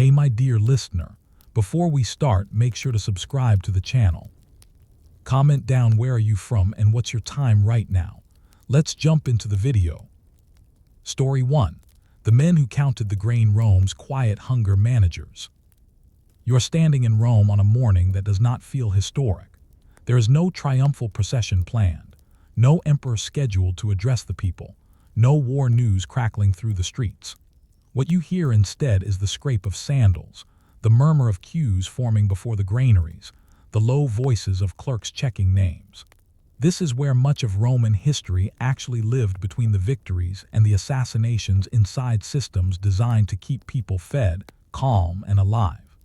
Hey my dear listener, before we start, make sure to subscribe to the channel. Comment down where are you from and what's your time right now. Let's jump into the video. Story 1. The men who counted the grain. Rome's quiet hunger managers. You are standing in Rome on a morning that does not feel historic. There is no triumphal procession planned, no emperor scheduled to address the people, no war news crackling through the streets. What you hear instead is the scrape of sandals, the murmur of queues forming before the granaries, the low voices of clerks checking names. This is where much of Roman history actually lived, between the victories and the assassinations inside systems designed to keep people fed, calm, and alive.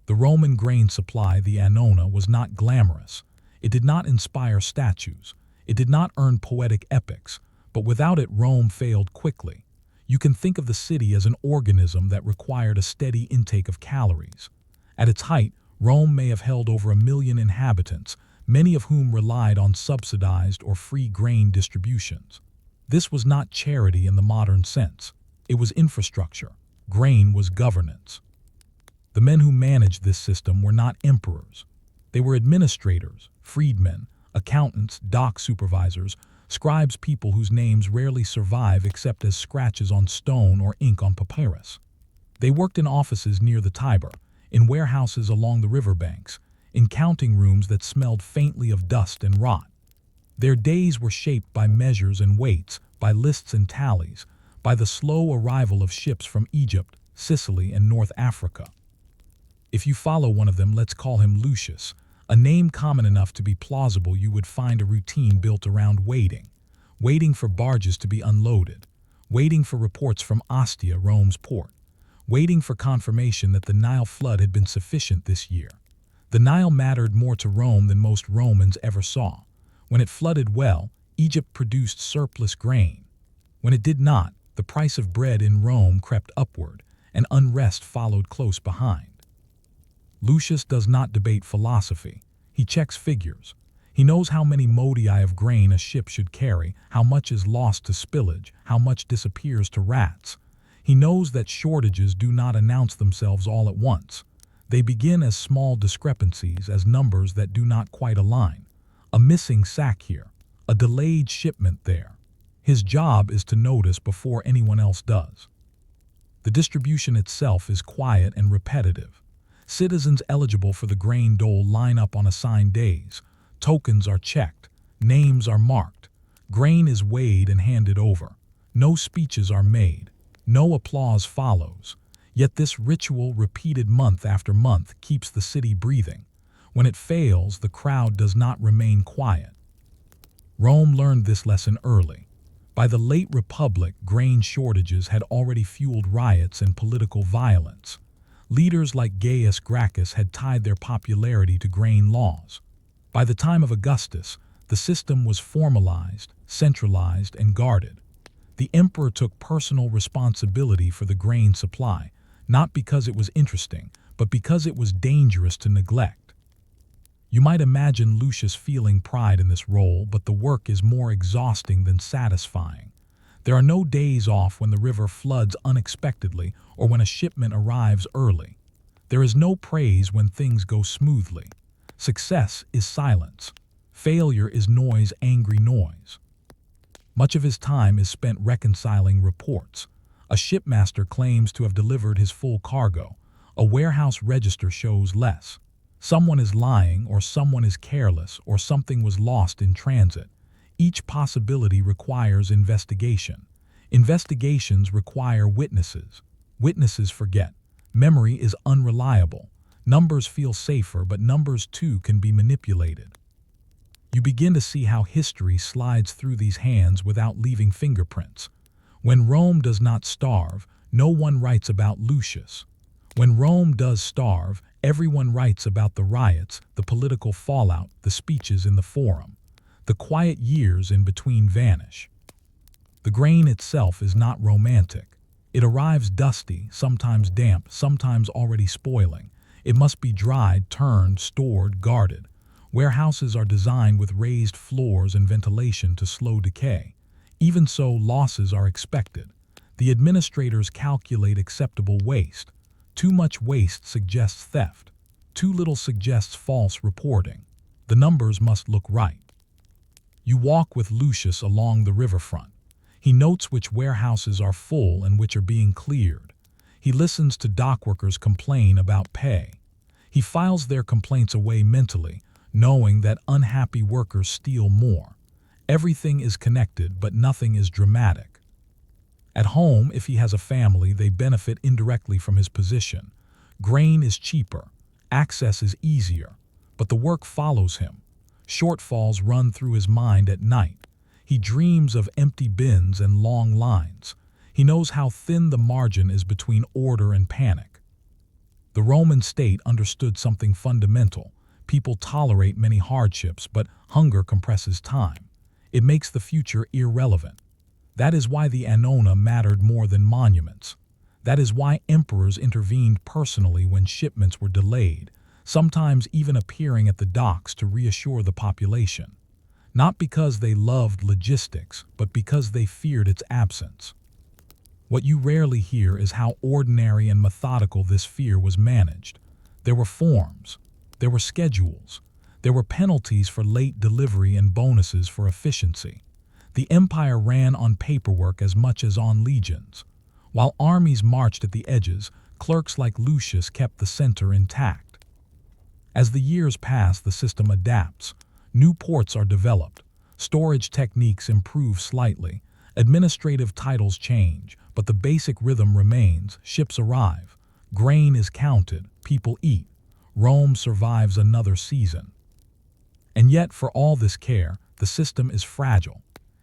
The Roman grain supply, the annona, was not glamorous. It did not inspire statues. It did not earn poetic epics, but without it Rome failed quickly. You can think of the city as an organism that required a steady intake of calories. At its height, Rome may have held over 1 million inhabitants, many of whom relied on subsidized or free grain distributions. This was not charity in the modern sense. It was infrastructure. Grain was governance. The men who managed this system were not emperors. They were administrators, freedmen, accountants, dock supervisors, scribes, people whose names rarely survive except as scratches on stone or ink on papyrus. They worked in offices near the Tiber, in warehouses along the riverbanks, in counting rooms that smelled faintly of dust and rot. Their days were shaped by measures and weights, by lists and tallies, by the slow arrival of ships from Egypt, Sicily, and North Africa. If you follow one of them, let's call him Lucius, a name common enough to be plausible, you would find a routine built around waiting. Waiting for barges to be unloaded. Waiting for reports from Ostia, Rome's port. Waiting for confirmation that the Nile flood had been sufficient this year. The Nile mattered more to Rome than most Romans ever saw. When it flooded well, Egypt produced surplus grain. When it did not, the price of bread in Rome crept upward, and unrest followed close behind. Lucius does not debate philosophy. He checks figures. He knows how many modi of grain a ship should carry, how much is lost to spillage, how much disappears to rats. He knows that shortages do not announce themselves all at once. They begin as small discrepancies, as numbers that do not quite align. A missing sack here, a delayed shipment there. His job is to notice before anyone else does. The distribution itself is quiet and repetitive. Citizens eligible for the grain dole line up on assigned days. Tokens are checked. Names are marked. Grain is weighed and handed over. No speeches are made. No applause follows. Yet this ritual, repeated month after month, keeps the city breathing. When it fails, the crowd does not remain quiet. Rome learned this lesson early. By the late Republic, grain shortages had already fueled riots and political violence. Leaders like Gaius Gracchus had tied their popularity to grain laws. By the time of Augustus, the system was formalized, centralized, and guarded. The emperor took personal responsibility for the grain supply, not because it was interesting, but because it was dangerous to neglect. You might imagine Lucius feeling pride in this role, but the work is more exhausting than satisfying. There are no days off when the river floods unexpectedly or when a shipment arrives early. There is no praise when things go smoothly. Success is silence. Failure is noise, angry noise. Much of his time is spent reconciling reports. A shipmaster claims to have delivered his full cargo. A warehouse register shows less. Someone is lying, or someone is careless, or something was lost in transit. Each possibility requires investigation. Investigations require witnesses. Witnesses forget. Memory is unreliable. Numbers feel safer, but numbers too can be manipulated. You begin to see how history slides through these hands without leaving fingerprints. When Rome does not starve, no one writes about Lucius. When Rome does starve, everyone writes about the riots, the political fallout, the speeches in the forum. The quiet years in between vanish. The grain itself is not romantic. It arrives dusty, sometimes damp, sometimes already spoiling. It must be dried, turned, stored, guarded. Warehouses are designed with raised floors and ventilation to slow decay. Even so, losses are expected. The administrators calculate acceptable waste. Too much waste suggests theft. Too little suggests false reporting. The numbers must look right. You walk with Lucius along the riverfront. He notes which warehouses are full and which are being cleared. He listens to dockworkers complain about pay. He files their complaints away mentally, knowing that unhappy workers steal more. Everything is connected, but nothing is dramatic. At home, if he has a family, they benefit indirectly from his position. Grain is cheaper, access is easier, but the work follows him. Shortfalls run through his mind at night. He dreams of empty bins and long lines. He knows how thin the margin is between order and panic. The Roman state understood something fundamental. People tolerate many hardships, but hunger compresses time. It makes the future irrelevant. That is why the annona mattered more than monuments. That is why emperors intervened personally when shipments were delayed, sometimes even appearing at the docks to reassure the population. Not because they loved logistics, but because they feared its absence. What you rarely hear is how ordinary and methodical this fear was managed. There were forms. There were schedules. There were penalties for late delivery and bonuses for efficiency. The empire ran on paperwork as much as on legions. While armies marched at the edges, clerks like Lucius kept the center intact. As the years pass, the system adapts. New ports are developed. Storage techniques improve slightly. Administrative titles change, but the basic rhythm remains. Ships arrive. Grain is counted. People eat. Rome survives another season. And yet, for all this care, the system is fragile.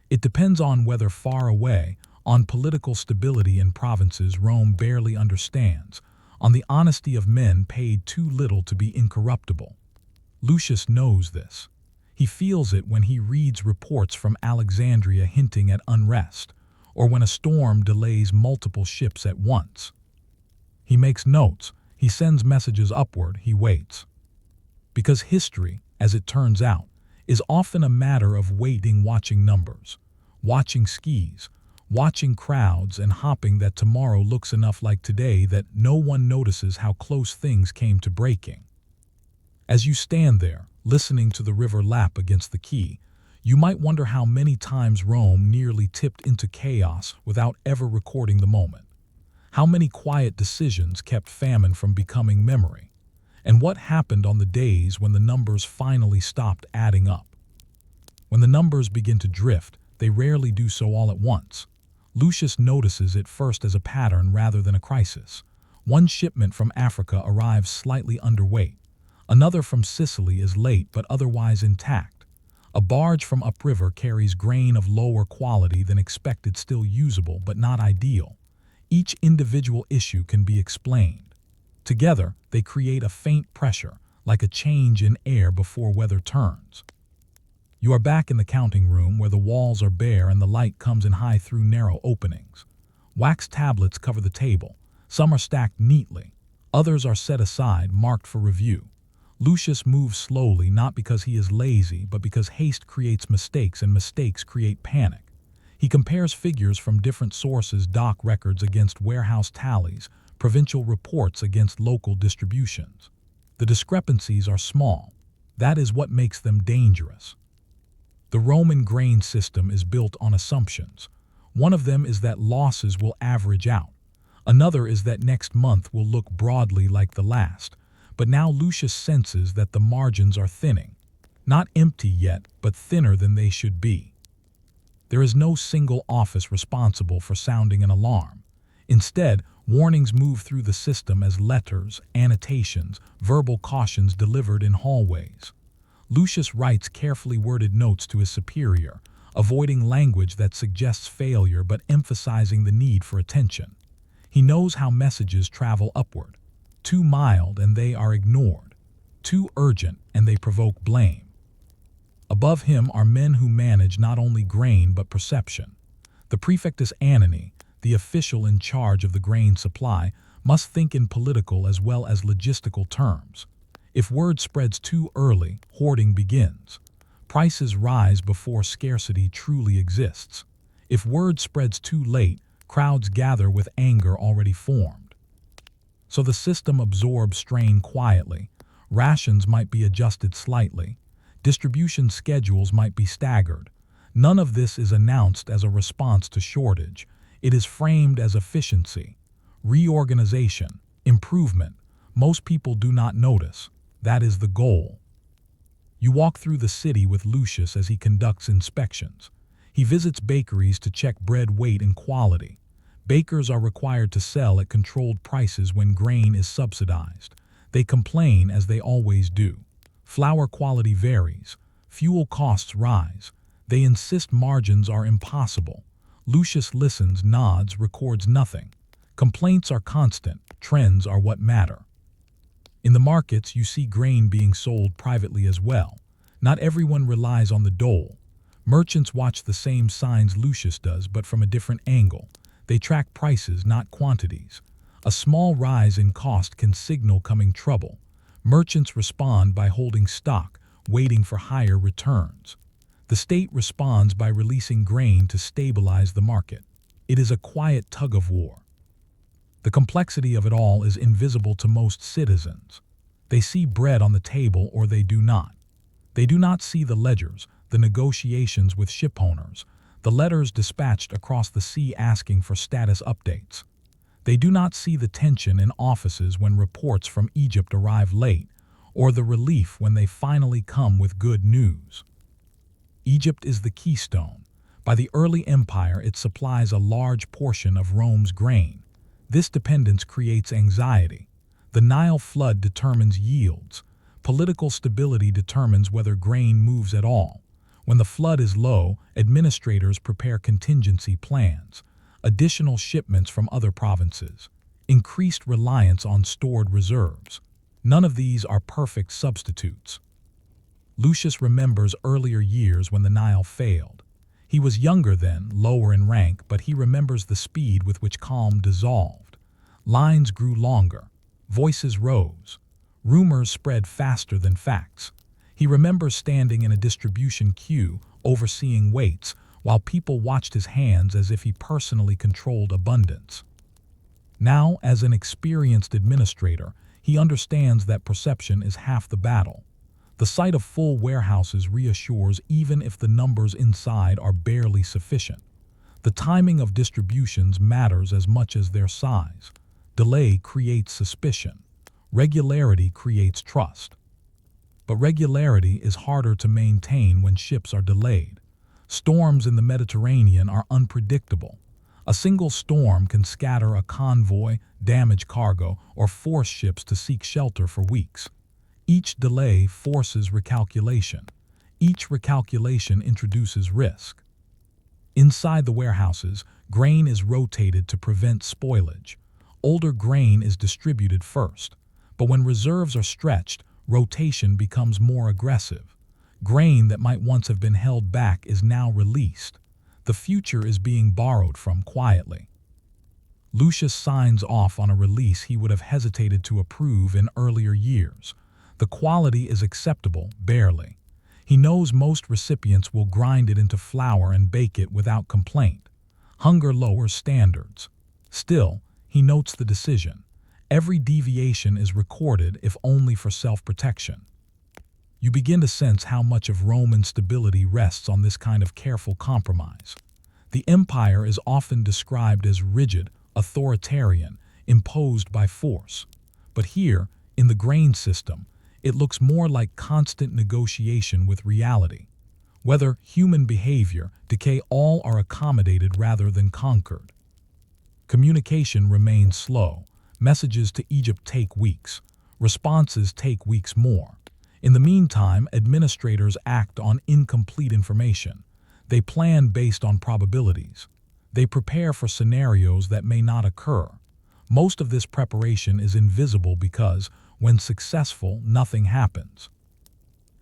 It depends on weather far away, on political stability in provinces Rome barely understands, on the honesty of men paid too little to be incorruptible. Lucius knows this. He feels it when he reads reports from Alexandria hinting at unrest, or when a storm delays multiple ships at once. He makes notes, he sends messages upward, he waits. Because history, as it turns out, is often a matter of waiting, watching numbers, watching skis, watching crowds, and hoping that tomorrow looks enough like today that no one notices how close things came to breaking. As you stand there, listening to the river lap against the quay, you might wonder how many times Rome nearly tipped into chaos without ever recording the moment. How many quiet decisions kept famine from becoming memory. And what happened on the days when the numbers finally stopped adding up. When the numbers begin to drift, they rarely do so all at once. Lucius notices it first as a pattern rather than a crisis. One shipment from Africa arrives slightly underweight. Another from Sicily is late but otherwise intact. A barge from upriver carries grain of lower quality than expected, still usable but not ideal. Each individual issue can be explained. Together, they create a faint pressure, like a change in air before weather turns. You are back in the counting room where the walls are bare and the light comes in high through narrow openings. Wax tablets cover the table. Some are stacked neatly. Others are set aside, marked for review. Lucius moves slowly, not because he is lazy, but because haste creates mistakes and mistakes create panic. He compares figures from different sources, dock records against warehouse tallies, provincial reports against local distributions. The discrepancies are small. That is what makes them dangerous. The Roman grain system is built on assumptions. One of them is that losses will average out. Another is that next month will look broadly like the last. But now Lucius senses that the margins are thinning. Not empty yet, but thinner than they should be. There is no single office responsible for sounding an alarm. Instead, warnings move through the system as letters, annotations, verbal cautions delivered in hallways. Lucius writes carefully worded notes to his superior, avoiding language that suggests failure but emphasizing the need for attention. He knows how messages travel upward. Too mild and they are ignored. Too urgent and they provoke blame. Above him are men who manage not only grain but perception. The Praefectus Annani, the official in charge of the grain supply, must think in political as well as logistical terms. If word spreads too early, hoarding begins. Prices rise before scarcity truly exists. If word spreads too late, crowds gather with anger already formed. So the system absorbs strain quietly. Rations might be adjusted slightly. Distribution schedules might be staggered. None of this is announced as a response to shortage. It is framed as efficiency, reorganization, improvement. Most people do not notice. That is the goal. You walk through the city with Lucius as he conducts inspections. He visits bakeries to check bread weight and quality. Bakers are required to sell at controlled prices when grain is subsidized. They complain, as they always do. Flour quality varies. Fuel costs rise. They insist margins are impossible. Lucius listens, nods, records nothing. Complaints are constant. Trends are what matter. In the markets, you see grain being sold privately as well. Not everyone relies on the dole. Merchants watch the same signs Lucius does, but from a different angle. They track prices, not quantities. A small rise in cost can signal coming trouble. Merchants respond by holding stock, waiting for higher returns. The state responds by releasing grain to stabilize the market. It is a quiet tug-of-war. The complexity of it all is invisible to most citizens. They see bread on the table or they do not. They do not see the ledgers, the negotiations with shipowners, the letters dispatched across the sea asking for status updates. They do not see the tension in offices when reports from Egypt arrive late, or the relief when they finally come with good news. Egypt is the keystone. By the early empire, it supplies a large portion of Rome's grain. This dependence creates anxiety. The Nile flood determines yields. Political stability determines whether grain moves at all. When the flood is low, administrators prepare contingency plans, additional shipments from other provinces, increased reliance on stored reserves. None of these are perfect substitutes. Lucius remembers earlier years when the Nile failed. He was younger then, lower in rank, but he remembers the speed with which calm dissolved. Lines grew longer. Voices rose. Rumors spread faster than facts. He remembers standing in a distribution queue, overseeing weights, while people watched his hands as if he personally controlled abundance. Now, as an experienced administrator, he understands that perception is half the battle. The sight of full warehouses reassures even if the numbers inside are barely sufficient. The timing of distributions matters as much as their size. Delay creates suspicion. Regularity creates trust. But regularity is harder to maintain when ships are delayed. Storms in the Mediterranean are unpredictable. A single storm can scatter a convoy, damage cargo, or force ships to seek shelter for weeks. Each delay forces recalculation. Each recalculation introduces risk. Inside the warehouses, grain is rotated to prevent spoilage. Older grain is distributed first. But when reserves are stretched, rotation becomes more aggressive. Grain that might once have been held back is now released. The future is being borrowed from quietly. Lucius signs off on a release he would have hesitated to approve in earlier years. The quality is acceptable, barely. He knows most recipients will grind it into flour and bake it without complaint. Hunger lowers standards. Still, he notes the decision. Every deviation is recorded, if only for self-protection. You begin to sense how much of Roman stability rests on this kind of careful compromise. The empire is often described as rigid, authoritarian, imposed by force. But here, in the grain system, it looks more like constant negotiation with reality. Whether human behavior, decay, all are accommodated rather than conquered. Communication remains slow. Messages to Egypt take weeks. Responses take weeks more. In the meantime, administrators act on incomplete information. They plan based on probabilities. They prepare for scenarios that may not occur. Most of this preparation is invisible because, when successful, nothing happens.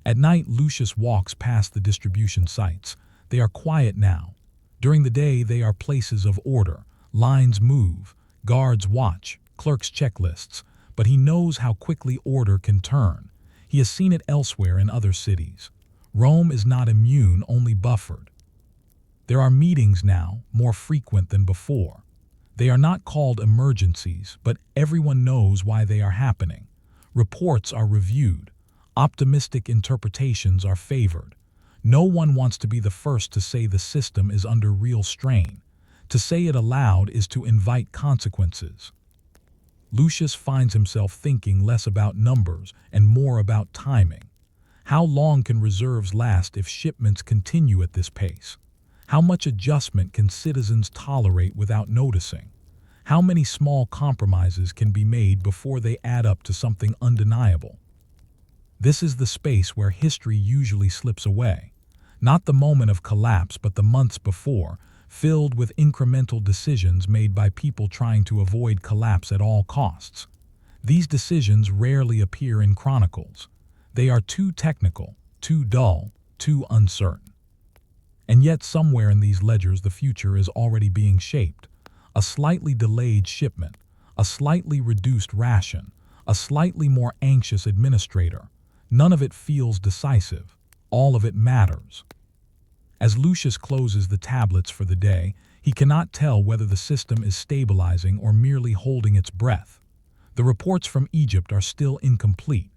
At night, Lucius walks past the distribution sites. They are quiet now. During the day, they are places of order. Lines move. Guards watch. Clerks check lists. But he knows how quickly order can turn. He has seen it elsewhere in other cities. Rome is not immune, only buffered. There are meetings now, more frequent than before. They are not called emergencies, but everyone knows why they are happening. Reports are reviewed. Optimistic interpretations are favored. No one wants to be the first to say the system is under real strain. To say it aloud is to invite consequences. Lucius finds himself thinking less about numbers and more about timing. How long can reserves last if shipments continue at this pace? How much adjustment can citizens tolerate without noticing? How many small compromises can be made before they add up to something undeniable? This is the space where history usually slips away. Not the moment of collapse, but the months before, filled with incremental decisions made by people trying to avoid collapse at all costs. These decisions rarely appear in chronicles. They are too technical, too dull, too uncertain. And yet somewhere in these ledgers the future is already being shaped. A slightly delayed shipment, a slightly reduced ration, a slightly more anxious administrator. None of it feels decisive. All of it matters. As Lucius closes the tablets for the day, he cannot tell whether the system is stabilizing or merely holding its breath. The reports from Egypt are still incomplete.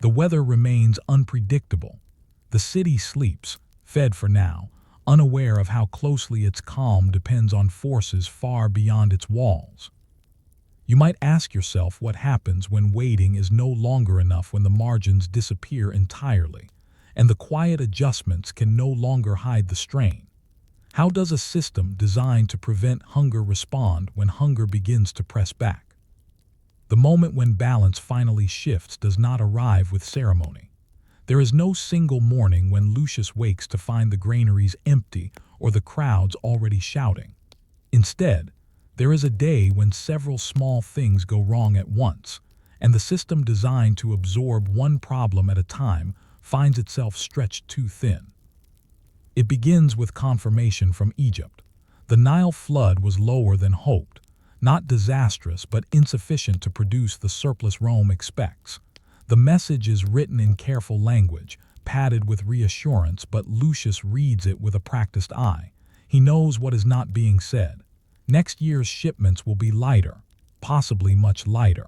The weather remains unpredictable. The city sleeps, fed for now, unaware of how closely its calm depends on forces far beyond its walls. You might ask yourself what happens when waiting is no longer enough, when the margins disappear entirely, and the quiet adjustments can no longer hide the strain. How does a system designed to prevent hunger respond when hunger begins to press back? The moment when balance finally shifts does not arrive with ceremony. There is no single morning when Lucius wakes to find the granaries empty or the crowds already shouting. Instead, there is a day when several small things go wrong at once, and the system designed to absorb one problem at a time finds itself stretched too thin. It begins with confirmation from Egypt. The Nile flood was lower than hoped, not disastrous but insufficient to produce the surplus Rome expects. The message is written in careful language, padded with reassurance, but Lucius reads it with a practiced eye. He knows what is not being said. Next year's shipments will be lighter, possibly much lighter.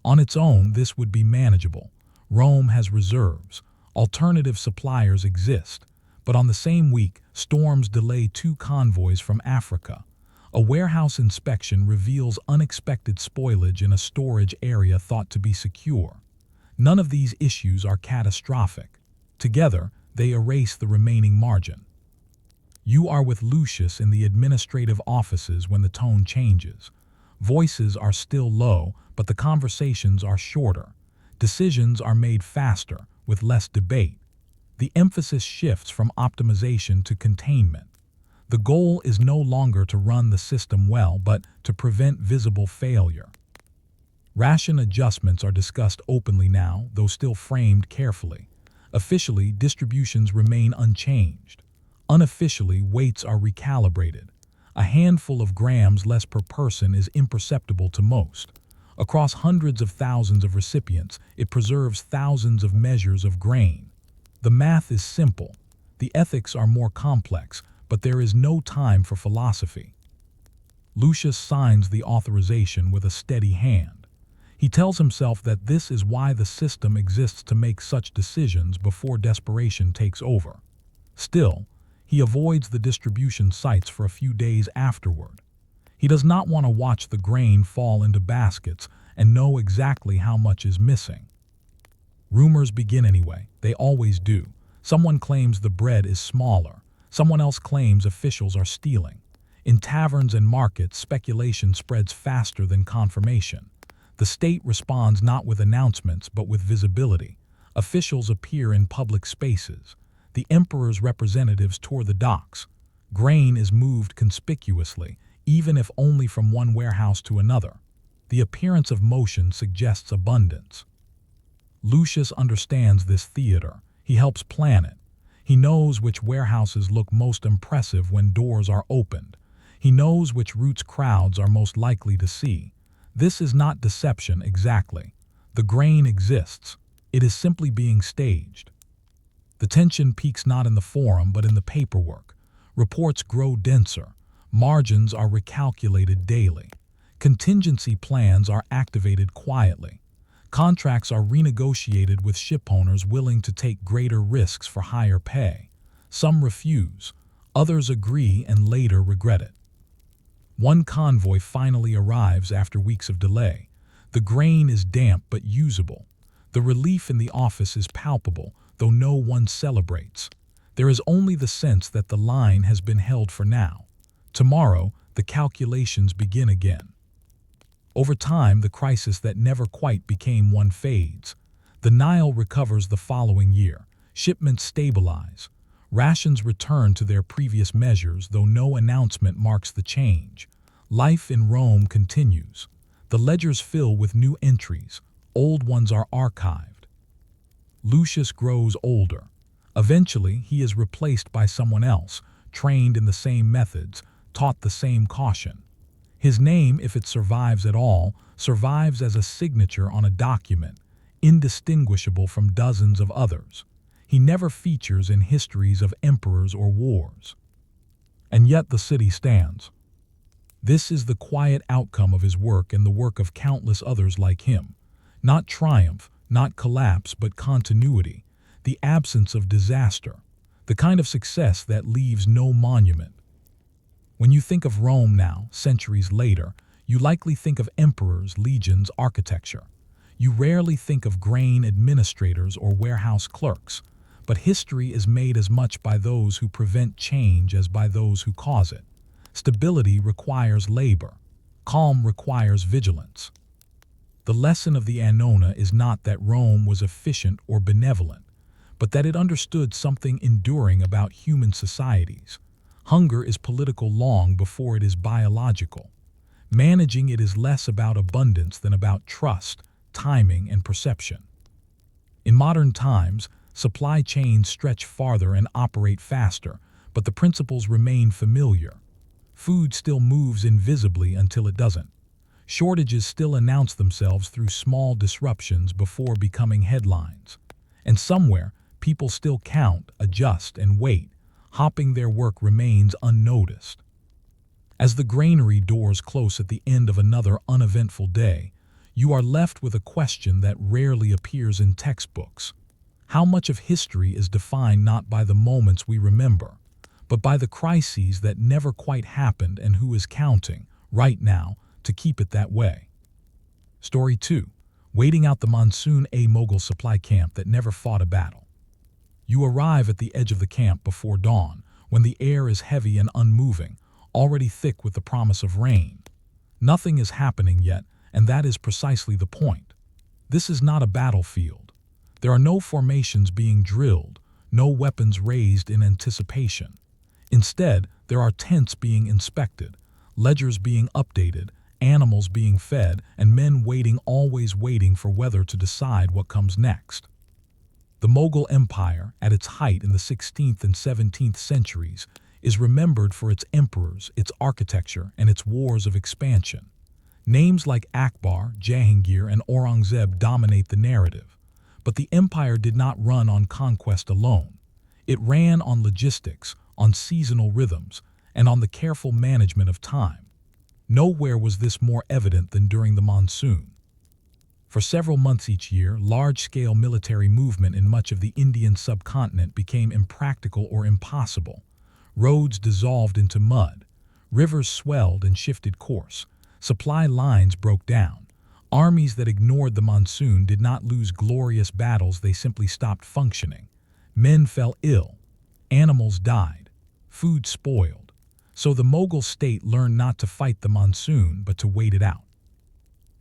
On its own, this would be manageable. Rome has reserves. Alternative suppliers exist. But on the same week, storms delay 2 convoys from Africa. A warehouse inspection reveals unexpected spoilage in a storage area thought to be secure. None of these issues are catastrophic. Together, they erase the remaining margin. You are with Lucius in the administrative offices when the tone changes. Voices are still low, but the conversations are shorter. Decisions are made faster, with less debate. The emphasis shifts from optimization to containment. The goal is no longer to run the system well, but to prevent visible failure. Ration adjustments are discussed openly now, though still framed carefully. Officially, distributions remain unchanged. Unofficially, weights are recalibrated. A handful of grams less per person is imperceptible to most. Across hundreds of thousands of recipients, it preserves thousands of measures of grain. The math is simple. The ethics are more complex, but there is no time for philosophy. Lucius signs the authorization with a steady hand. He tells himself that this is why the system exists, to make such decisions before desperation takes over. Still, he avoids the distribution sites for a few days afterward. He does not want to watch the grain fall into baskets and know exactly how much is missing. Rumors begin anyway. They always do. Someone claims the bread is smaller. Someone else claims officials are stealing. In taverns and markets, speculation spreads faster than confirmation. The state responds not with announcements but with visibility. Officials appear in public spaces. The emperor's representatives tour the docks. Grain is moved conspicuously, even if only from one warehouse to another. The appearance of motion suggests abundance. Lucius understands this theater. He helps plan it. He knows which warehouses look most impressive when doors are opened. He knows which routes crowds are most likely to see. This is not deception exactly. The grain exists. It is simply being staged. The tension peaks not in the forum but in the paperwork. Reports grow denser. Margins are recalculated daily. Contingency plans are activated quietly. Contracts are renegotiated with shipowners willing to take greater risks for higher pay. Some refuse, others agree and later regret it. One convoy finally arrives after weeks of delay. The grain is damp but usable. The relief in the office is palpable, though no one celebrates. There is only the sense that the line has been held for now. Tomorrow, the calculations begin again. Over time, the crisis that never quite became one fades. The Nile recovers the following year. Shipments stabilize. Rations return to their previous measures, though no announcement marks the change. Life in Rome continues. The ledgers fill with new entries. Old ones are archived. Lucius grows older. Eventually, he is replaced by someone else, trained in the same methods, taught the same caution. His name, if it survives at all, survives as a signature on a document, indistinguishable from dozens of others. He never features in histories of emperors or wars. And yet the city stands. This is the quiet outcome of his work and the work of countless others like him. Not triumph, not collapse, but continuity, the absence of disaster, the kind of success that leaves no monument. When you think of Rome now, centuries later, you likely think of emperors, legions, architecture. You rarely think of grain administrators or warehouse clerks, but history is made as much by those who prevent change as by those who cause it. Stability requires labor. Calm requires vigilance. The lesson of the Annona is not that Rome was efficient or benevolent, but that it understood something enduring about human societies. Hunger is political long before it is biological. Managing it is less about abundance than about trust, timing, and perception. In modern times, supply chains stretch farther and operate faster, but the principles remain familiar. Food still moves invisibly until it doesn't. Shortages still announce themselves through small disruptions before becoming headlines. And somewhere, people still count, adjust, and wait. Hopping their work remains unnoticed. As the granary doors close at the end of another uneventful day, you are left with a question that rarely appears in textbooks. How much of history is defined not by the moments we remember, but by the crises that never quite happened, and who is counting, right now, to keep it that way? Story 2. Waiting out the monsoon. A Mughal supply camp that never fought a battle. You arrive at the edge of the camp before dawn, when the air is heavy and unmoving, already thick with the promise of rain. Nothing is happening yet, and that is precisely the point. This is not a battlefield. There are no formations being drilled, no weapons raised in anticipation. Instead, there are tents being inspected, ledgers being updated, animals being fed, and men waiting, always waiting for weather to decide what comes next. The Mughal Empire, at its height in the 16th and 17th centuries, is remembered for its emperors, its architecture, and its wars of expansion. Names like Akbar, Jahangir, and Aurangzeb dominate the narrative. But the empire did not run on conquest alone. It ran on logistics, on seasonal rhythms, and on the careful management of time. Nowhere was this more evident than during the monsoon. For several months each year, large-scale military movement in much of the Indian subcontinent became impractical or impossible. Roads dissolved into mud. Rivers swelled and shifted course. Supply lines broke down. Armies that ignored the monsoon did not lose glorious battles, they simply stopped functioning. Men fell ill. Animals died. Food spoiled. So the Mughal state learned not to fight the monsoon, but to wait it out.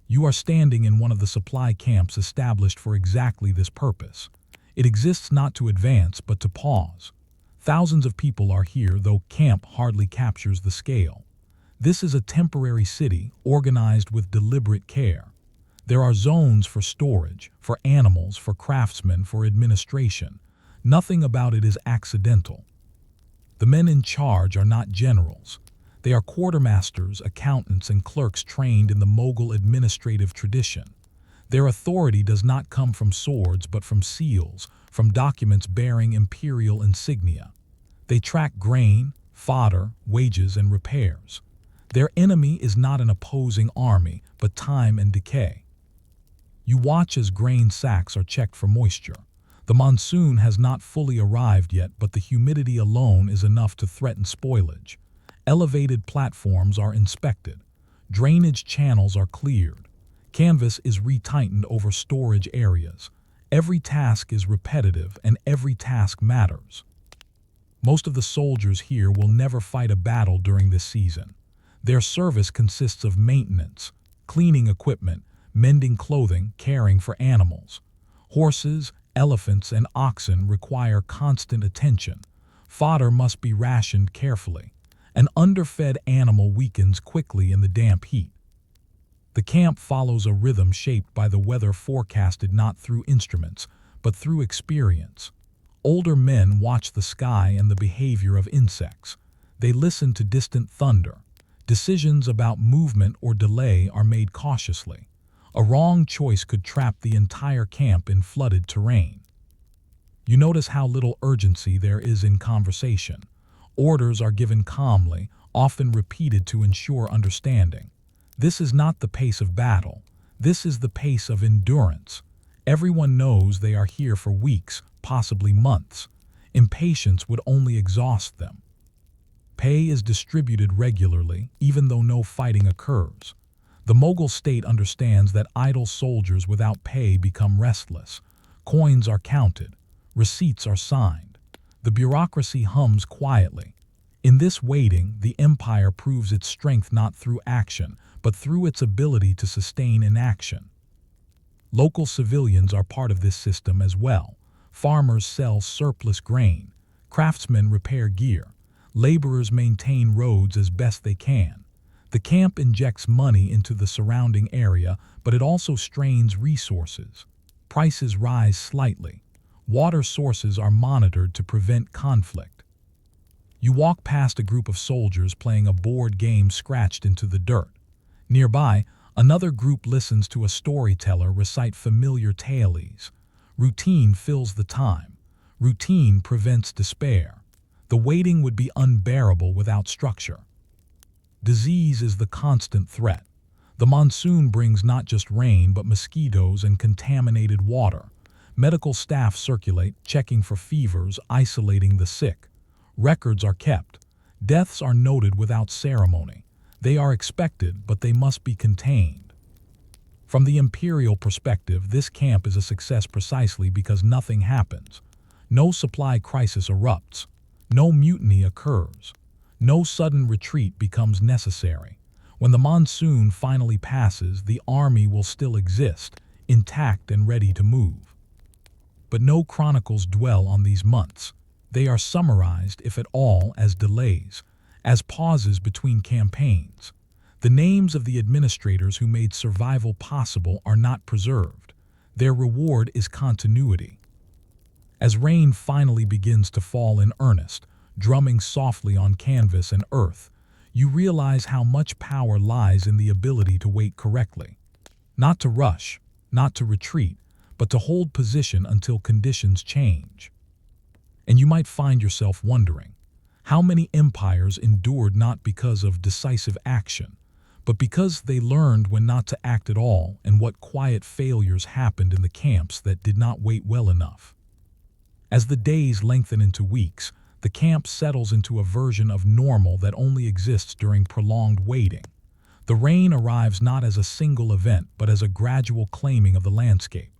You are standing in one of the supply camps established for exactly this purpose. It exists not to advance, but to pause. Thousands of people are here, though camp hardly captures the scale. This is a temporary city, organized with deliberate care. There are zones for storage, for animals, for craftsmen, for administration. Nothing about it is accidental. The men in charge are not generals. They are quartermasters, accountants, and clerks trained in the Mughal administrative tradition. Their authority does not come from swords, but from seals, from documents bearing imperial insignia. They track grain, fodder, wages, and repairs. Their enemy is not an opposing army, but time and decay. You watch as grain sacks are checked for moisture. The monsoon has not fully arrived yet, but the humidity alone is enough to threaten spoilage. Elevated platforms are inspected. Drainage channels are cleared. Canvas is retightened over storage areas. Every task is repetitive and every task matters. Most of the soldiers here will never fight a battle during this season. Their service consists of maintenance, cleaning equipment, mending clothing, caring for animals. Horses, elephants, and oxen require constant attention. Fodder must be rationed carefully. An underfed animal weakens quickly in the damp heat. The camp follows a rhythm shaped by the weather forecasted not through instruments, but through experience. Older men watch the sky and the behavior of insects. They listen to distant thunder. Decisions about movement or delay are made cautiously. A wrong choice could trap the entire camp in flooded terrain. You notice how little urgency there is in conversation. Orders are given calmly, often repeated to ensure understanding. This is not the pace of battle. This is the pace of endurance. Everyone knows they are here for weeks, possibly months. Impatience would only exhaust them. Pay is distributed regularly, even though no fighting occurs. The Mughal state understands that idle soldiers without pay become restless. Coins are counted. Receipts are signed. The bureaucracy hums quietly. In this waiting, the empire proves its strength not through action, but through its ability to sustain inaction. Local civilians are part of this system as well. Farmers sell surplus grain. Craftsmen repair gear. Laborers maintain roads as best they can. The camp injects money into the surrounding area, but it also strains resources. Prices rise slightly. Water sources are monitored to prevent conflict. You walk past a group of soldiers playing a board game scratched into the dirt. Nearby, another group listens to a storyteller recite familiar tales. Routine fills the time. Routine prevents despair. The waiting would be unbearable without structure. Disease is the constant threat. The monsoon brings not just rain, but mosquitoes and contaminated water. Medical staff circulate, checking for fevers, isolating the sick. Records are kept. Deaths are noted without ceremony. They are expected, but they must be contained. From the imperial perspective, this camp is a success precisely because nothing happens. No supply crisis erupts. No mutiny occurs. No sudden retreat becomes necessary. When the monsoon finally passes, the army will still exist, intact and ready to move. But no chronicles dwell on these months. They are summarized, if at all, as delays, as pauses between campaigns. The names of the administrators who made survival possible are not preserved. Their reward is continuity. As rain finally begins to fall in earnest, drumming softly on canvas and earth, you realize how much power lies in the ability to wait correctly. Not to rush, not to retreat, but to hold position until conditions change. And you might find yourself wondering, how many empires endured not because of decisive action, but because they learned when not to act at all, and what quiet failures happened in the camps that did not wait well enough. As the days lengthen into weeks, the camp settles into a version of normal that only exists during prolonged waiting. The rain arrives not as a single event, but as a gradual claiming of the landscape.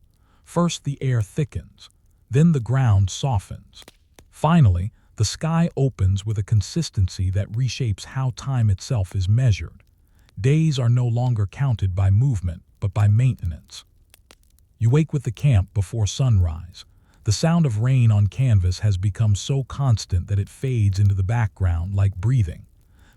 First, the air thickens. Then the ground softens. Finally, the sky opens with a consistency that reshapes how time itself is measured. Days are no longer counted by movement, but by maintenance. You wake with the camp before sunrise. The sound of rain on canvas has become so constant that it fades into the background like breathing.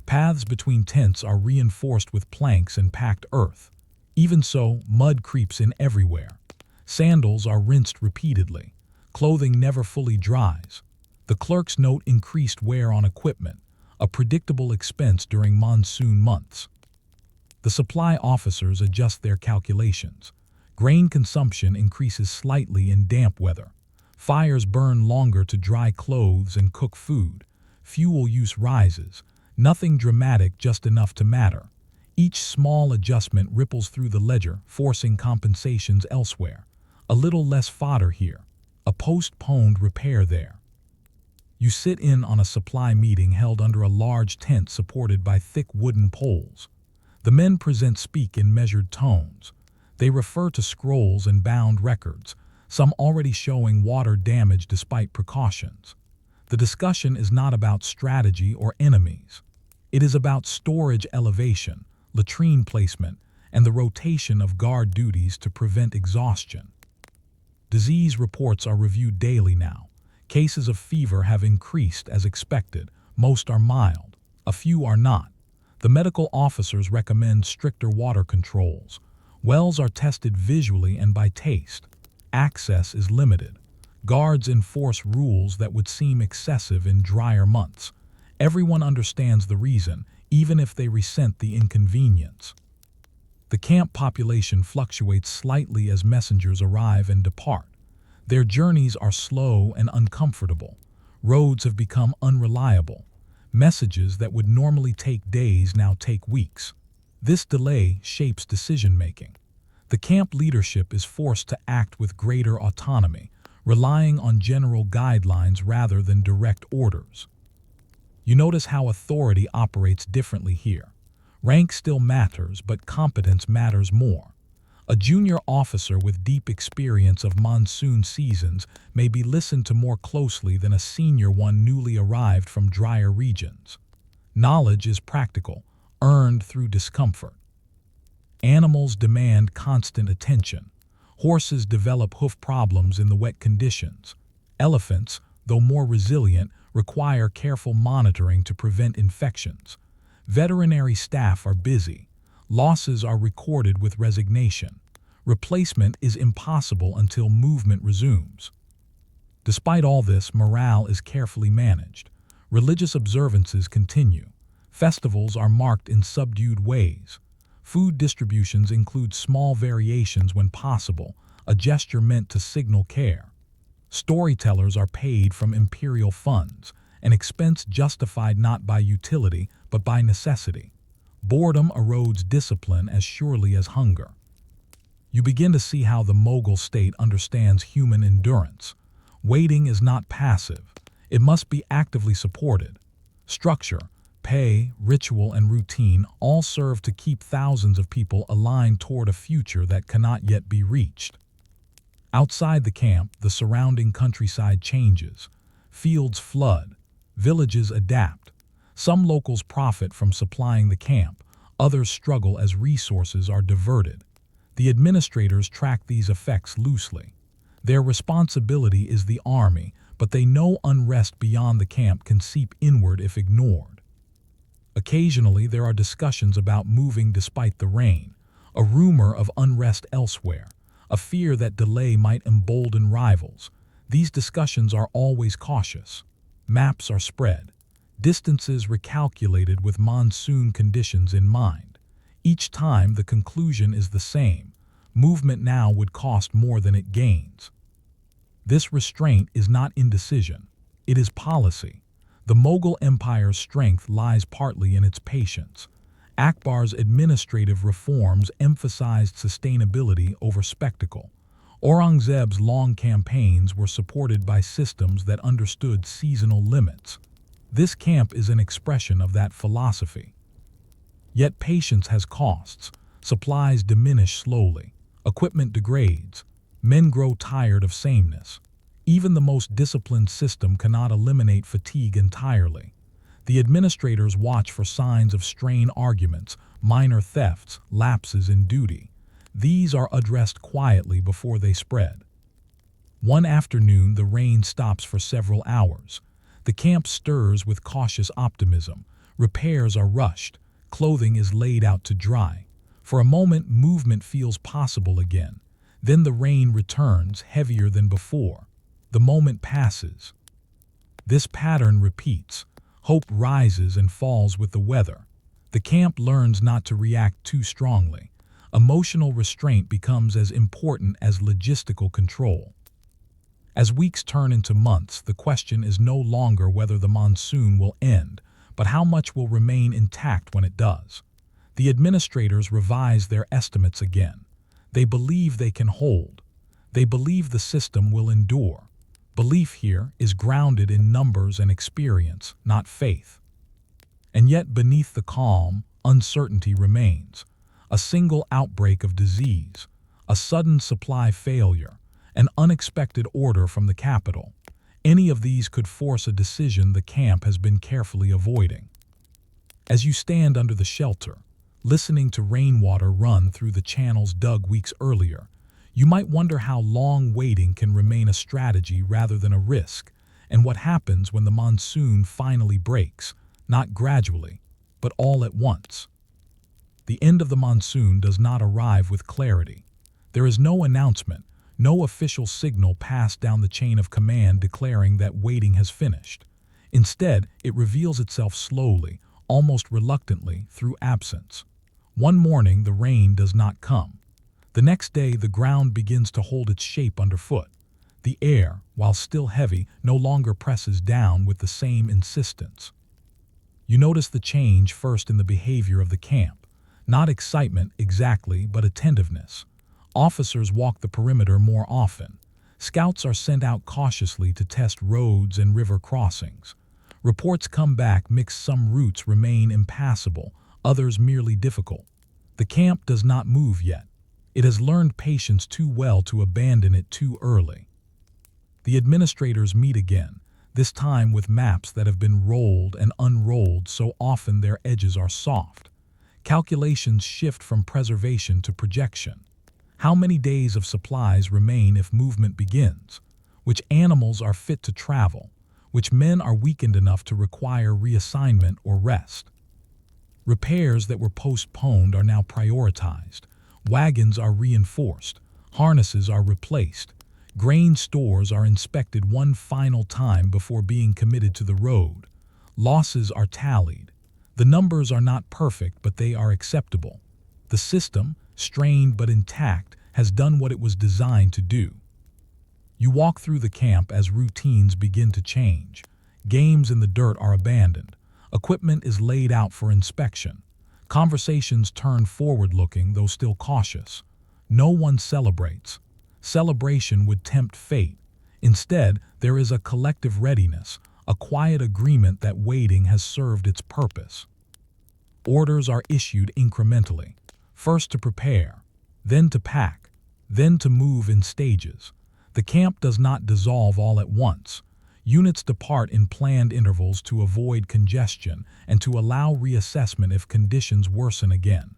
Paths between tents are reinforced with planks and packed earth. Even so, mud creeps in everywhere. Sandals are rinsed repeatedly. Clothing never fully dries. The clerks note increased wear on equipment, a predictable expense during monsoon months. The supply officers adjust their calculations. Grain consumption increases slightly in damp weather. Fires burn longer to dry clothes and cook food. fuel use rises. Nothing dramatic, just enough to matter. Each small adjustment ripples through the ledger, forcing compensations elsewhere. A little less fodder here, a postponed repair there. You sit in on a supply meeting held under a large tent supported by thick wooden poles. The men present speak in measured tones. They refer to scrolls and bound records, some already showing water damage despite precautions. The discussion is not about strategy or enemies. It is about storage elevation, latrine placement, and the rotation of guard duties to prevent exhaustion. Disease reports are reviewed daily now. Cases of fever have increased as expected. Most are mild. A few are not. The medical officers recommend stricter water controls. Wells are tested visually and by taste. Access is limited. Guards enforce rules that would seem excessive in drier months. Everyone understands the reason, even if they resent the inconvenience. The camp population fluctuates slightly as messengers arrive and depart. Their journeys are slow and uncomfortable. Roads have become unreliable. Messages that would normally take days now take weeks. This delay shapes decision-making. The camp leadership is forced to act with greater autonomy, relying on general guidelines rather than direct orders. You notice how authority operates differently here. Rank still matters, but competence matters more. A junior officer with deep experience of monsoon seasons may be listened to more closely than a senior one newly arrived from drier regions. Knowledge is practical, earned through discomfort. Animals demand constant attention. Horses develop hoof problems in the wet conditions. Elephants, though more resilient, require careful monitoring to prevent infections. Veterinary staff are busy. Losses are recorded with resignation. Replacement is impossible until movement resumes. Despite all this, morale is carefully managed. Religious observances continue. Festivals are marked in subdued ways. Food distributions include small variations when possible, a gesture meant to signal care. Storytellers are paid from imperial funds, an expense justified not by utility but by necessity. Boredom erodes discipline as surely as hunger. You begin to see how the Mogul state understands human endurance. Waiting is not passive. It must be actively supported. Structure, pay, ritual, and routine all serve to keep thousands of people aligned toward a future that cannot yet be reached. Outside the camp, the surrounding countryside changes. Fields flood. Villages adapt. Some locals profit from supplying the camp. Others struggle as resources are diverted. The administrators track these effects loosely. Their responsibility is the army, but they know unrest beyond the camp can seep inward if ignored. Occasionally, there are discussions about moving despite the rain, a rumor of unrest elsewhere, a fear that delay might embolden rivals. These discussions are always cautious. Maps are spread. Distances recalculated with monsoon conditions in mind. Each time the conclusion is the same. Movement now would cost more than it gains. This restraint is not indecision. It is policy. The Mughal Empire's strength lies partly in its patience. Akbar's administrative reforms emphasized sustainability over spectacle. Aurangzeb's long campaigns were supported by systems that understood seasonal limits. This camp is an expression of that philosophy. Yet patience has costs. Supplies diminish slowly. Equipment degrades. Men grow tired of sameness. Even the most disciplined system cannot eliminate fatigue entirely. The administrators watch for signs of strain arguments, minor thefts, lapses in duty. These are addressed quietly before they spread. One afternoon, the rain stops for several hours. The camp stirs with cautious optimism. Repairs are rushed. Clothing is laid out to dry. For a moment, movement feels possible again. Then the rain returns, heavier than before. The moment passes. This pattern repeats. Hope rises and falls with the weather. The camp learns not to react too strongly. Emotional restraint becomes as important as logistical control. As weeks turn into months, the question is no longer whether the monsoon will end, but how much will remain intact when it does. The administrators revise their estimates again. They believe they can hold. They believe the system will endure. Belief here is grounded in numbers and experience, not faith. And yet beneath the calm, uncertainty remains. A single outbreak of disease, a sudden supply failure, an unexpected order from the capital. Any of these could force a decision the camp has been carefully avoiding. As you stand under the shelter, listening to rainwater run through the channels dug weeks earlier, you might wonder how long waiting can remain a strategy rather than a risk, and what happens when the monsoon finally breaks, not gradually, but all at once. The end of the monsoon does not arrive with clarity. There is no announcement, no official signal passed down the chain of command declaring that waiting has finished. Instead, it reveals itself slowly, almost reluctantly, through absence. One morning, the rain does not come. The next day, the ground begins to hold its shape underfoot. The air, while still heavy, no longer presses down with the same insistence. You notice the change first in the behavior of the camp. Not excitement exactly, but attentiveness. Officers walk the perimeter more often. Scouts are sent out cautiously to test roads and river crossings. Reports come back mixed. Some routes remain impassable, others merely difficult. The camp does not move yet. It has learned patience too well to abandon it too early. The administrators meet again, this time with maps that have been rolled and unrolled so often their edges are soft. Calculations shift from preservation to projection. How many days of supplies remain if movement begins? Which animals are fit to travel? Which men are weakened enough to require reassignment or rest? Repairs that were postponed are now prioritized. Wagons are reinforced. Harnesses are replaced. Grain stores are inspected one final time before being committed to the road. Losses are tallied. The numbers are not perfect, but they are acceptable. The system, strained but intact, has done what it was designed to do. You walk through the camp as routines begin to change. Games in the dirt are abandoned. Equipment is laid out for inspection. Conversations turn forward-looking, though still cautious. No one celebrates. Celebration would tempt fate. Instead, there is a collective readiness, a quiet agreement that waiting has served its purpose. Orders are issued incrementally. First to prepare, then to pack, then to move in stages. The camp does not dissolve all at once. Units depart in planned intervals to avoid congestion and to allow reassessment if conditions worsen again.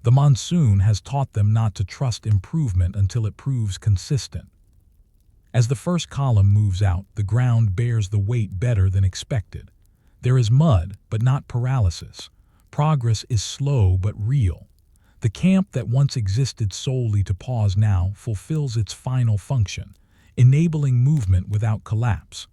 The monsoon has taught them not to trust improvement until it proves consistent. As the first column moves out, the ground bears the weight better than expected. There is mud, but not paralysis. Progress is slow but real. The camp that once existed solely to pause now fulfills its final function, enabling movement without collapse.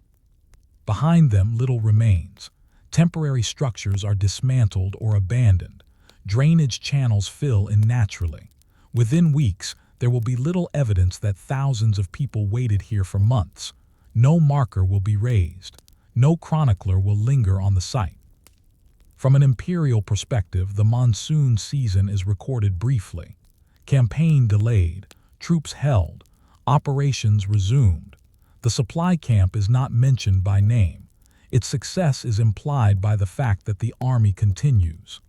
Behind them, little remains. Temporary structures are dismantled or abandoned. Drainage channels fill in naturally. Within weeks, there will be little evidence that thousands of people waited here for months. No marker will be raised. No chronicler will linger on the site. From an imperial perspective, the monsoon season is recorded briefly. Campaign delayed, troops held, operations resumed. The supply camp is not mentioned by name. Its success is implied by the fact that the army continues.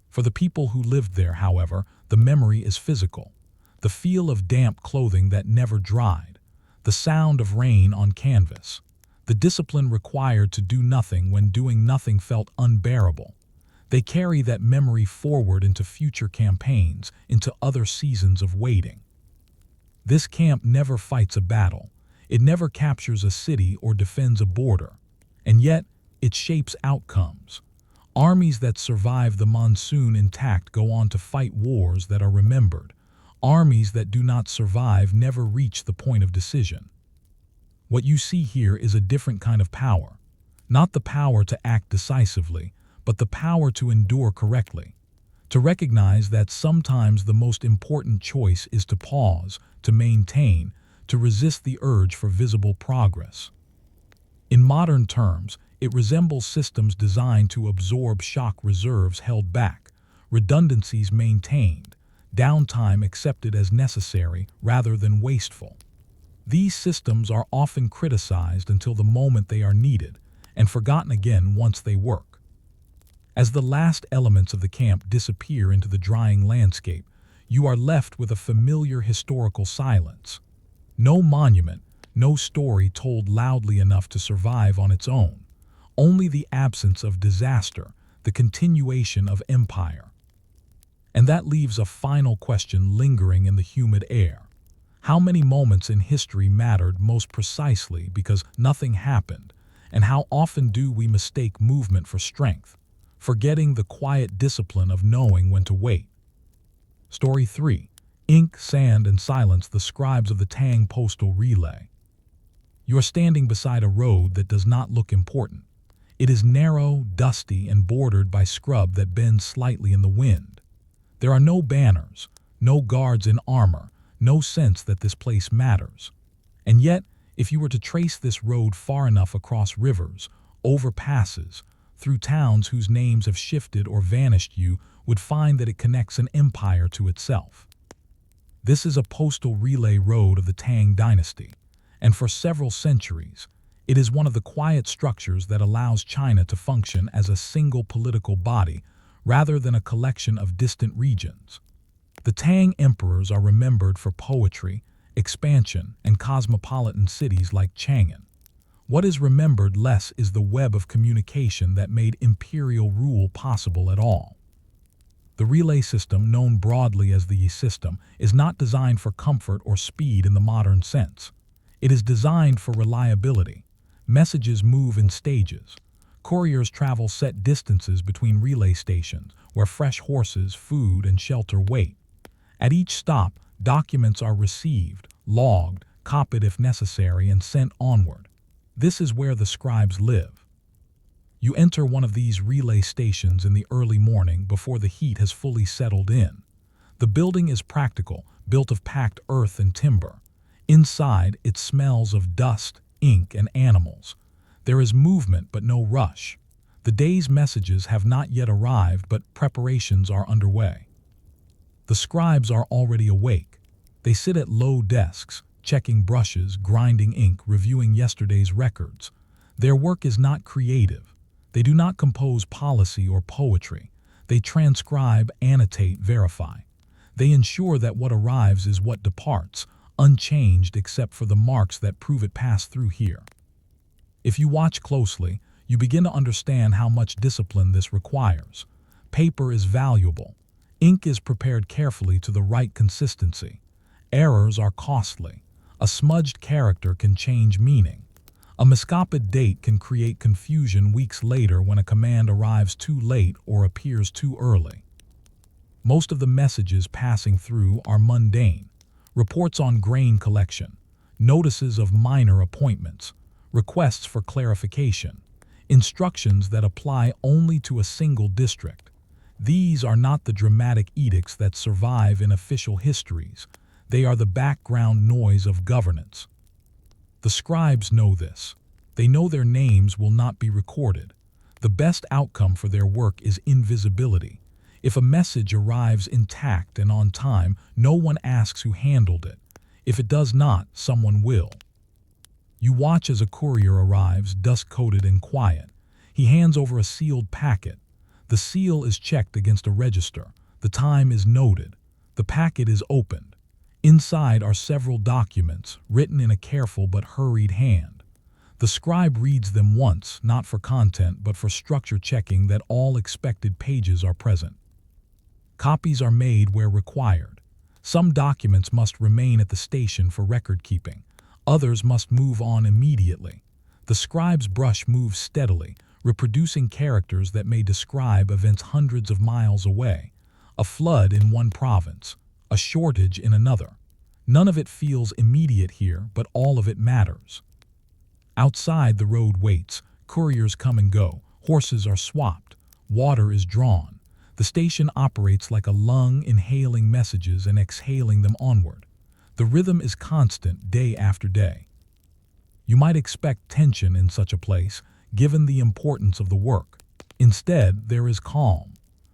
For the people who lived there, however, the memory is physical. The feel of damp clothing that never dried. The sound of rain on canvas. The discipline required to do nothing when doing nothing felt unbearable. They carry that memory forward into future campaigns, into other seasons of waiting. This camp never fights a battle. It never captures a city or defends a border. And yet, it shapes outcomes. Armies that survive the monsoon intact go on to fight wars that are remembered. Armies that do not survive never reach the point of decision. What you see here is a different kind of power. Not the power to act decisively, but the power to endure correctly. To recognize that sometimes the most important choice is to pause, to maintain, to resist the urge for visible progress. In modern terms, it resembles systems designed to absorb shock reserves held back, redundancies maintained, downtime accepted as necessary rather than wasteful. These systems are often criticized until the moment they are needed, and forgotten again once they work. As the last elements of the camp disappear into the drying landscape, you are left with a familiar historical silence. No monument, no story told loudly enough to survive on its own. Only the absence of disaster, the continuation of empire. And that leaves a final question lingering in the humid air. How many moments in history mattered most precisely because nothing happened, and how often do we mistake movement for strength, forgetting the quiet discipline of knowing when to wait? Story 3. Ink, Sand, and Silence, the Scribes of the Tang Postal Relay. You are standing beside a road that does not look important. It is narrow, dusty, and bordered by scrub that bends slightly in the wind. There are no banners, no guards in armor, no sense that this place matters. And yet, if you were to trace this road far enough across rivers, over passes, through towns whose names have shifted or vanished, you would find that it connects an empire to itself. This is a postal relay road of the Tang dynasty, and for several centuries, it is one of the quiet structures that allows China to function as a single political body rather than a collection of distant regions. The Tang emperors are remembered for poetry, expansion, and cosmopolitan cities like Chang'an. What is remembered less is the web of communication that made imperial rule possible at all. The relay system, known broadly as the Yi system, is not designed for comfort or speed in the modern sense. It is designed for reliability. Messages move in stages. Couriers travel set distances between relay stations, where fresh horses, food, and shelter wait. At each stop, documents are received, logged, copied if necessary, and sent onward. This is where the scribes live. You enter one of these relay stations in the early morning before the heat has fully settled in. The building is practical, built of packed earth and timber. Inside, it smells of dust, ink, and animals. There is movement but no rush. The day's messages have not yet arrived, but preparations are underway. The scribes are already awake. They sit at low desks, checking brushes, grinding ink, reviewing yesterday's records. Their work is not creative. They do not compose policy or poetry. They transcribe, annotate, verify. They ensure that what arrives is what departs, unchanged except for the marks that prove it passed through here. If you watch closely, you begin to understand how much discipline this requires. Paper is valuable. Ink is prepared carefully to the right consistency. Errors are costly. A smudged character can change meaning. A miscopied date can create confusion weeks later when a command arrives too late or appears too early. Most of the messages passing through are mundane. Reports on grain collection, notices of minor appointments, requests for clarification, instructions that apply only to a single district. These are not the dramatic edicts that survive in official histories. They are the background noise of governance. The scribes know this. They know their names will not be recorded. The best outcome for their work is invisibility. If a message arrives intact and on time, no one asks who handled it. If it does not, someone will. You watch as a courier arrives, dust-coated and quiet. He hands over a sealed packet. The seal is checked against a register. The time is noted. The packet is opened. Inside are several documents, written in a careful but hurried hand. The scribe reads them once, not for content, but for structure, checking that all expected pages are present. Copies are made where required. Some documents must remain at the station for record keeping. Others must move on immediately. The scribe's brush moves steadily, reproducing characters that may describe events hundreds of miles away. A flood in one province, a shortage in another. None of it feels immediate here, but all of it matters. Outside, the road waits. Couriers come and go. Horses are swapped. Water is drawn. The station operates like a lung, inhaling messages and exhaling them onward. The rhythm is constant day after day. You might expect tension in such a place, given the importance of the work. Instead, there is calm.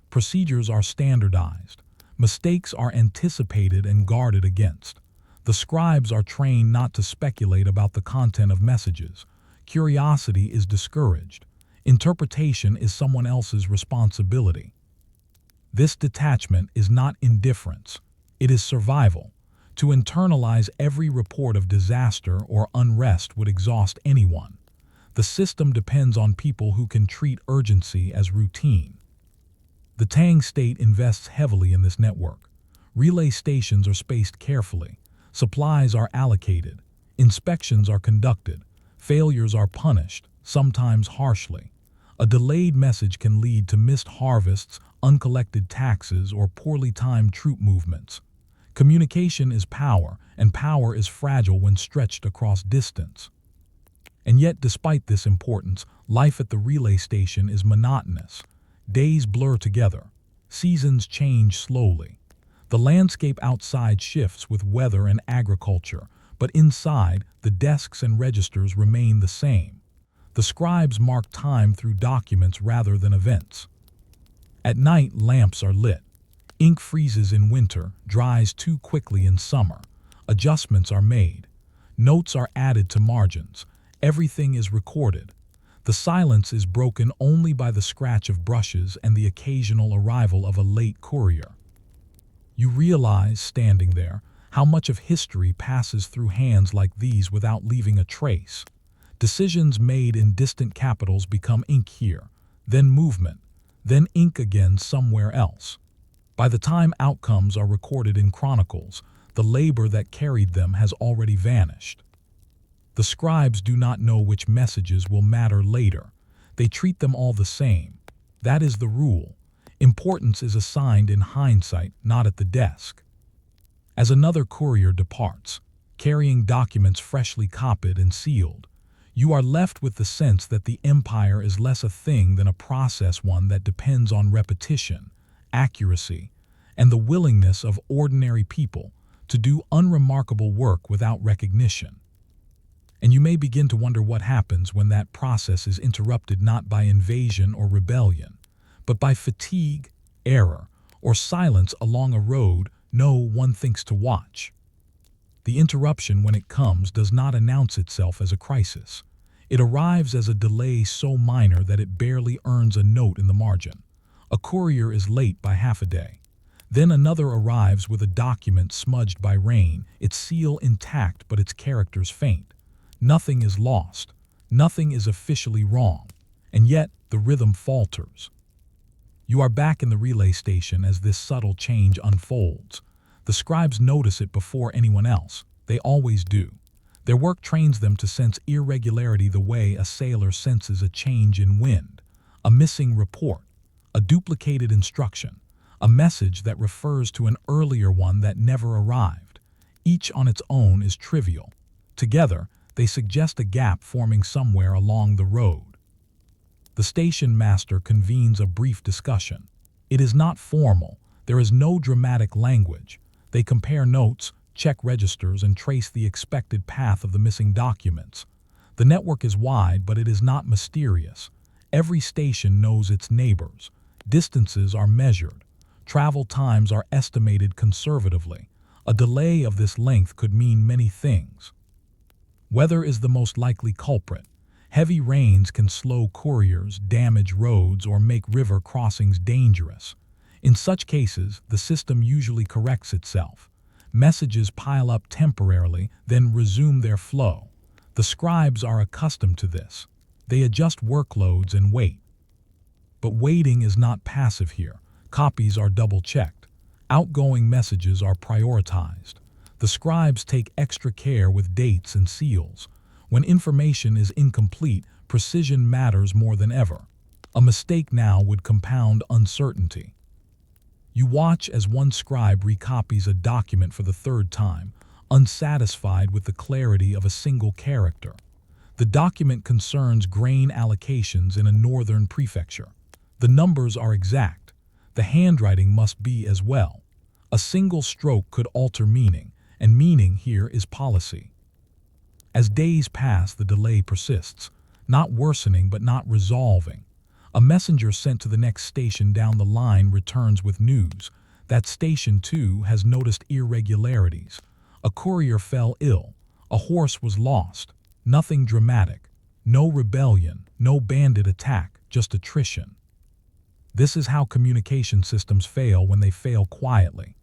Procedures are standardized. Mistakes are anticipated and guarded against. The scribes are trained not to speculate about the content of messages. Curiosity is discouraged. Interpretation is someone else's responsibility. This detachment is not indifference. It is survival. To internalize every report of disaster or unrest would exhaust anyone. The system depends on people who can treat urgency as routine. The Tang state invests heavily in this network. Relay stations are spaced carefully. Supplies are allocated. Inspections are conducted. Failures are punished, sometimes harshly. A delayed message can lead to missed harvests, uncollected taxes, or poorly timed troop movements. Communication is power, and power is fragile when stretched across distance. And yet, despite this importance, life at the relay station is monotonous. Days blur together. Seasons change slowly. The landscape outside shifts with weather and agriculture, but inside, the desks and registers remain the same. The scribes mark time through documents rather than events. At night, lamps are lit. Ink freezes in winter, dries too quickly in summer. Adjustments are made. Notes are added to margins. Everything is recorded. The silence is broken only by the scratch of brushes and the occasional arrival of a late courier. You realize, standing there, how much of history passes through hands like these without leaving a trace. Decisions made in distant capitals become ink here, then movement, then ink again somewhere else. By the time outcomes are recorded in chronicles, the labor that carried them has already vanished. The scribes do not know which messages will matter later. They treat them all the same. That is the rule. Importance is assigned in hindsight, not at the desk. As another courier departs, carrying documents freshly copied and sealed, you are left with the sense that the empire is less a thing than a process, one that depends on repetition, accuracy, and the willingness of ordinary people to do unremarkable work without recognition. And you may begin to wonder what happens when that process is interrupted not by invasion or rebellion, but by fatigue, error, or silence along a road no one thinks to watch. The interruption, when it comes, does not announce itself as a crisis. It arrives as a delay so minor that it barely earns a note in the margin. A courier is late by half a day. Then another arrives with a document smudged by rain, its seal intact but its characters faint. Nothing is lost. Nothing is officially wrong. And yet, the rhythm falters. You are back in the relay station as this subtle change unfolds. The scribes notice it before anyone else. They always do. Their work trains them to sense irregularity the way a sailor senses a change in wind, a missing report, a duplicated instruction, a message that refers to an earlier one that never arrived. Each on its own is trivial. Together, they suggest a gap forming somewhere along the road. The station master convenes a brief discussion. It is not formal. There is no dramatic language. They compare notes, check registers, and trace the expected path of the missing documents. The network is wide, but it is not mysterious. Every station knows its neighbors. Distances are measured. Travel times are estimated conservatively. A delay of this length could mean many things. Weather is the most likely culprit. Heavy rains can slow couriers, damage roads, or make river crossings dangerous. In such cases, the system usually corrects itself. Messages pile up temporarily, then resume their flow. The scribes are accustomed to this. They adjust workloads and wait. But waiting is not passive here. Copies are double-checked. Outgoing messages are prioritized. The scribes take extra care with dates and seals. When information is incomplete, precision matters more than ever. A mistake now would compound uncertainty. You watch as one scribe recopies a document for the third time, unsatisfied with the clarity of a single character. The document concerns grain allocations in a northern prefecture. The numbers are exact. The handwriting must be as well. A single stroke could alter meaning, and meaning here is policy. As days pass, the delay persists, not worsening but not resolving. A messenger sent to the next station down the line returns with news. That station, too, has noticed irregularities. A courier fell ill. A horse was lost. Nothing dramatic. No rebellion, no bandit attack, just attrition. This is how communication systems fail when they fail quietly.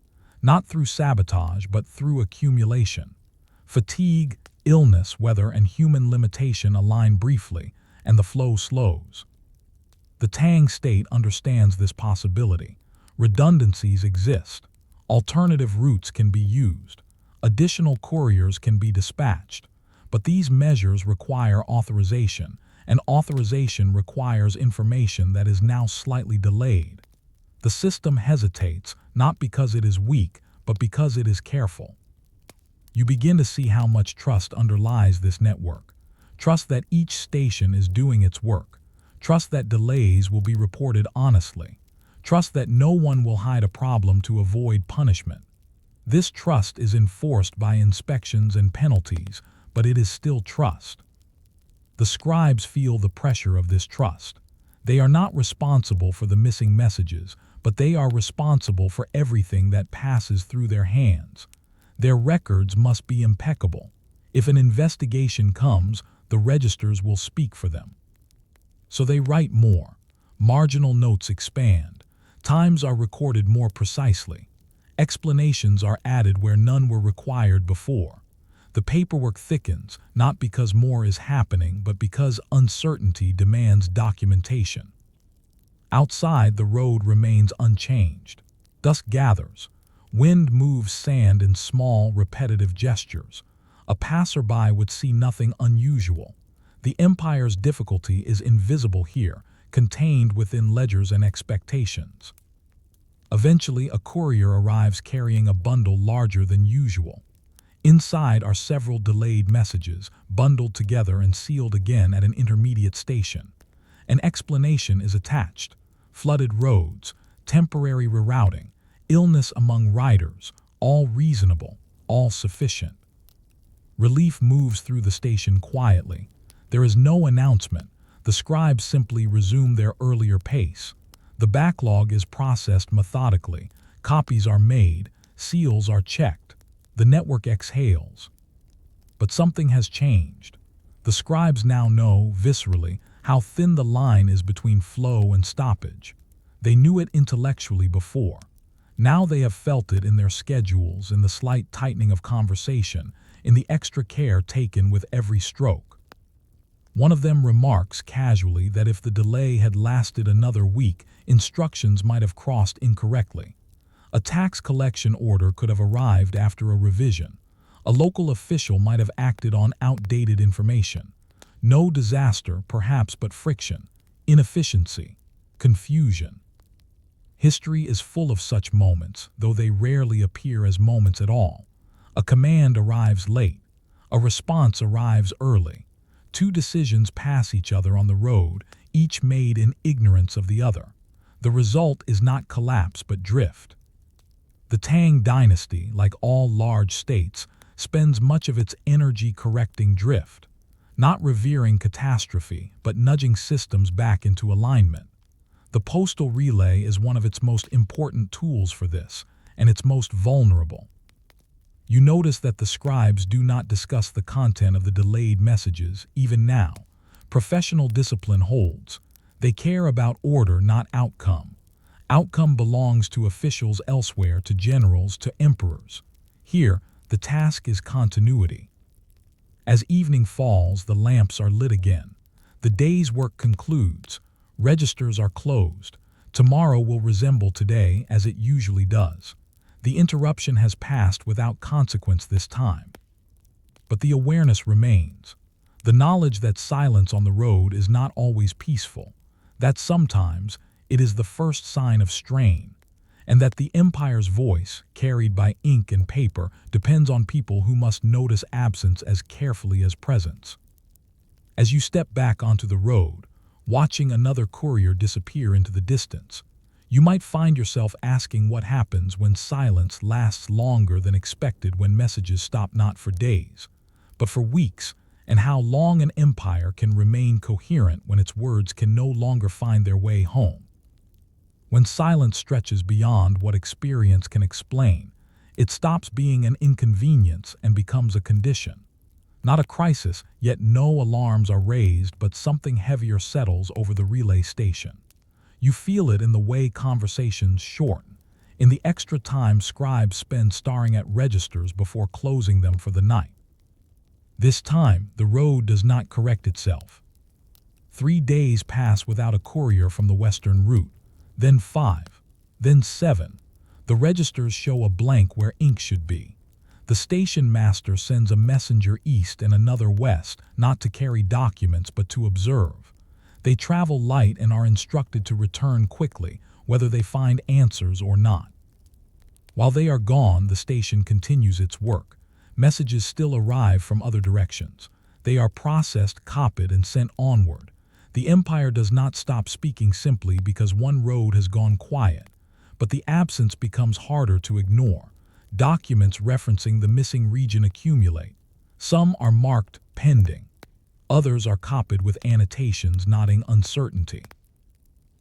Not through sabotage, but through accumulation. Fatigue, illness, weather, and human limitation align briefly, and the flow slows. The Tang state understands this possibility. Redundancies exist. Alternative routes can be used. Additional couriers can be dispatched. But these measures require authorization, and authorization requires information that is now slightly delayed. The system hesitates, not because it is weak, but because it is careful. You begin to see how much trust underlies this network. Trust that each station is doing its work. Trust that delays will be reported honestly. Trust that no one will hide a problem to avoid punishment. This trust is enforced by inspections and penalties, but it is still trust. The scribes feel the pressure of this trust. They are not responsible for the missing messages, but they are responsible for everything that passes through their hands. Their records must be impeccable. If an investigation comes, the registers will speak for them. So they write more. Marginal notes expand. Times are recorded more precisely. Explanations are added where none were required before. The paperwork thickens, not because more is happening, but because uncertainty demands documentation. Outside, the road remains unchanged. Dusk gathers. Wind moves sand in small, repetitive gestures. A passerby would see nothing unusual. The empire's difficulty is invisible here, contained within ledgers and expectations. Eventually, a courier arrives carrying a bundle larger than usual. Inside are several delayed messages, bundled together and sealed again at an intermediate station. An explanation is attached. Flooded roads, temporary rerouting, illness among riders, all reasonable, all sufficient. Relief moves through the station quietly. There is no announcement. The scribes simply resume their earlier pace. The backlog is processed methodically. Copies are made. Seals are checked. The network exhales. But something has changed. The scribes now know, viscerally, how thin the line is between flow and stoppage. They knew it intellectually before. Now they have felt it in their schedules, in the slight tightening of conversation, in the extra care taken with every stroke. One of them remarks casually that if the delay had lasted another week, instructions might have crossed incorrectly. A tax collection order could have arrived after a revision. A local official might have acted on outdated information. No disaster, perhaps, but friction, inefficiency, confusion. History is full of such moments, though they rarely appear as moments at all. A command arrives late. A response arrives early. Two decisions pass each other on the road, each made in ignorance of the other. The result is not collapse but drift. The Tang dynasty, like all large states, spends much of its energy correcting drift, not revering catastrophe, but nudging systems back into alignment. The postal relay is one of its most important tools for this, and its most vulnerable. You notice that the scribes do not discuss the content of the delayed messages, even now. Professional discipline holds. They care about order, not outcome. Outcome belongs to officials elsewhere, to generals, to emperors. Here, the task is continuity. As evening falls, the lamps are lit again. The day's work concludes. Registers are closed. Tomorrow will resemble today as it usually does. The interruption has passed without consequence this time. But the awareness remains. The knowledge that silence on the road is not always peaceful, that sometimes it is the first sign of strain, and that the empire's voice, carried by ink and paper, depends on people who must notice absence as carefully as presence. As you step back onto the road, watching another courier disappear into the distance, You might find yourself asking what happens when silence lasts longer than expected, when messages stop not for days, but for weeks, and how long an empire can remain coherent when its words can no longer find their way home. When silence stretches beyond what experience can explain, it stops being an inconvenience and becomes a condition. Not a crisis, yet no alarms are raised, but something heavier settles over the relay station. You feel it in the way conversations shorten, in the extra time scribes spend staring at registers before closing them for the night. This time, the road does not correct itself. 3 days pass without a courier from the western route, then 5, then 7. The registers show a blank where ink should be. The station master sends a messenger east and another west, not to carry documents but to observe. They travel light and are instructed to return quickly, whether they find answers or not. While they are gone, the station continues its work. Messages still arrive from other directions. They are processed, copied, and sent onward. The empire does not stop speaking simply because one road has gone quiet, but the absence becomes harder to ignore. Documents referencing the missing region accumulate. Some are marked pending. Others are copied with annotations nodding uncertainty.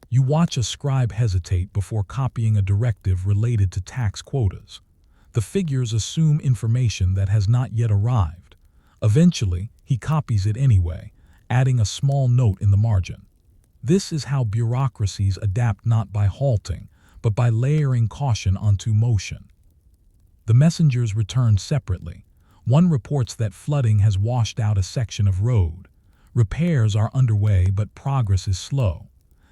You watch a scribe hesitate before copying a directive related to tax quotas. The figures assume information that has not yet arrived. Eventually, he copies it anyway, adding a small note in the margin. This is how bureaucracies adapt, not by halting, but by layering caution onto motion. The messengers return separately. One reports that flooding has washed out a section of road. Repairs are underway, but progress is slow.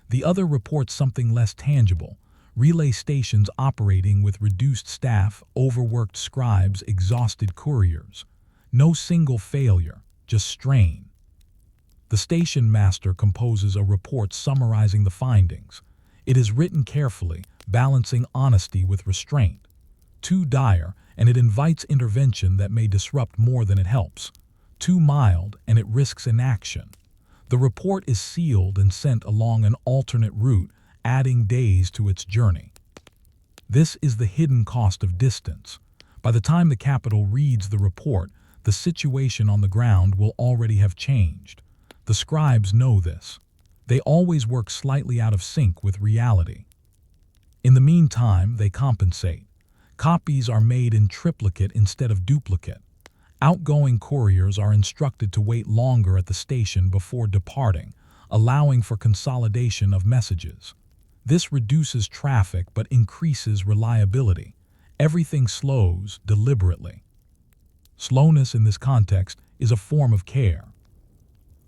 The other reports something less tangible: relay stations operating with reduced staff, overworked scribes, exhausted couriers. No single failure, just strain. The station master composes a report summarizing the findings. It is written carefully, balancing honesty with restraint. Too dire, and it invites intervention that may disrupt more than it helps. Too mild, and it risks inaction. The report is sealed and sent along an alternate route, adding days to its journey. This is the hidden cost of distance. By the time the capital reads the report, the situation on the ground will already have changed. The scribes know this. They always work slightly out of sync with reality. In the meantime, they compensate. Copies are made in triplicate instead of duplicate. Outgoing couriers are instructed to wait longer at the station before departing, allowing for consolidation of messages. This reduces traffic but increases reliability. Everything slows deliberately. Slowness in this context is a form of care.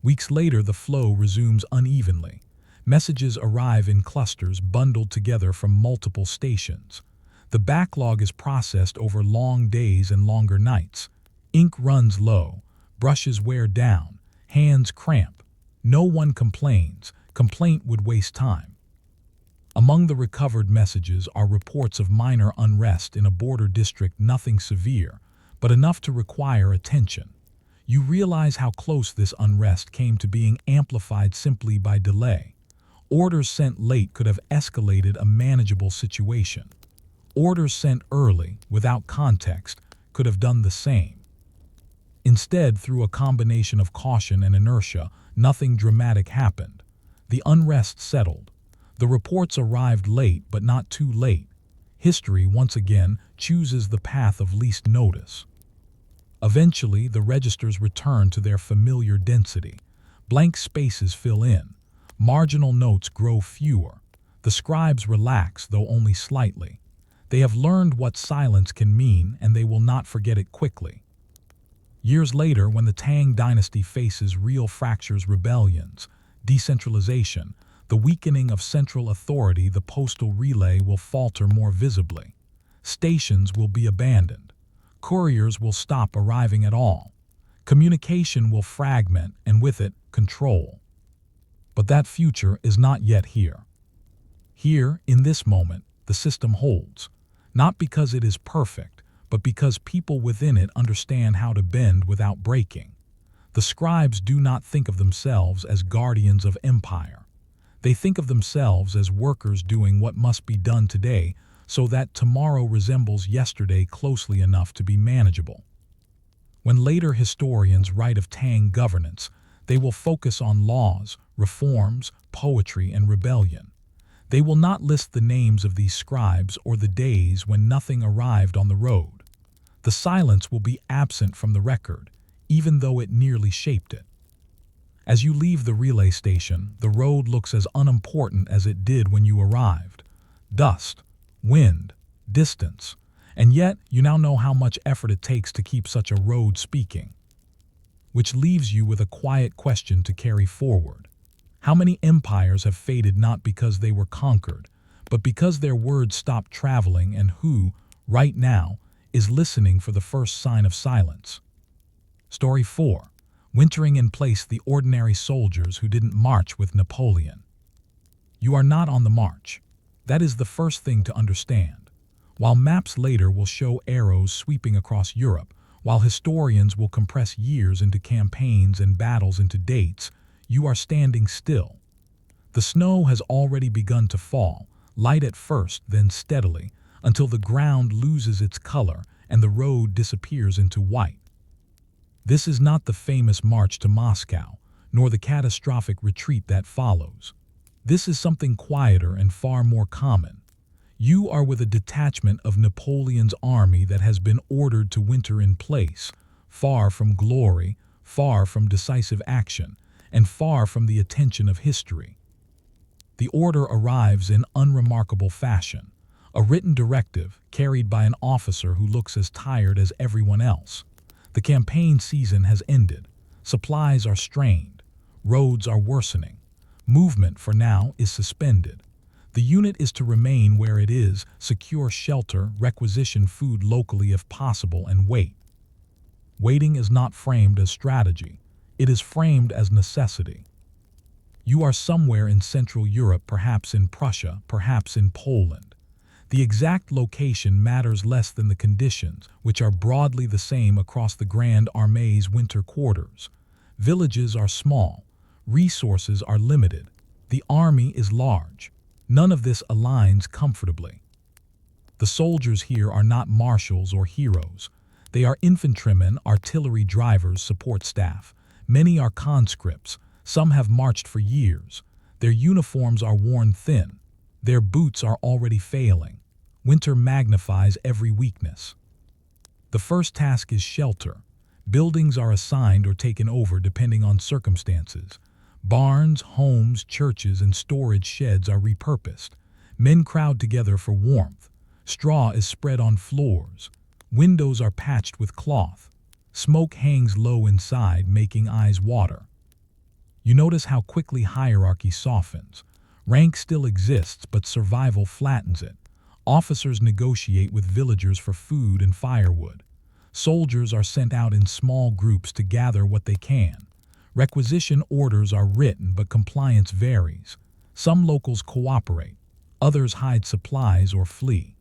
Weeks later, the flow resumes unevenly. Messages arrive in clusters bundled together from multiple stations. The backlog is processed over long days and longer nights. Ink runs low, brushes wear down, hands cramp. No one complains. Complaint would waste time. Among the recovered messages are reports of minor unrest in a border district, nothing severe, but enough to require attention. You realize how close this unrest came to being amplified simply by delay. Orders sent late could have escalated a manageable situation. Orders sent early, without context, could have done the same. Instead, through a combination of caution and inertia, nothing dramatic happened. The unrest settled. The reports arrived late, but not too late. History, once again, chooses the path of least notice. Eventually, the registers return to their familiar density. Blank spaces fill in. Marginal notes grow fewer. The scribes relax, though only slightly. They have learned what silence can mean, and they will not forget it quickly. Years later, when the Tang dynasty faces real fractures, rebellions, decentralization, the weakening of central authority, the postal relay will falter more visibly. Stations will be abandoned. Couriers will stop arriving at all. Communication will fragment, and with it, control. But that future is not yet here. Here, in this moment, the system holds, not because it is perfect, but because people within it understand how to bend without breaking. The scribes do not think of themselves as guardians of empire. They think of themselves as workers doing what must be done today so that tomorrow resembles yesterday closely enough to be manageable. When later historians write of Tang governance, they will focus on laws, reforms, poetry, and rebellion. They will not list the names of these scribes or the days when nothing arrived on the road. The silence will be absent from the record, even though it nearly shaped it. As you leave the relay station, the road looks as unimportant as it did when you arrived. Dust, wind, distance, and yet you now know how much effort it takes to keep such a road speaking. Which leaves you with a quiet question to carry forward. How many empires have faded not because they were conquered, but because their words stopped traveling, and who, right now, is listening for the first sign of silence? Story 4. Wintering in place the ordinary soldiers who didn't march with Napoleon. You are not on the march. That is the first thing to understand. While maps later will show arrows sweeping across Europe, while historians will compress years into campaigns and battles into dates, you are standing still. The snow has already begun to fall, light at first, then steadily, until the ground loses its color and the road disappears into white. This is not the famous march to Moscow, nor the catastrophic retreat that follows. This is something quieter and far more common. You are with a detachment of Napoleon's army that has been ordered to winter in place, far from glory, far from decisive action, and far from the attention of history. The order arrives in unremarkable fashion, a written directive carried by an officer who looks as tired as everyone else. The campaign season has ended. Supplies are strained. Roads are worsening. Movement, for now, is suspended. The unit is to remain where it is, secure shelter, requisition food locally if possible, and wait. Waiting is not framed as strategy. It is framed as necessity. You are somewhere in Central Europe, perhaps in Prussia, perhaps in Poland. The exact location matters less than the conditions, which are broadly the same across the Grand Armée's winter quarters. Villages are small. Resources are limited. The army is large. None of this aligns comfortably. The soldiers here are not marshals or heroes. They are infantrymen, artillery drivers, support staff. Many are conscripts. Some have marched for years. Their uniforms are worn thin. Their boots are already failing. Winter magnifies every weakness. The first task is shelter. Buildings are assigned or taken over depending on circumstances. Barns, homes, churches, and storage sheds are repurposed. Men crowd together for warmth. Straw is spread on floors. Windows are patched with cloth. Smoke hangs low inside, making eyes water. You notice how quickly hierarchy softens. Rank still exists, but survival flattens it. Officers negotiate with villagers for food and firewood. Soldiers are sent out in small groups to gather what they can. Requisition orders are written, but compliance varies. Some locals cooperate. Others hide supplies or flee.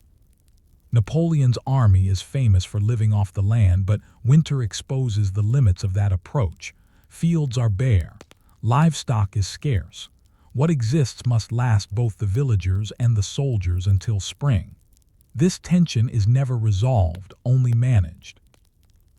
Napoleon's army is famous for living off the land, but winter exposes the limits of that approach. Fields are bare. Livestock is scarce. What exists must last both the villagers and the soldiers until spring. This tension is never resolved, only managed.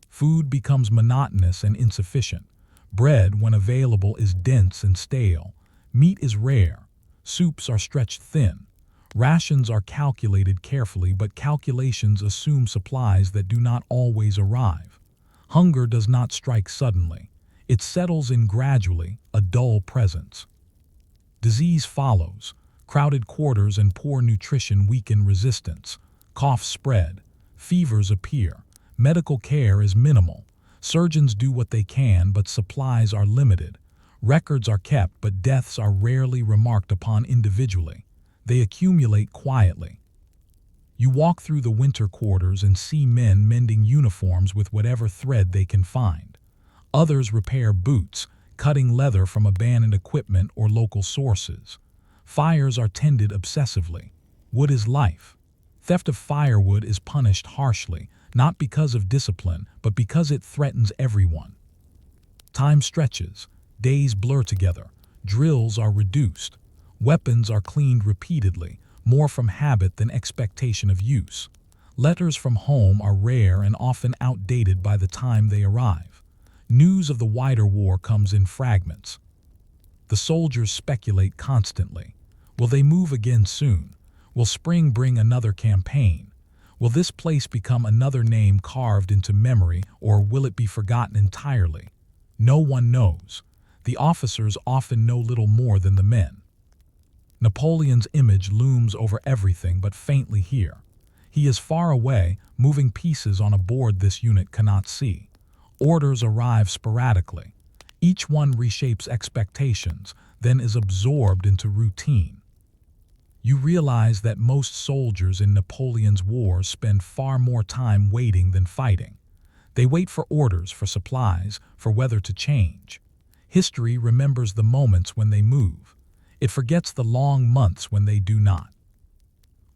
Food becomes monotonous and insufficient. Bread, when available, is dense and stale. Meat is rare. Soups are stretched thin. Rations are calculated carefully, but calculations assume supplies that do not always arrive. Hunger does not strike suddenly. It settles in gradually, a dull presence. Disease follows. Crowded quarters and poor nutrition weaken resistance. Coughs spread. Fevers appear. Medical care is minimal. Surgeons do what they can, but supplies are limited. Records are kept, but deaths are rarely remarked upon individually. They accumulate quietly. You walk through the winter quarters and see men mending uniforms with whatever thread they can find. Others repair boots, cutting leather from abandoned equipment or local sources. Fires are tended obsessively. Wood is life. Theft of firewood is punished harshly, not because of discipline, but because it threatens everyone. Time stretches. Days blur together. Drills are reduced. Weapons are cleaned repeatedly, more from habit than expectation of use. Letters from home are rare and often outdated by the time they arrive. News of the wider war comes in fragments. The soldiers speculate constantly. Will they move again soon? Will spring bring another campaign? Will this place become another name carved into memory, or will it be forgotten entirely? No one knows. The officers often know little more than the men. Napoleon's image looms over everything but faintly here. He is far away, moving pieces on a board this unit cannot see. Orders arrive sporadically. Each one reshapes expectations, then is absorbed into routine. You realize that most soldiers in Napoleon's wars spend far more time waiting than fighting. They wait for orders, for supplies, for weather to change. History remembers the moments when they move. It forgets the long months when they do not.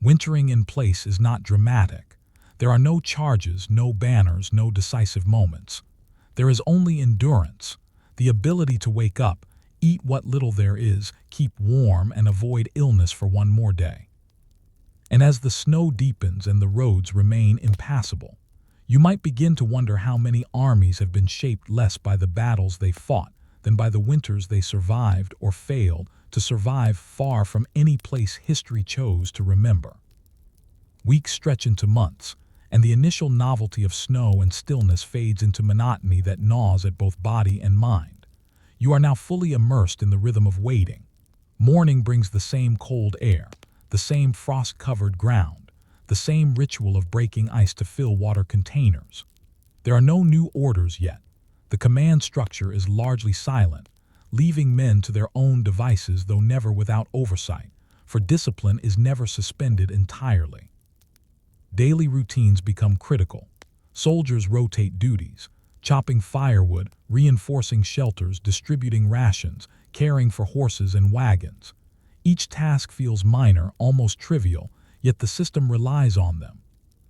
Wintering in place is not dramatic. There are no charges, no banners, no decisive moments. There is only endurance, the ability to wake up, eat what little there is, keep warm, and avoid illness for one more day. And as the snow deepens and the roads remain impassable, you might begin to wonder how many armies have been shaped less by the battles they fought than by the winters they survived or failed to survive far from any place history chose to remember. Weeks stretch into months, and the initial novelty of snow and stillness fades into monotony that gnaws at both body and mind. You are now fully immersed in the rhythm of waiting. Morning brings the same cold air, the same frost-covered ground, the same ritual of breaking ice to fill water containers. There are no new orders yet. The command structure is largely silent, leaving men to their own devices, though never without oversight, for discipline is never suspended entirely. Daily routines become critical. Soldiers rotate duties, chopping firewood, reinforcing shelters, distributing rations, caring for horses and wagons. Each task feels minor, almost trivial, yet the system relies on them.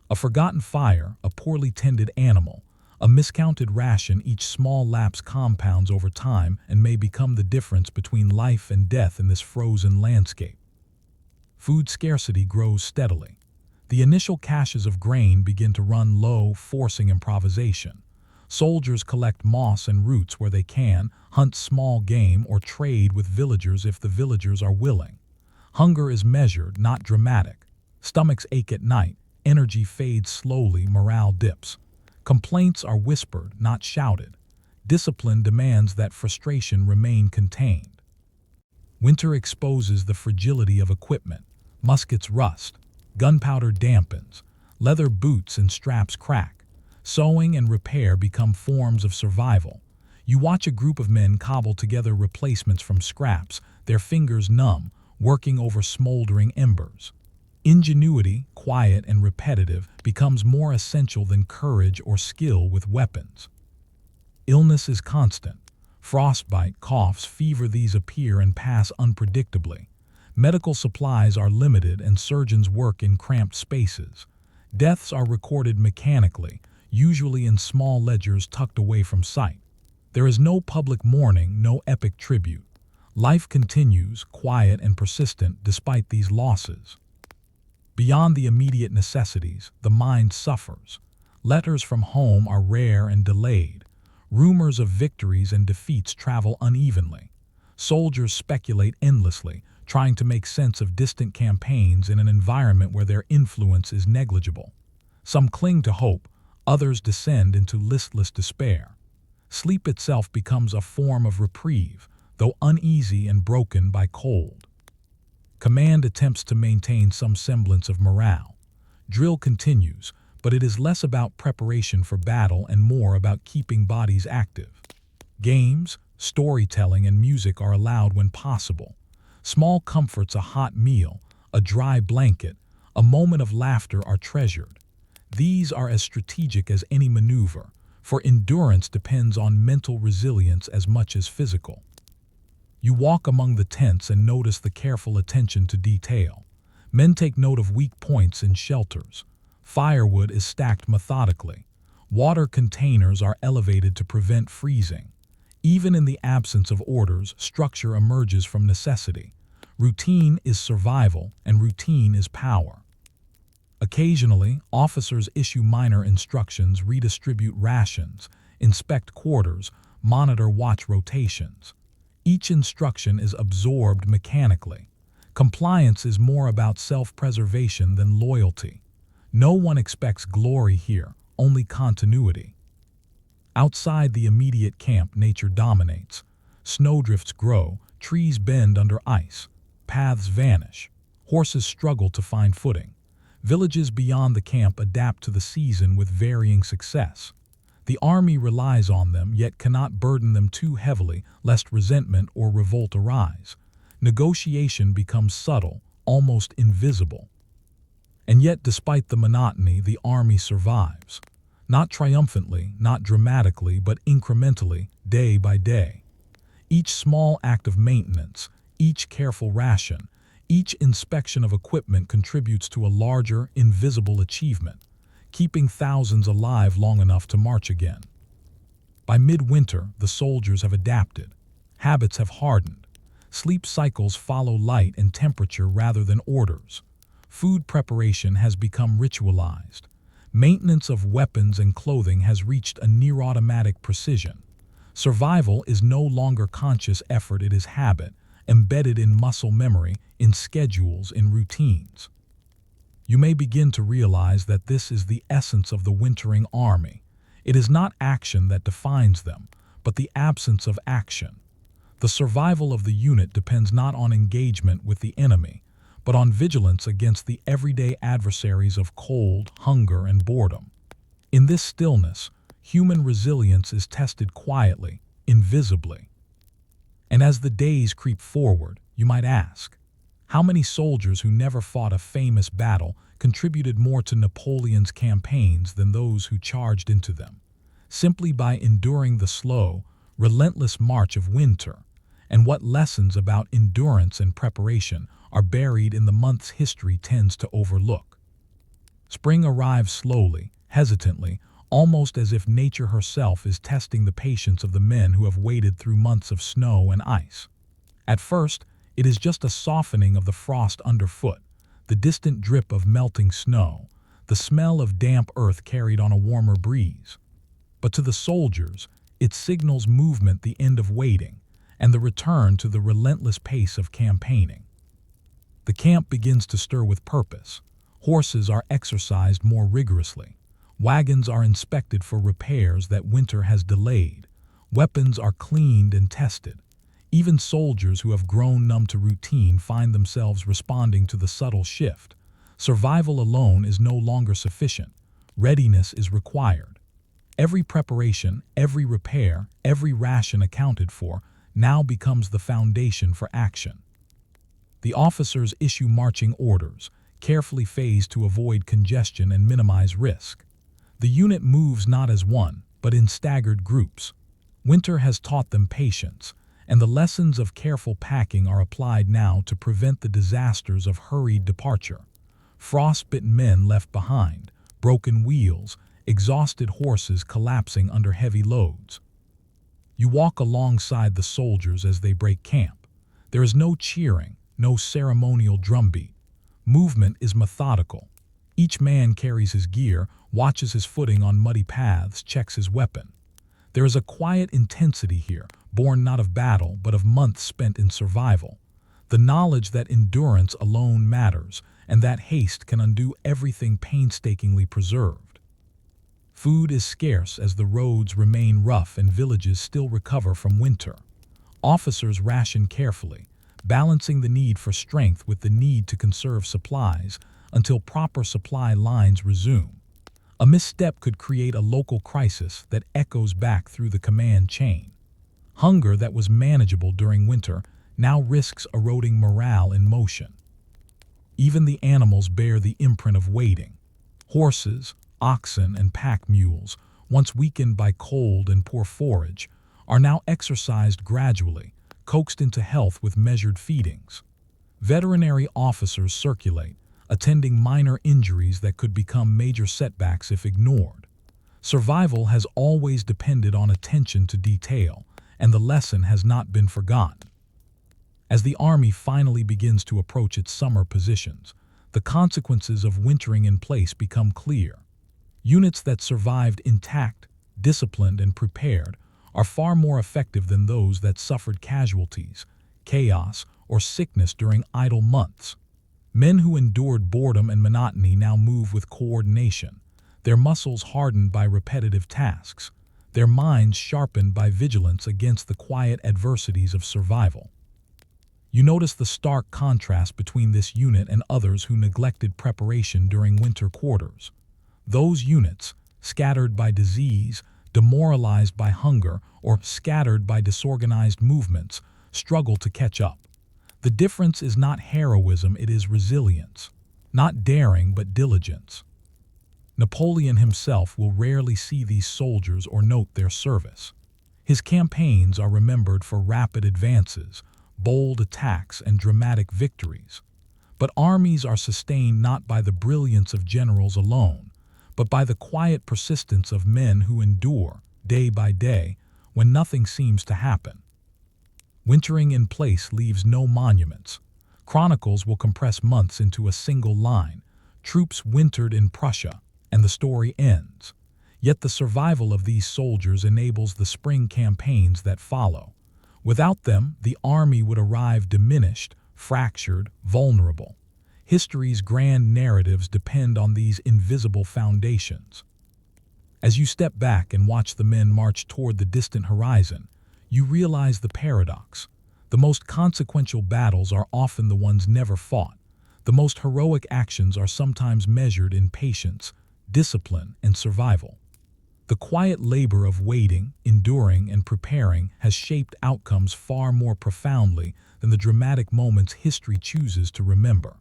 A forgotten fire, a poorly tended animal, a miscounted ration, each small lapse compounds over time and may become the difference between life and death in this frozen landscape. Food scarcity grows steadily. The initial caches of grain begin to run low, forcing improvisation. Soldiers collect moss and roots where they can, hunt small game, or trade with villagers if the villagers are willing. Hunger is measured, not dramatic. Stomachs ache at night, energy fades slowly, morale dips. Complaints are whispered, not shouted. Discipline demands that frustration remain contained. Winter exposes the fragility of equipment. Muskets rust, gunpowder dampens, leather boots and straps crack. Sewing and repair become forms of survival. You watch a group of men cobble together replacements from scraps, their fingers numb, working over smoldering embers. Ingenuity, quiet and repetitive, becomes more essential than courage or skill with weapons. Illness is constant. Frostbite, coughs, fever, these appear and pass unpredictably. Medical supplies are limited and surgeons work in cramped spaces. Deaths are recorded mechanically, usually in small ledgers tucked away from sight. There is no public mourning, no epic tribute. Life continues, quiet and persistent despite these losses. Beyond the immediate necessities, the mind suffers. Letters from home are rare and delayed. Rumors of victories and defeats travel unevenly. Soldiers speculate endlessly, trying to make sense of distant campaigns in an environment where their influence is negligible. Some cling to hope, others descend into listless despair. Sleep itself becomes a form of reprieve, though uneasy and broken by cold. Command attempts to maintain some semblance of morale. Drill continues, but it is less about preparation for battle and more about keeping bodies active. Games, storytelling, and music are allowed when possible. Small comforts, a hot meal, a dry blanket, a moment of laughter are treasured. These are as strategic as any maneuver, for endurance depends on mental resilience as much as physical. You walk among the tents and notice the careful attention to detail. Men take note of weak points in shelters. Firewood is stacked methodically. Water containers are elevated to prevent freezing. Even in the absence of orders, structure emerges from necessity. Routine is survival, and routine is power. Occasionally, officers issue minor instructions, redistribute rations, inspect quarters, monitor watch rotations. Each instruction is absorbed mechanically. Compliance is more about self-preservation than loyalty. No one expects glory here, only continuity. Outside the immediate camp, nature dominates. Snowdrifts grow, trees bend under ice, paths vanish, horses struggle to find footing. Villages beyond the camp adapt to the season with varying success. The army relies on them, yet cannot burden them too heavily lest resentment or revolt arise. Negotiation becomes subtle, almost invisible. And yet, despite the monotony, the army survives. Not triumphantly, not dramatically, but incrementally, day by day. Each small act of maintenance, each careful ration, each inspection of equipment contributes to a larger, invisible achievement, keeping thousands alive long enough to march again. By midwinter, the soldiers have adapted. Habits have hardened. Sleep cycles follow light and temperature rather than orders. Food preparation has become ritualized. Maintenance of weapons and clothing has reached a near-automatic precision. Survival is no longer conscious effort, it is habit, embedded in muscle memory, in schedules, in routines. You may begin to realize that this is the essence of the wintering army. It is not action that defines them, but the absence of action. The survival of the unit depends not on engagement with the enemy, but on vigilance against the everyday adversaries of cold, hunger, and boredom. In this stillness, human resilience is tested quietly, invisibly. And as the days creep forward, you might ask, how many soldiers who never fought a famous battle contributed more to Napoleon's campaigns than those who charged into them, simply by enduring the slow, relentless march of winter? And what lessons about endurance and preparation are buried in the months history tends to overlook? Spring arrives slowly, hesitantly, almost as if nature herself is testing the patience of the men who have waded through months of snow and ice. At first, it is just a softening of the frost underfoot, the distant drip of melting snow, the smell of damp earth carried on a warmer breeze. But to the soldiers, it signals movement, the end of waiting, and the return to the relentless pace of campaigning. The camp begins to stir with purpose. Horses are exercised more rigorously. Wagons are inspected for repairs that winter has delayed. Weapons are cleaned and tested. Even soldiers who have grown numb to routine find themselves responding to the subtle shift. Survival alone is no longer sufficient. Readiness is required. Every preparation, every repair, every ration accounted for now becomes the foundation for action. The officers issue marching orders, carefully phased to avoid congestion and minimize risk. The unit moves not as one, but in staggered groups. Winter has taught them patience, and the lessons of careful packing are applied now to prevent the disasters of hurried departure. Frostbitten men left behind, broken wheels, exhausted horses collapsing under heavy loads. You walk alongside the soldiers as they break camp. There is no cheering, no ceremonial drumbeat. Movement is methodical. Each man carries his gear, watches his footing on muddy paths, checks his weapon. There is a quiet intensity here, born not of battle, but of months spent in survival. The knowledge that endurance alone matters, and that haste can undo everything painstakingly preserved. Food is scarce as the roads remain rough and villages still recover from winter. Officers ration carefully, balancing the need for strength with the need to conserve supplies until proper supply lines resume. A misstep could create a local crisis that echoes back through the command chain. Hunger that was manageable during winter now risks eroding morale in motion. Even the animals bear the imprint of waiting. Horses, oxen, and pack mules, once weakened by cold and poor forage, are now exercised gradually, coaxed into health with measured feedings. Veterinary officers circulate, attending minor injuries that could become major setbacks if ignored. Survival has always depended on attention to detail, and the lesson has not been forgotten. As the army finally begins to approach its summer positions, the consequences of wintering in place become clear. Units that survived intact, disciplined, and prepared are far more effective than those that suffered casualties, chaos, or sickness during idle months. Men who endured boredom and monotony now move with coordination, their muscles hardened by repetitive tasks, their minds sharpened by vigilance against the quiet adversities of survival. You notice the stark contrast between this unit and others who neglected preparation during winter quarters. Those units, scattered by disease, demoralized by hunger, or scattered by disorganized movements, struggle to catch up. The difference is not heroism, it is resilience. Not daring, but diligence. Napoleon himself will rarely see these soldiers or note their service. His campaigns are remembered for rapid advances, bold attacks, and dramatic victories. But armies are sustained not by the brilliance of generals alone, but by the quiet persistence of men who endure, day by day, when nothing seems to happen. Wintering in place leaves no monuments. Chronicles will compress months into a single line. Troops wintered in Prussia, and the story ends. Yet the survival of these soldiers enables the spring campaigns that follow. Without them, the army would arrive diminished, fractured, vulnerable. History's grand narratives depend on these invisible foundations. As you step back and watch the men march toward the distant horizon, you realize the paradox. The most consequential battles are often the ones never fought. The most heroic actions are sometimes measured in patience, discipline, and survival. The quiet labor of waiting, enduring, and preparing has shaped outcomes far more profoundly than the dramatic moments history chooses to remember.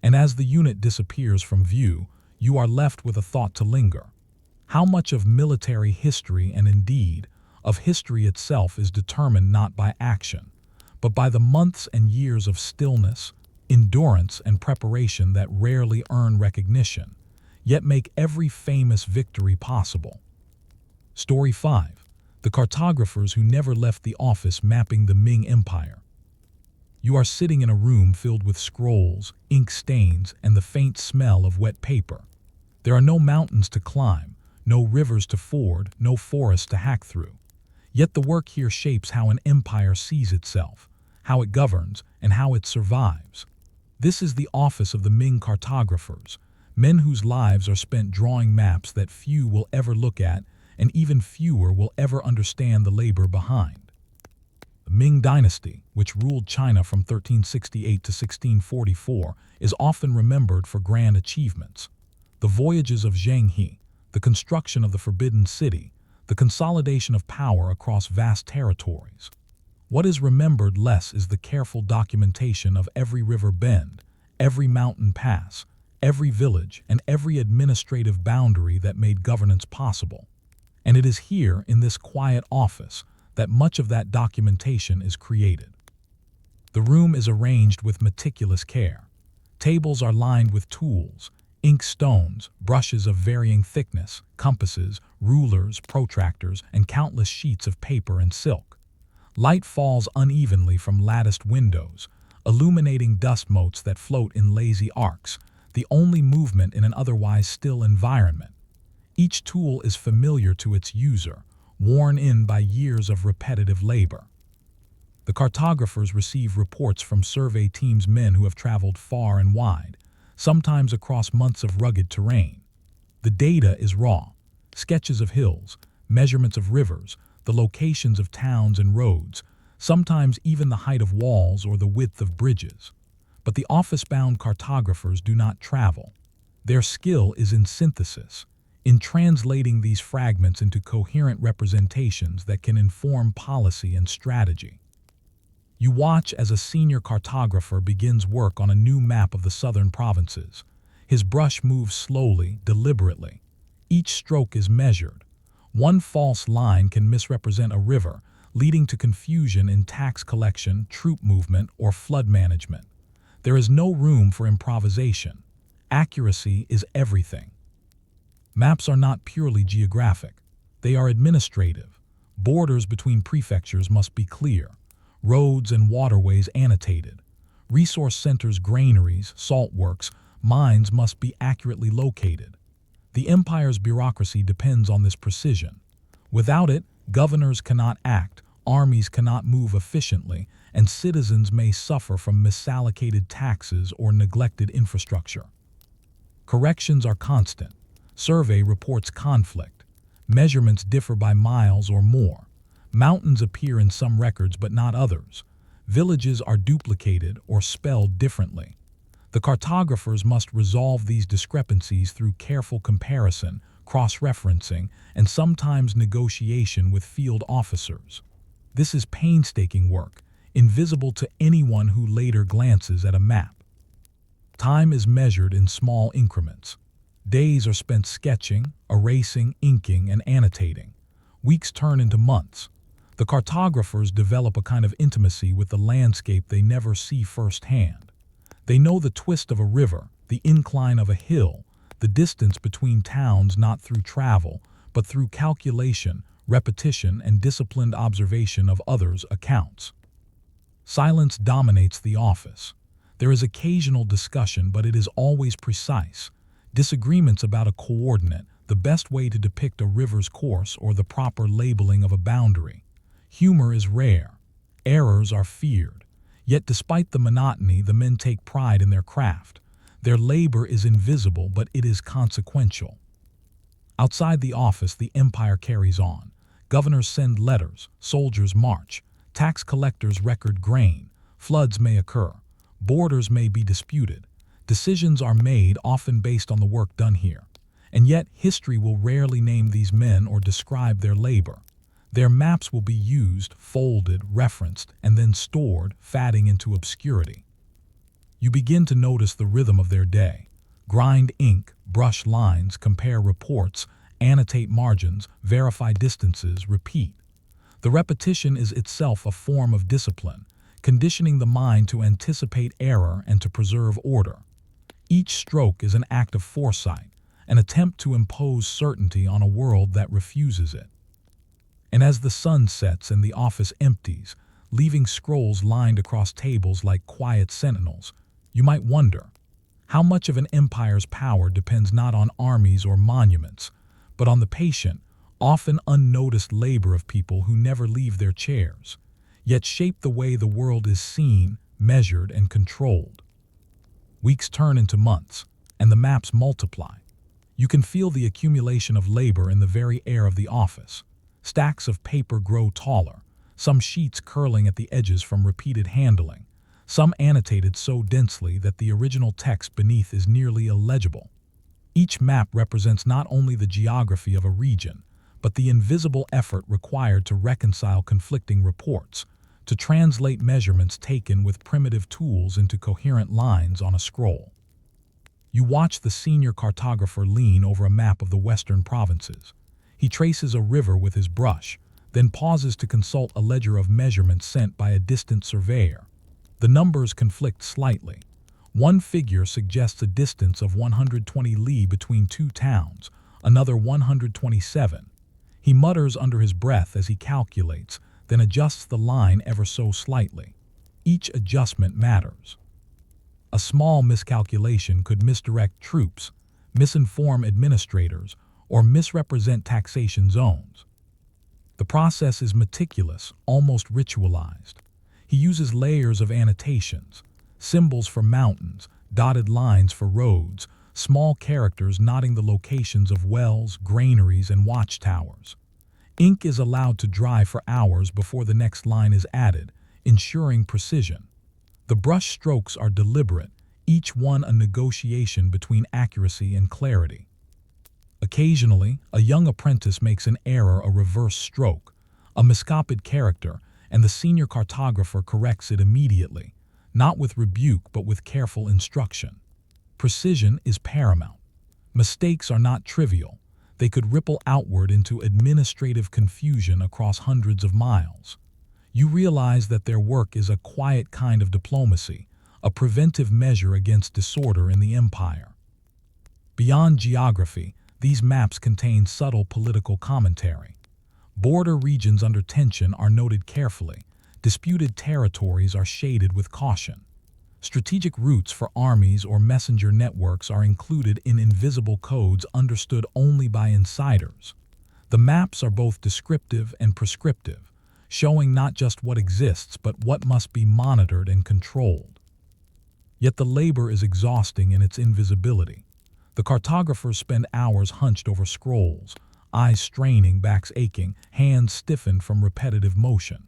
And as the unit disappears from view, you are left with a thought to linger. How much of military history, and indeed, of history itself, is determined not by action, but by the months and years of stillness, endurance, and preparation that rarely earn recognition, yet make every famous victory possible. Story 5. The cartographers who never left the office mapping the Ming Empire. You are sitting in a room filled with scrolls, ink stains, and the faint smell of wet paper. There are no mountains to climb, no rivers to ford, no forests to hack through. Yet the work here shapes how an empire sees itself, how it governs, and how it survives. This is the office of the Ming cartographers, men whose lives are spent drawing maps that few will ever look at, and even fewer will ever understand the labor behind. The Ming dynasty, which ruled China from 1368 to 1644, is often remembered for grand achievements. The voyages of Zheng He, the construction of the Forbidden City, the consolidation of power across vast territories. What is remembered less is the careful documentation of every river bend, every mountain pass, every village, and every administrative boundary that made governance possible. And it is here, in this quiet office, that much of that documentation is created. The room is arranged with meticulous care. Tables are lined with tools, ink stones, brushes of varying thickness, compasses, rulers, protractors, and countless sheets of paper and silk. Light falls unevenly from latticed windows, illuminating dust motes that float in lazy arcs, the only movement in an otherwise still environment. Each tool is familiar to its user, worn in by years of repetitive labor. The cartographers receive reports from survey teams, men who have traveled far and wide, sometimes across months of rugged terrain. The data is raw: sketches of hills, measurements of rivers, the locations of towns and roads, sometimes even the height of walls or the width of bridges. But the office-bound cartographers do not travel. Their skill is in synthesis, in translating these fragments into coherent representations that can inform policy and strategy. You watch as a senior cartographer begins work on a new map of the southern provinces. His brush moves slowly, deliberately. Each stroke is measured. One false line can misrepresent a river, leading to confusion in tax collection, troop movement, or flood management. There is no room for improvisation. Accuracy is everything. Maps are not purely geographic. They are administrative. Borders between prefectures must be clear. roads and waterways annotated. Resource centers, granaries, salt works, mines must be accurately located. The empire's bureaucracy depends on this precision. Without it, governors cannot act, armies cannot move efficiently, and citizens may suffer from misallocated taxes or neglected infrastructure. Corrections are constant. Survey reports conflict. Measurements differ by miles or more. Mountains appear in some records but not others. Villages are duplicated or spelled differently. The cartographers must resolve these discrepancies through careful comparison, cross-referencing, and sometimes negotiation with field officers. This is painstaking work, invisible to anyone who later glances at a map. Time is measured in small increments. Days are spent sketching, erasing, inking, and annotating. Weeks turn into months. The cartographers develop a kind of intimacy with the landscape they never see firsthand. They know the twist of a river, the incline of a hill, the distance between towns not through travel, but through calculation, repetition, and disciplined observation of others' accounts. Silence dominates the office. There is occasional discussion, but it is always precise. Disagreements about a coordinate, the best way to depict a river's course, or the proper labeling of a boundary. Humor is rare. Errors are feared. Yet despite the monotony, the men take pride in their craft. Their labor is invisible, but it is consequential. Outside the office, the empire carries on. Governors send letters, soldiers march, tax collectors record grain, floods may occur, borders may be disputed. Decisions are made, often based on the work done here. And yet, history will rarely name these men or describe their labor. Their maps will be used, folded, referenced, and then stored, fading into obscurity. You begin to notice the rhythm of their day. Grind ink, brush lines, compare reports, annotate margins, verify distances, repeat. The repetition is itself a form of discipline, conditioning the mind to anticipate error and to preserve order. Each stroke is an act of foresight, an attempt to impose certainty on a world that refuses it. And as the sun sets and the office empties, leaving scrolls lined across tables like quiet sentinels, you might wonder, how much of an empire's power depends not on armies or monuments, but on the patient, often unnoticed labor of people who never leave their chairs, yet shape the way the world is seen, measured, and controlled. Weeks turn into months, and the maps multiply. You can feel the accumulation of labor in the very air of the office. Stacks of paper grow taller, some sheets curling at the edges from repeated handling, some annotated so densely that the original text beneath is nearly illegible. Each map represents not only the geography of a region, but the invisible effort required to reconcile conflicting reports, to translate measurements taken with primitive tools into coherent lines on a scroll. You watch the senior cartographer lean over a map of the western provinces. He traces a river with his brush, then pauses to consult a ledger of measurements sent by a distant surveyor. The numbers conflict slightly. One figure suggests a distance of 120 li between two towns, another 127. He mutters under his breath as he calculates, then adjusts the line ever so slightly. Each adjustment matters. A small miscalculation could misdirect troops, misinform administrators, or misrepresent taxation zones. The process is meticulous, almost ritualized. He uses layers of annotations, symbols for mountains, dotted lines for roads, small characters noting the locations of wells, granaries, and watchtowers. Ink is allowed to dry for hours before the next line is added, ensuring precision. The brush strokes are deliberate, each one a negotiation between accuracy and clarity. Occasionally, a young apprentice makes an error, a reverse stroke, a miscopied character, and the senior cartographer corrects it immediately, not with rebuke but with careful instruction. Precision is paramount. Mistakes are not trivial. They could ripple outward into administrative confusion across hundreds of miles. You realize that their work is a quiet kind of diplomacy, a preventive measure against disorder in the empire. Beyond geography, these maps contain subtle political commentary. Border regions under tension are noted carefully, Disputed territories are shaded with caution. Strategic routes for armies or messenger networks are included in invisible codes understood only by insiders. The maps are both descriptive and prescriptive, showing not just what exists but what must be monitored and controlled. Yet the labor is exhausting in its invisibility. The cartographers spend hours hunched over scrolls, eyes straining, backs aching, hands stiffened from repetitive motion.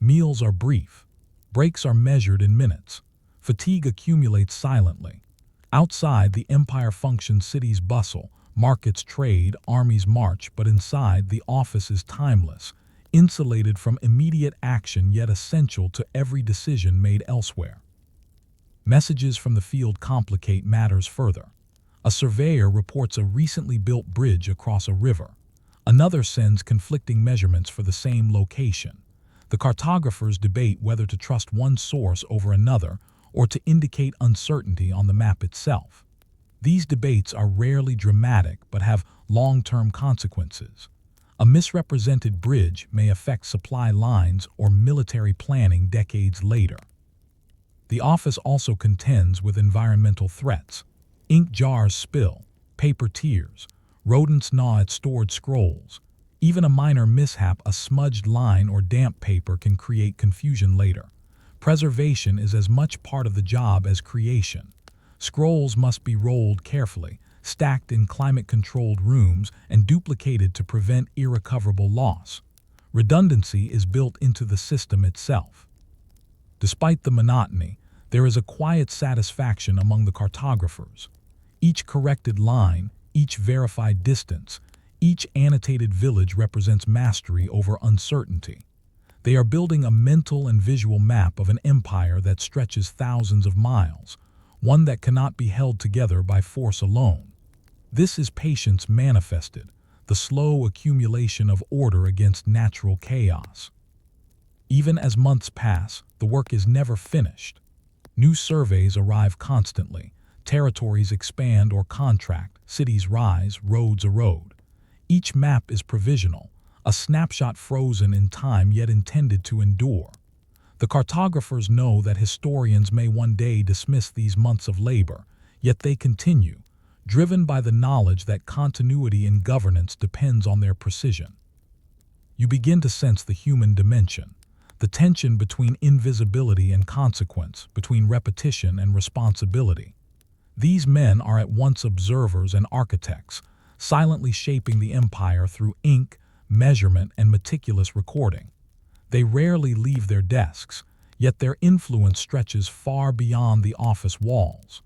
Meals are brief. Breaks are measured in minutes. Fatigue accumulates silently. Outside, the empire functions, cities bustle, markets trade, armies march, but inside, the office is timeless, insulated from immediate action yet essential to every decision made elsewhere. Messages from the field complicate matters further. A surveyor reports a recently built bridge across a river. Another sends conflicting measurements for the same location. The cartographers debate whether to trust one source over another or to indicate uncertainty on the map itself. These debates are rarely dramatic but have long-term consequences. A misrepresented bridge may affect supply lines or military planning decades later. The office also contends with environmental threats. Ink jars spill, paper tears, rodents gnaw at stored scrolls. Even a minor mishap, a smudged line or damp paper, can create confusion later. Preservation is as much part of the job as creation. Scrolls must be rolled carefully, stacked in climate-controlled rooms, and duplicated to prevent irrecoverable loss. Redundancy is built into the system itself. Despite the monotony, there is a quiet satisfaction among the cartographers. Each corrected line, each verified distance, each annotated village represents mastery over uncertainty. They are building a mental and visual map of an empire that stretches thousands of miles, one that cannot be held together by force alone. This is patience manifested, the slow accumulation of order against natural chaos. Even as months pass, the work is never finished. New surveys arrive constantly. Territories expand or contract, cities rise, roads erode. Each map is provisional, a snapshot frozen in time yet intended to endure. The cartographers know that historians may one day dismiss these months of labor, yet they continue, driven by the knowledge that continuity in governance depends on their precision. You begin to sense the human dimension, the tension between invisibility and consequence, between repetition and responsibility. These men are at once observers and architects, silently shaping the empire through ink, measurement, and meticulous recording. They rarely leave their desks, yet their influence stretches far beyond the office walls.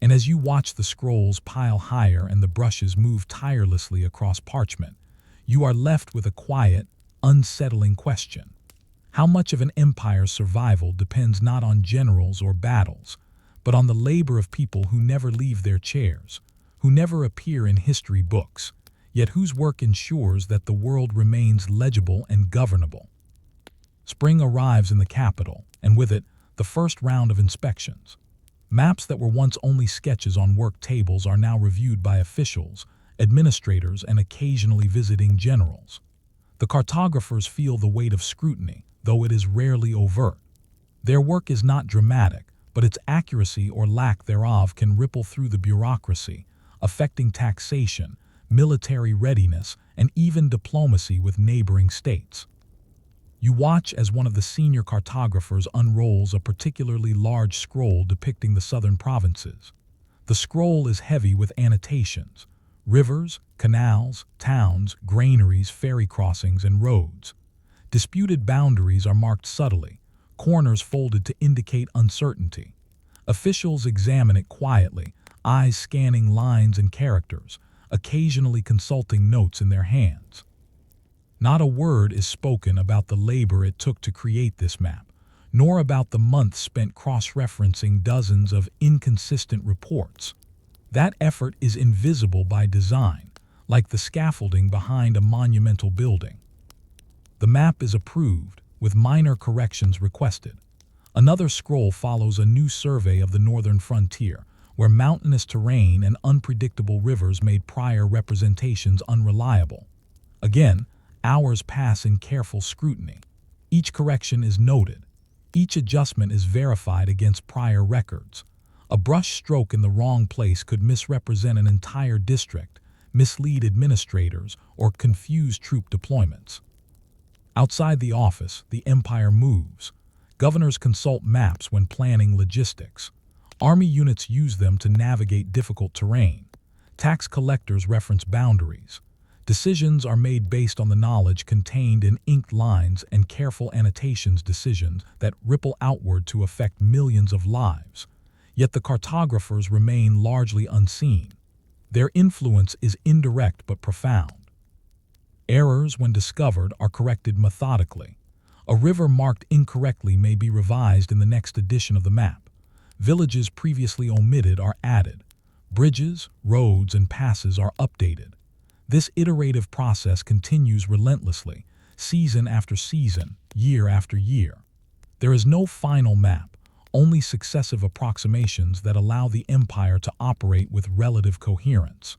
And as you watch the scrolls pile higher and the brushes move tirelessly across parchment, you are left with a quiet, unsettling question. How much of an empire's survival depends not on generals or battles, but on the labor of people who never leave their chairs, who never appear in history books, yet whose work ensures that the world remains legible and governable? Spring arrives in the capital, and with it, the first round of inspections. Maps that were once only sketches on work tables are now reviewed by officials, administrators, and occasionally visiting generals. The cartographers feel the weight of scrutiny, though it is rarely overt. Their work is not dramatic, but its accuracy or lack thereof can ripple through the bureaucracy, affecting taxation, military readiness, and even diplomacy with neighboring states. You watch as one of the senior cartographers unrolls a particularly large scroll depicting the southern provinces. The scroll is heavy with annotations: rivers, canals, towns, granaries, ferry crossings, and roads. Disputed boundaries are marked subtly, corners folded to indicate uncertainty. Officials examine it quietly, eyes scanning lines and characters, occasionally consulting notes in their hands. Not a word is spoken about the labor it took to create this map, nor about the months spent cross-referencing dozens of inconsistent reports. That effort is invisible by design, like the scaffolding behind a monumental building. The map is approved, with minor corrections requested. Another scroll follows a new survey of the northern frontier, where mountainous terrain and unpredictable rivers made prior representations unreliable. Again, hours pass in careful scrutiny. Each correction is noted. Each adjustment is verified against prior records. A brush stroke in the wrong place could misrepresent an entire district, mislead administrators, or confuse troop deployments. Outside the office, the empire moves. Governors consult maps when planning logistics. Army units use them to navigate difficult terrain. Tax collectors reference boundaries. Decisions are made based on the knowledge contained in inked lines and careful annotations, decisions that ripple outward to affect millions of lives. Yet the cartographers remain largely unseen. Their influence is indirect but profound. Errors, when discovered, are corrected methodically. A river marked incorrectly may be revised in the next edition of the map. Villages previously omitted are added. Bridges, roads, and passes are updated. This iterative process continues relentlessly, season after season, year after year. There is no final map, only successive approximations that allow the empire to operate with relative coherence.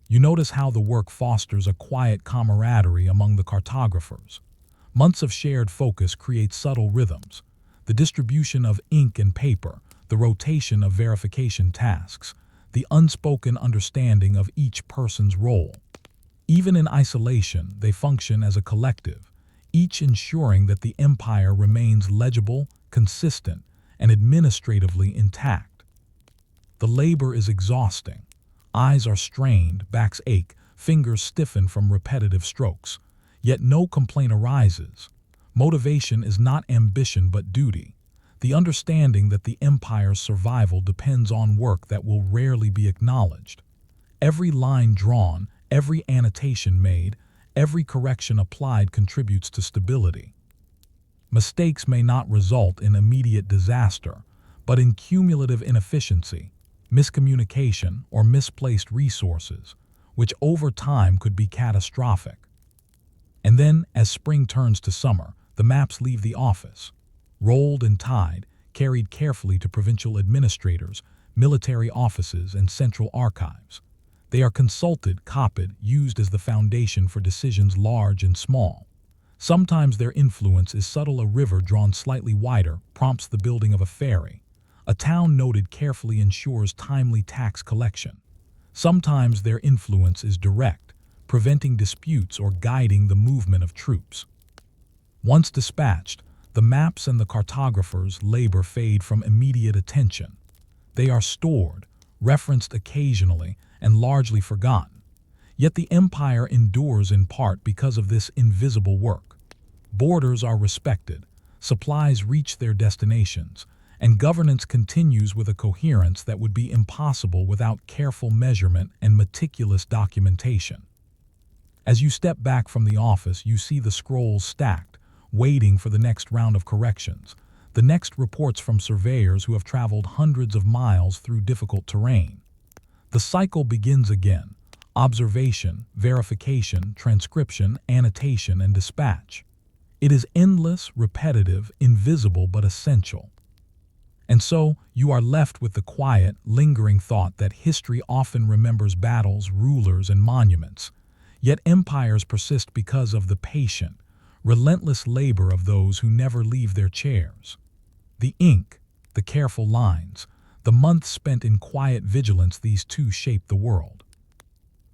You notice how the work fosters a quiet camaraderie among the cartographers. Months of shared focus create subtle rhythms. The distribution of ink and paper, the rotation of verification tasks, the unspoken understanding of each person's role. Even in isolation, they function as a collective, each ensuring that the empire remains legible, consistent, and administratively intact. The labor is exhausting. Eyes are strained, backs ache, fingers stiffen from repetitive strokes. Yet no complaint arises. Motivation is not ambition but duty. The understanding that the empire's survival depends on work that will rarely be acknowledged. Every line drawn, every annotation made, every correction applied contributes to stability. Mistakes may not result in immediate disaster, but in cumulative inefficiency, miscommunication, or misplaced resources, which over time could be catastrophic. And then, as spring turns to summer, the maps leave the office. Rolled and tied, carried carefully to provincial administrators, military offices, and central archives. They are consulted, copied, used as the foundation for decisions large and small. Sometimes their influence is subtle. A river drawn slightly wider prompts the building of a ferry. A town noted carefully ensures timely tax collection. Sometimes their influence is direct, preventing disputes or guiding the movement of troops. Once dispatched, the maps and the cartographers' labor fade from immediate attention. They are stored, referenced occasionally, and largely forgotten. Yet the empire endures in part because of this invisible work. Borders are respected, supplies reach their destinations, and governance continues with a coherence that would be impossible without careful measurement and meticulous documentation. As you step back from the office, you see the scrolls stacked, waiting for the next round of corrections, the next reports from surveyors who have traveled hundreds of miles through difficult terrain. The cycle begins again: observation, verification, transcription, annotation, and dispatch. It is endless, repetitive, invisible, but essential. And so, you are left with the quiet, lingering thought that history often remembers battles, rulers, and monuments. Yet empires persist because of the patient, relentless labor of those who never leave their chairs. The ink, the careful lines, the months spent in quiet vigilance, these too shape the world.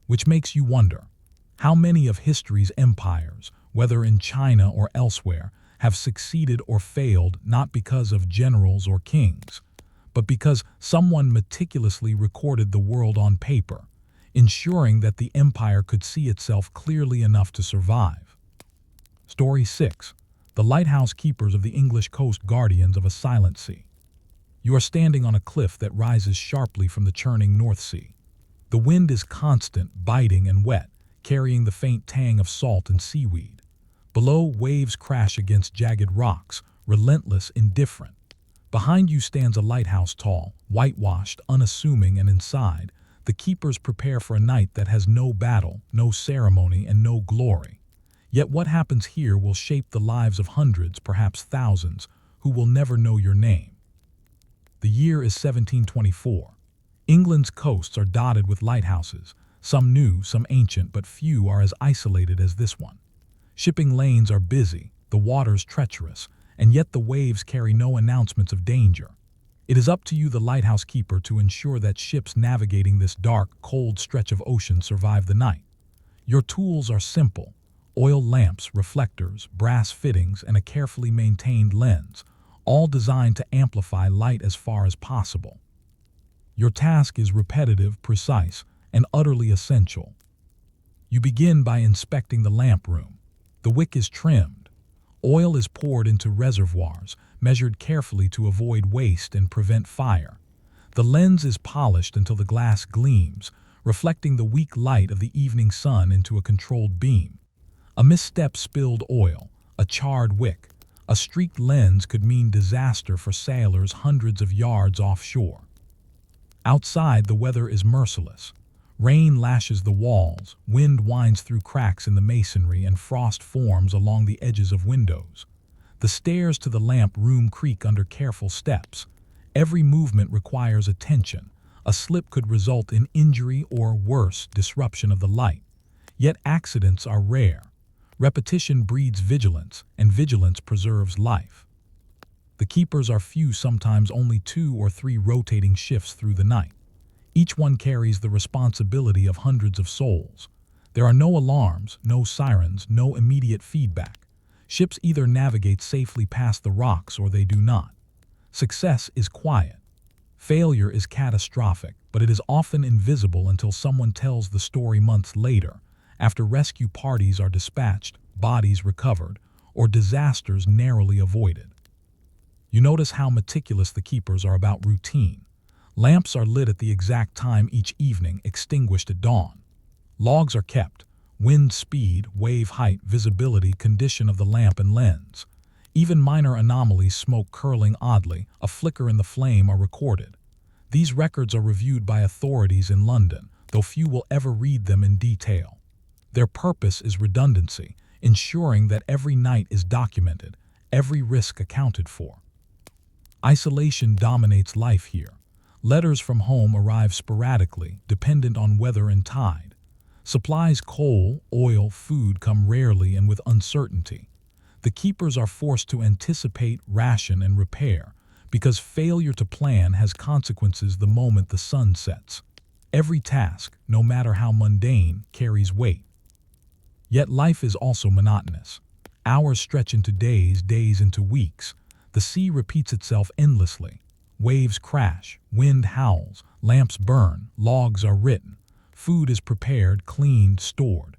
Which makes you wonder, how many of history's empires, whether in China or elsewhere, have succeeded or failed not because of generals or kings, but because someone meticulously recorded the world on paper, ensuring that the empire could see itself clearly enough to survive. Story 6. The Lighthouse Keepers of the English Coast, Guardians of a Silent Sea. You are standing on a cliff that rises sharply from the churning North Sea. The wind is constant, biting and wet, carrying the faint tang of salt and seaweed. Below, waves crash against jagged rocks, relentless, indifferent. Behind you stands a lighthouse, tall, whitewashed, unassuming, and inside, the keepers prepare for a night that has no battle, no ceremony, and no glory. Yet what happens here will shape the lives of hundreds, perhaps thousands, who will never know your name. The year is 1724. England's coasts are dotted with lighthouses, some new, some ancient, but few are as isolated as this one. Shipping lanes are busy, the water's treacherous, and yet the waves carry no announcements of danger. It is up to you, the lighthouse keeper, to ensure that ships navigating this dark, cold stretch of ocean survive the night. Your tools are simple: oil lamps, reflectors, brass fittings, and a carefully maintained lens, all designed to amplify light as far as possible. Your task is repetitive, precise, and utterly essential. You begin by inspecting the lamp room. The wick is trimmed. Oil is poured into reservoirs, measured carefully to avoid waste and prevent fire. The lens is polished until the glass gleams, reflecting the weak light of the evening sun into a controlled beam. A misstep, spilled oil, a charred wick, a streaked lens could mean disaster for sailors hundreds of yards offshore. Outside, the weather is merciless. Rain lashes the walls, wind winds through cracks in the masonry, and frost forms along the edges of windows. The stairs to the lamp room creak under careful steps. Every movement requires attention. A slip could result in injury or, worse, disruption of the light. Yet accidents are rare. Repetition breeds vigilance, and vigilance preserves life. The keepers are few, sometimes only 2 or 3 rotating shifts through the night. Each one carries the responsibility of hundreds of souls. There are no alarms, no sirens, no immediate feedback. Ships either navigate safely past the rocks or they do not. Success is quiet. Failure is catastrophic, but it is often invisible until someone tells the story months later, after rescue parties are dispatched, bodies recovered, or disasters narrowly avoided. You notice how meticulous the keepers are about routine. Lamps are lit at the exact time each evening, extinguished at dawn. Logs are kept: wind speed, wave height, visibility, condition of the lamp and lens. Even minor anomalies, smoke curling oddly, a flicker in the flame, are recorded. These records are reviewed by authorities in London, though few will ever read them in detail. Their purpose is redundancy, ensuring that every night is documented, every risk accounted for. Isolation dominates life here. Letters from home arrive sporadically, dependent on weather and tide. Supplies, coal, oil, food, come rarely and with uncertainty. The keepers are forced to anticipate, ration, and repair, because failure to plan has consequences the moment the sun sets. Every task, no matter how mundane, carries weight. Yet life is also monotonous. Hours stretch into days, days into weeks. The sea repeats itself endlessly. Waves crash, wind howls, lamps burn, logs are written. Food is prepared, cleaned, stored.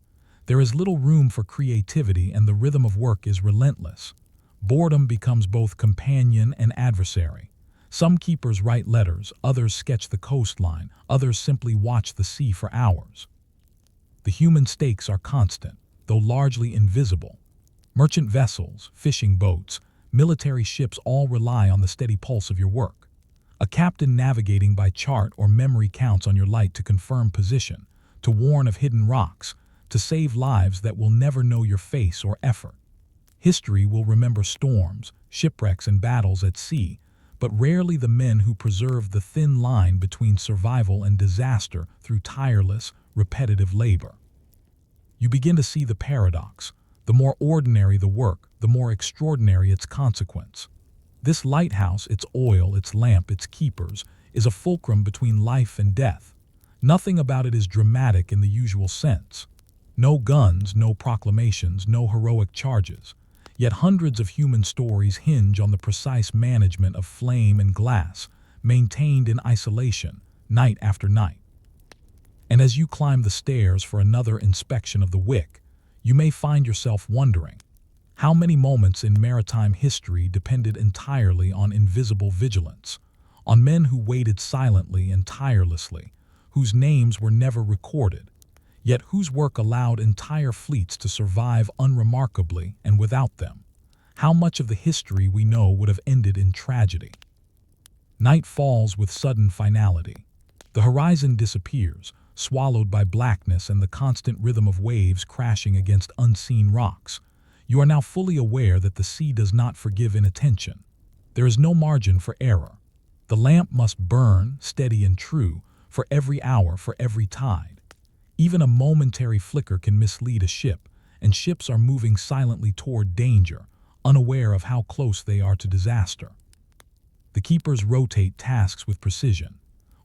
There is little room for creativity, and the rhythm of work is relentless. Boredom becomes both companion and adversary. Some keepers write letters, others sketch the coastline, others simply watch the sea for hours. The human stakes are constant, though largely invisible. Merchant vessels, fishing boats, military ships all rely on the steady pulse of your work. A captain navigating by chart or memory counts on your light to confirm position, to warn of hidden rocks, to save lives that will never know your face or effort. History will remember storms, shipwrecks, and battles at sea, but rarely the men who preserved the thin line between survival and disaster through tireless, repetitive labor. You begin to see the paradox. The more ordinary the work, the more extraordinary its consequence. This lighthouse, its oil, its lamp, its keepers, is a fulcrum between life and death. Nothing about it is dramatic in the usual sense. No guns, no proclamations, no heroic charges. Yet hundreds of human stories hinge on the precise management of flame and glass, maintained in isolation, night after night. And as you climb the stairs for another inspection of the wick, you may find yourself wondering, how many moments in maritime history depended entirely on invisible vigilance, on men who waited silently and tirelessly, whose names were never recorded, yet whose work allowed entire fleets to survive unremarkably and without them? How much of the history we know would have ended in tragedy? Night falls with sudden finality. The horizon disappears, swallowed by blackness and the constant rhythm of waves crashing against unseen rocks. You are now fully aware that the sea does not forgive inattention. There is no margin for error. The lamp must burn, steady and true, for every hour, for every tide. Even a momentary flicker can mislead a ship, and ships are moving silently toward danger, unaware of how close they are to disaster. The keepers rotate tasks with precision.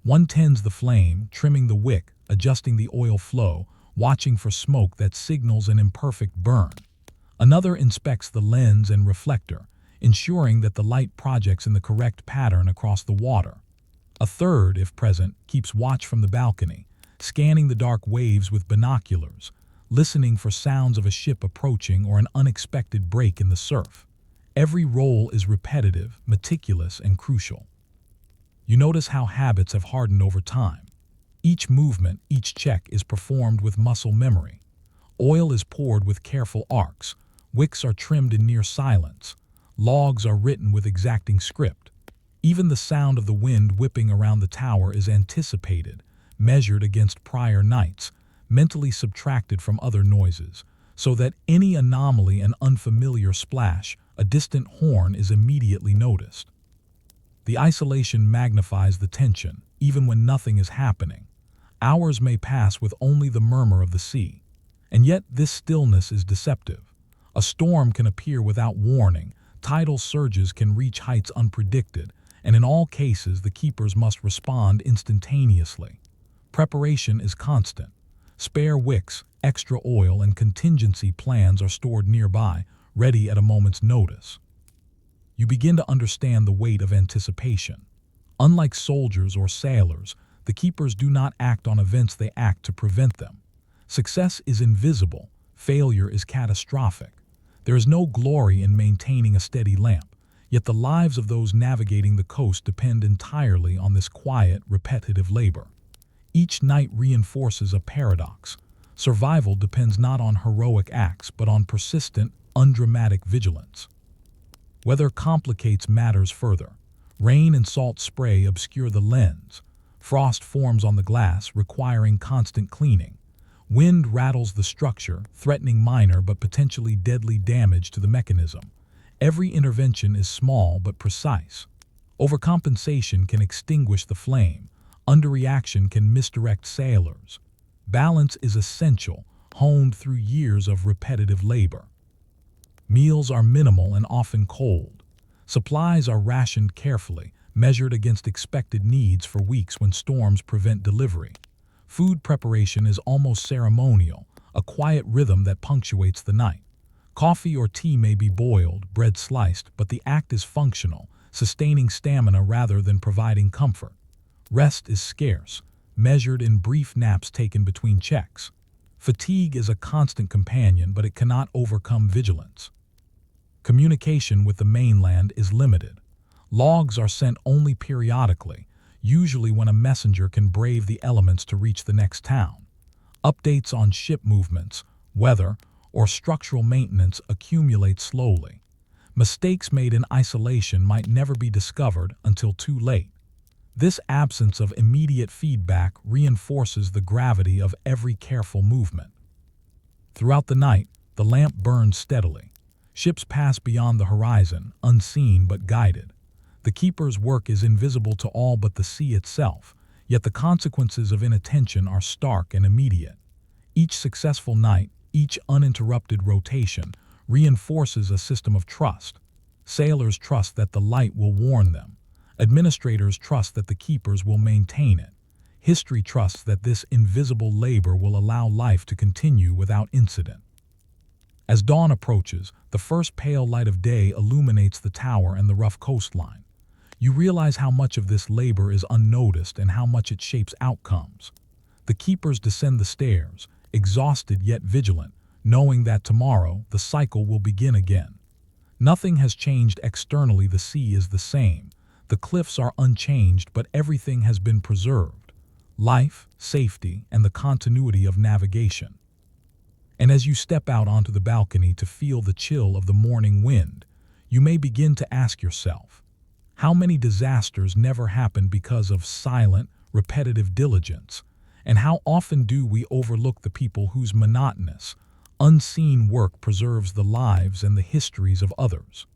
One tends the flame, trimming the wick, adjusting the oil flow, watching for smoke that signals an imperfect burn. Another inspects the lens and reflector, ensuring that the light projects in the correct pattern across the water. A third, if present, keeps watch from the balcony, scanning the dark waves with binoculars, listening for sounds of a ship approaching or an unexpected break in the surf. Every role is repetitive, meticulous, and crucial. You notice how habits have hardened over time. Each movement, each check is performed with muscle memory. Oil is poured with careful arcs. Wicks are trimmed in near silence. Logs are written with exacting script. Even the sound of the wind whipping around the tower is anticipated, measured against prior nights, mentally subtracted from other noises, so that any anomaly, an unfamiliar splash, a distant horn is immediately noticed. The isolation magnifies the tension, even when nothing is happening. Hours may pass with only the murmur of the sea. And yet this stillness is deceptive. A storm can appear without warning, tidal surges can reach heights unpredicted, and in all cases the keepers must respond instantaneously. Preparation is constant. Spare wicks, extra oil, and contingency plans are stored nearby, ready at a moment's notice. You begin to understand the weight of anticipation. Unlike soldiers or sailors, the keepers do not act on events, they act to prevent them. Success is invisible, failure is catastrophic. There is no glory in maintaining a steady lamp, yet the lives of those navigating the coast depend entirely on this quiet, repetitive labor. Each night reinforces a paradox. Survival depends not on heroic acts, but on persistent, undramatic vigilance. Weather complicates matters further. Rain and salt spray obscure the lens. Frost forms on the glass, requiring constant cleaning. Wind rattles the structure, threatening minor but potentially deadly damage to the mechanism. Every intervention is small but precise. Overcompensation can extinguish the flame. Underreaction can misdirect sailors. Balance is essential, honed through years of repetitive labor. Meals are minimal and often cold. Supplies are rationed carefully, measured against expected needs for weeks when storms prevent delivery. Food preparation is almost ceremonial, a quiet rhythm that punctuates the night. Coffee or tea may be boiled, bread sliced, but the act is functional, sustaining stamina rather than providing comfort. Rest is scarce, measured in brief naps taken between checks. Fatigue is a constant companion, but it cannot overcome vigilance. Communication with the mainland is limited. Logs are sent only periodically, usually when a messenger can brave the elements to reach the next town. Updates on ship movements, weather, or structural maintenance accumulate slowly. Mistakes made in isolation might never be discovered until too late. This absence of immediate feedback reinforces the gravity of every careful movement. Throughout the night, the lamp burns steadily. Ships pass beyond the horizon, unseen but guided. The keeper's work is invisible to all but the sea itself, yet the consequences of inattention are stark and immediate. Each successful night, each uninterrupted rotation, reinforces a system of trust. Sailors trust that the light will warn them. Administrators trust that the keepers will maintain it. History trusts that this invisible labor will allow life to continue without incident. As dawn approaches, the first pale light of day illuminates the tower and the rough coastline. You realize how much of this labor is unnoticed and how much it shapes outcomes. The keepers descend the stairs, exhausted yet vigilant, knowing that tomorrow the cycle will begin again. Nothing has changed externally, the sea is the same. The cliffs are unchanged, but everything has been preserved. Life, safety, and the continuity of navigation. And as you step out onto the balcony to feel the chill of the morning wind, you may begin to ask yourself, how many disasters never happen because of silent, repetitive diligence? And how often do we overlook the people whose monotonous, unseen work preserves the lives and the histories of others?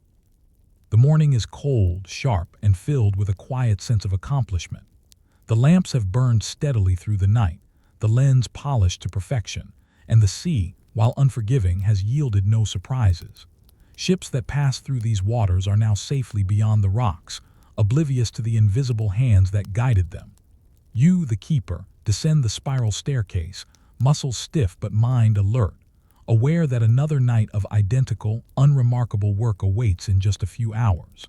The morning is cold, sharp, and filled with a quiet sense of accomplishment. The lamps have burned steadily through the night, the lens polished to perfection, and the sea, while unforgiving, has yielded no surprises. Ships that passed through these waters are now safely beyond the rocks, oblivious to the invisible hands that guided them. You, the keeper, descend the spiral staircase, muscles stiff but mind alert, aware that another night of identical, unremarkable work awaits in just a few hours.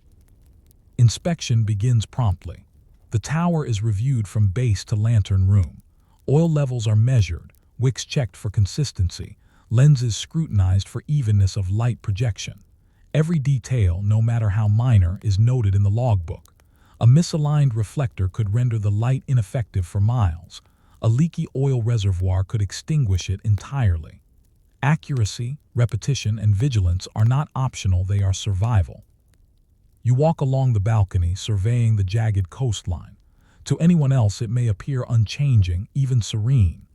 Inspection begins promptly. The tower is reviewed from base to lantern room. Oil levels are measured, wicks checked for consistency, lenses scrutinized for evenness of light projection. Every detail, no matter how minor, is noted in the logbook. A misaligned reflector could render the light ineffective for miles. A leaky oil reservoir could extinguish it entirely. Accuracy, repetition, and vigilance are not optional, they are survival. You walk along the balcony, surveying the jagged coastline. To anyone else it may appear unchanging, even serene.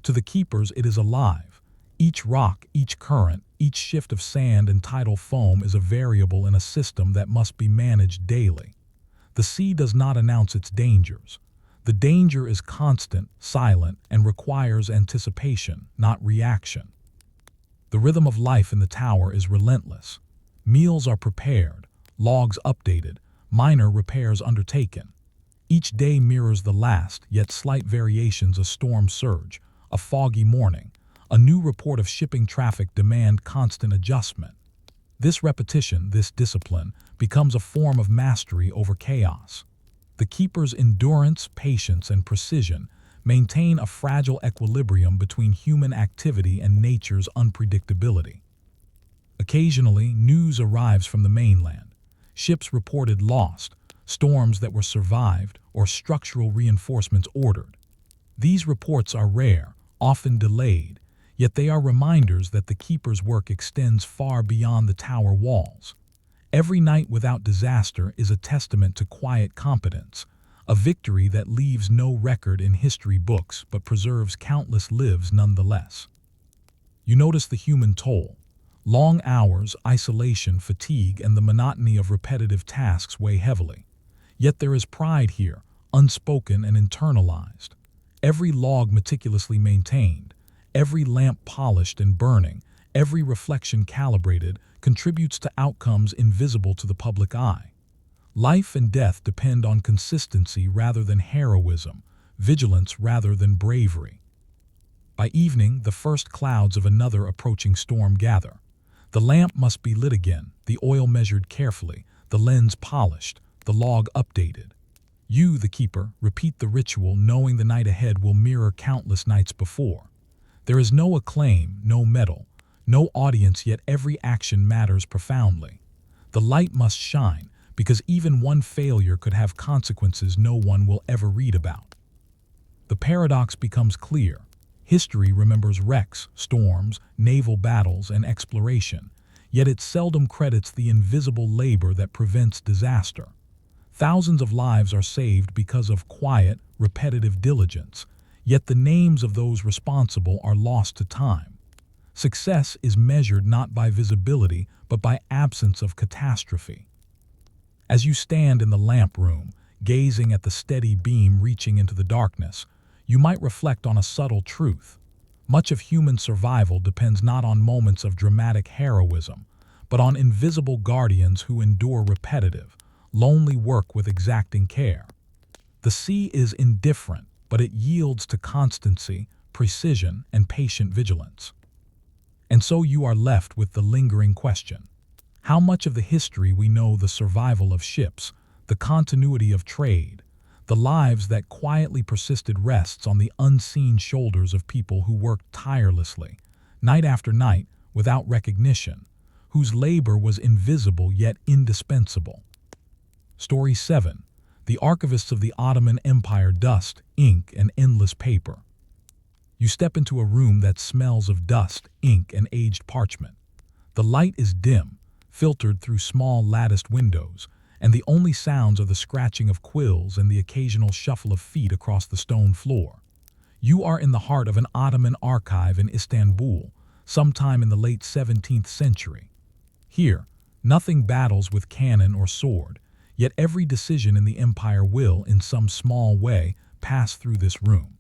To the keepers it is alive. Each rock, each current, each shift of sand and tidal foam is a variable in a system that must be managed daily. The sea does not announce its dangers. The danger is constant, silent, and requires anticipation, not reaction. The rhythm of life in the tower is relentless. Meals are prepared, logs updated, minor repairs undertaken. Each day mirrors the last, yet slight variations: a storm surge, a foggy morning, a new report of shipping traffic demand constant adjustment. This repetition, this discipline, becomes a form of mastery over chaos. The keeper's endurance, patience, and precision maintain a fragile equilibrium between human activity and nature's unpredictability. Occasionally, news arrives from the mainland. Ships reported lost, storms that were survived, or structural reinforcements ordered. These reports are rare, often delayed, yet they are reminders that the keeper's work extends far beyond the tower walls. Every night without disaster is a testament to quiet competence, a victory that leaves no record in history books but preserves countless lives nonetheless. You notice the human toll. Long hours, isolation, fatigue, and the monotony of repetitive tasks weigh heavily. Yet there is pride here, unspoken and internalized. Every log meticulously maintained, every lamp polished and burning, every reflection calibrated, contributes to outcomes invisible to the public eye. Life and death depend on consistency rather than heroism, vigilance rather than bravery. By evening, the first clouds of another approaching storm gather. The lamp must be lit again, the oil measured carefully, the lens polished, the log updated. You, the keeper, repeat the ritual, knowing the night ahead will mirror countless nights before. There is no acclaim, no medal, no audience, yet every action matters profoundly. The light must shine, because even one failure could have consequences no one will ever read about. The paradox becomes clear. History remembers wrecks, storms, naval battles, and exploration, yet it seldom credits the invisible labor that prevents disaster. Thousands of lives are saved because of quiet, repetitive diligence, yet the names of those responsible are lost to time. Success is measured not by visibility, but by absence of catastrophe. As you stand in the lamp room, gazing at the steady beam reaching into the darkness, you might reflect on a subtle truth. Much of human survival depends not on moments of dramatic heroism, but on invisible guardians who endure repetitive, lonely work with exacting care. The sea is indifferent, but it yields to constancy, precision, and patient vigilance. And so you are left with the lingering question: how much of the history we know, the survival of ships, the continuity of trade, the lives that quietly persisted, rests on the unseen shoulders of people who worked tirelessly, night after night, without recognition, whose labor was invisible yet indispensable. Story 7. The Archivists of the Ottoman Empire. Dust, ink, and endless paper. You step into a room that smells of dust, ink, and aged parchment. The light is dim, filtered through small latticed windows, and the only sounds are the scratching of quills and the occasional shuffle of feet across the stone floor. You are in the heart of an Ottoman archive in Istanbul, sometime in the late 17th century. Here, nothing battles with cannon or sword, yet every decision in the empire will, in some small way, pass through this room.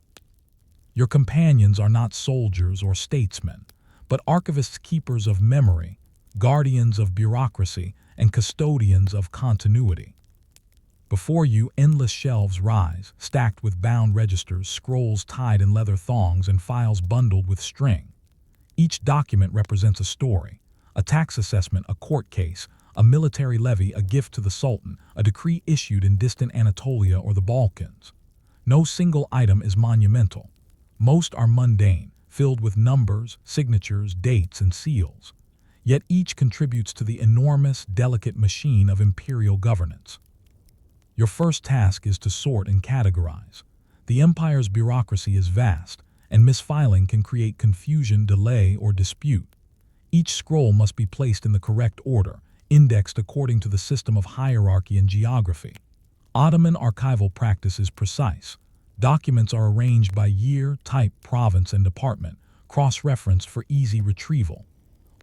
Your companions are not soldiers or statesmen, but archivists, keepers of memory, guardians of bureaucracy and custodians of continuity. Before you, endless shelves rise, stacked with bound registers, scrolls tied in leather thongs, and files bundled with string. Each document represents a story: a tax assessment, a court case, a military levy, a gift to the Sultan, a decree issued in distant Anatolia or the Balkans. No single item is monumental. Most are mundane, filled with numbers, signatures, dates, and seals. Yet each contributes to the enormous, delicate machine of imperial governance. Your first task is to sort and categorize. The empire's bureaucracy is vast, and misfiling can create confusion, delay, or dispute. Each scroll must be placed in the correct order, indexed according to the system of hierarchy and geography. Ottoman archival practice is precise. Documents are arranged by year, type, province, and department, cross-referenced for easy retrieval.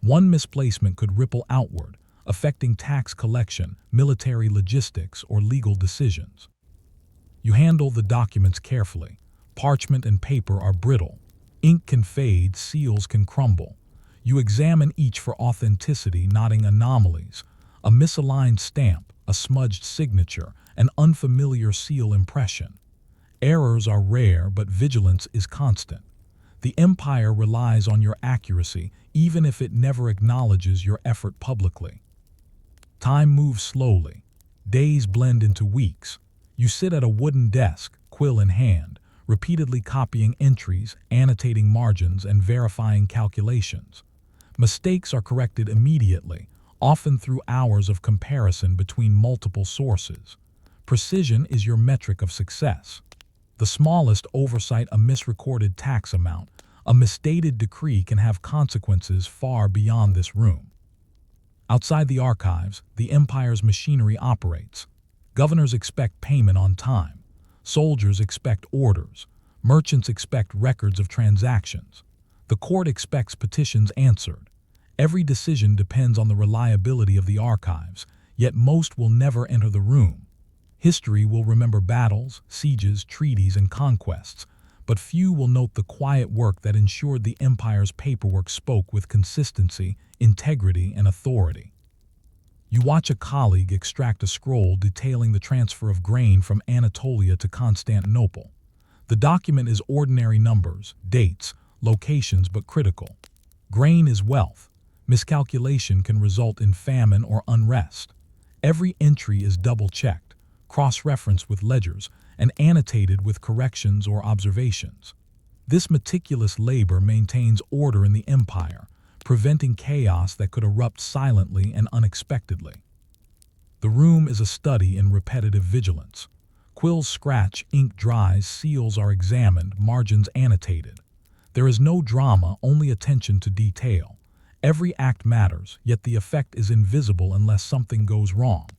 One misplacement could ripple outward, affecting tax collection, military logistics, or legal decisions. You handle the documents carefully. Parchment and paper are brittle. Ink can fade, seals can crumble. You examine each for authenticity, noting anomalies: a misaligned stamp, a smudged signature, an unfamiliar seal impression. Errors are rare, but vigilance is constant. The empire relies on your accuracy, even if it never acknowledges your effort publicly. Time moves slowly. Days blend into weeks. You sit at a wooden desk, quill in hand, repeatedly copying entries, annotating margins, and verifying calculations. Mistakes are corrected immediately, often through hours of comparison between multiple sources. Precision is your metric of success. The smallest oversight, a misrecorded tax amount, a misstated decree, can have consequences far beyond this room. Outside the archives, the empire's machinery operates. Governors expect payment on time. Soldiers expect orders. Merchants expect records of transactions. The court expects petitions answered. Every decision depends on the reliability of the archives, yet most will never enter the room. History will remember battles, sieges, treaties, and conquests, but few will note the quiet work that ensured the empire's paperwork spoke with consistency, integrity, and authority. You watch a colleague extract a scroll detailing the transfer of grain from Anatolia to Constantinople. The document is ordinary numbers, dates, locations, but critical. Grain is wealth. Miscalculation can result in famine or unrest. Every entry is double-checked, cross-referenced with ledgers, and annotated with corrections or observations. This meticulous labor maintains order in the empire, preventing chaos that could erupt silently and unexpectedly. The room is a study in repetitive vigilance. Quills scratch, ink dries, seals are examined, margins annotated. There is no drama, only attention to detail. Every act matters, yet the effect is invisible unless something goes wrong.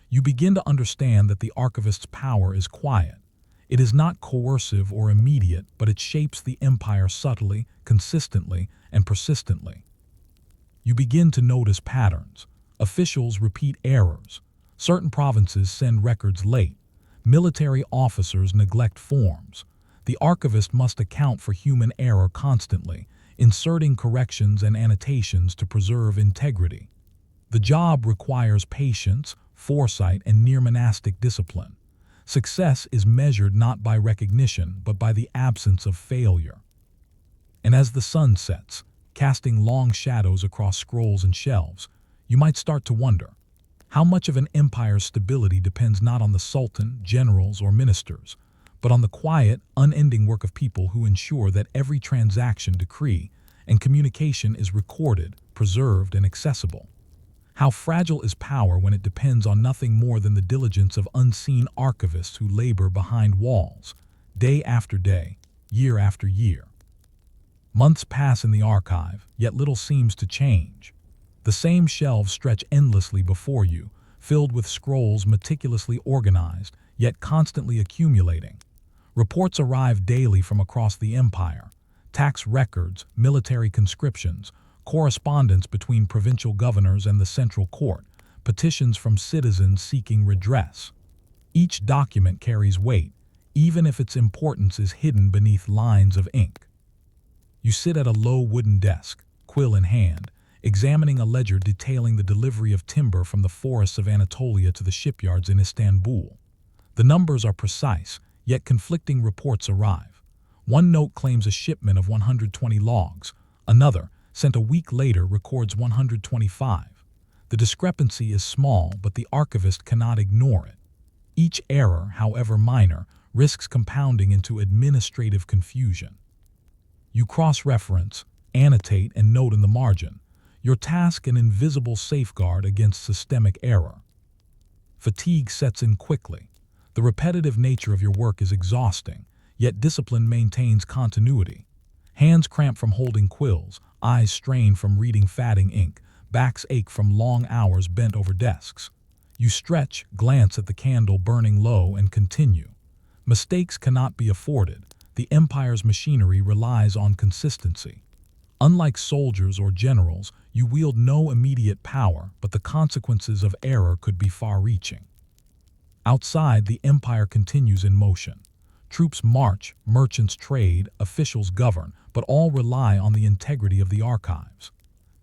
You begin to understand that the archivist's power is quiet. It is not coercive or immediate, but it shapes the empire subtly, consistently, and persistently. You begin to notice patterns. Officials repeat errors. Certain provinces send records late. Military officers neglect forms. The archivist must account for human error constantly, inserting corrections and annotations to preserve integrity. The job requires patience, foresight, and near-monastic discipline. Success is measured not by recognition, but by the absence of failure. And as the sun sets, casting long shadows across scrolls and shelves, you might start to wonder, how much of an empire's stability depends not on the sultan, generals, or ministers, but on the quiet, unending work of people who ensure that every transaction, decree, and communication is recorded, preserved, and accessible. How fragile is power when it depends on nothing more than the diligence of unseen archivists who labor behind walls, day after day, year after year. Months pass in the archive, yet little seems to change. The same shelves stretch endlessly before you, filled with scrolls meticulously organized, yet constantly accumulating. Reports arrive daily from across the empire: tax records, military conscriptions, correspondence between provincial governors and the central court, petitions from citizens seeking redress. Each document carries weight, even if its importance is hidden beneath lines of ink. You sit at a low wooden desk, quill in hand, examining a ledger detailing the delivery of timber from the forests of Anatolia to the shipyards in Istanbul. The numbers are precise, yet conflicting reports arrive. One note claims a shipment of 120 logs. Another, sent a week later, records 125. The discrepancy is small, but the archivist cannot ignore it. Each error, however minor, risks compounding into administrative confusion. You cross-reference, annotate, and note in the margin. Your task an invisible safeguard against systemic error. Fatigue sets in quickly. The repetitive nature of your work is exhausting, yet discipline maintains continuity. Hands cramp from holding quills, eyes strain from reading fatting ink, backs ache from long hours bent over desks. You stretch, glance at the candle burning low, and continue. Mistakes cannot be afforded. The empire's machinery relies on consistency. Unlike soldiers or generals, you wield no immediate power, but the consequences of error could be far-reaching. Outside, the empire continues in motion. Troops march, merchants trade, officials govern, but all rely on the integrity of the archives.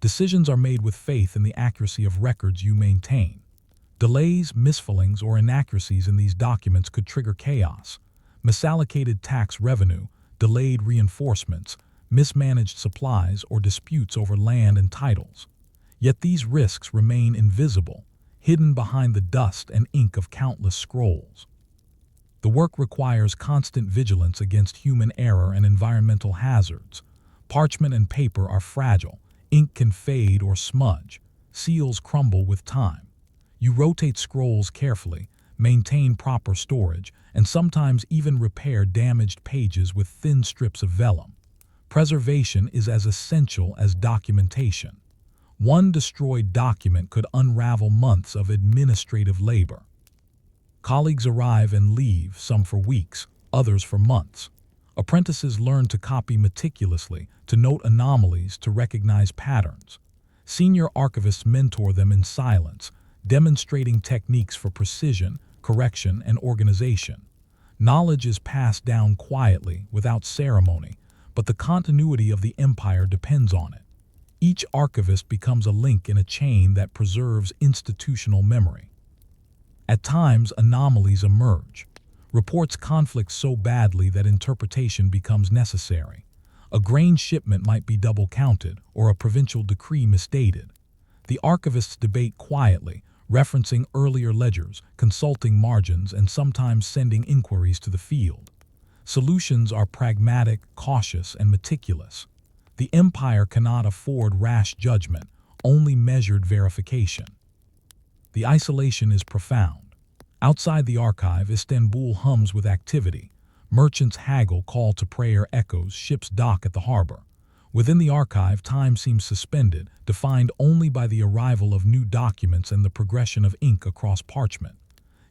Decisions are made with faith in the accuracy of records you maintain. Delays, misfillings, or inaccuracies in these documents could trigger chaos. Misallocated tax revenue, delayed reinforcements, mismanaged supplies, or disputes over land and titles. Yet these risks remain invisible, hidden behind the dust and ink of countless scrolls. The work requires constant vigilance against human error and environmental hazards. Parchment and paper are fragile, ink can fade or smudge, seals crumble with time. You rotate scrolls carefully, maintain proper storage, and sometimes even repair damaged pages with thin strips of vellum. Preservation is as essential as documentation. One destroyed document could unravel months of administrative labor. Colleagues arrive and leave, some for weeks, others for months. Apprentices learn to copy meticulously, to note anomalies, to recognize patterns. Senior archivists mentor them in silence, demonstrating techniques for precision, correction, and organization. Knowledge is passed down quietly, without ceremony, but the continuity of the empire depends on it. Each archivist becomes a link in a chain that preserves institutional memory. At times, anomalies emerge. Reports conflict so badly that interpretation becomes necessary. A grain shipment might be double-counted, or a provincial decree misdated. The archivists debate quietly, referencing earlier ledgers, consulting margins, and sometimes sending inquiries to the field. Solutions are pragmatic, cautious, and meticulous. The empire cannot afford rash judgment, only measured verification. The isolation is profound. Outside the archive, Istanbul hums with activity. Merchants haggle, call to prayer echoes, ships dock at the harbor. Within the archive, time seems suspended, defined only by the arrival of new documents and the progression of ink across parchment.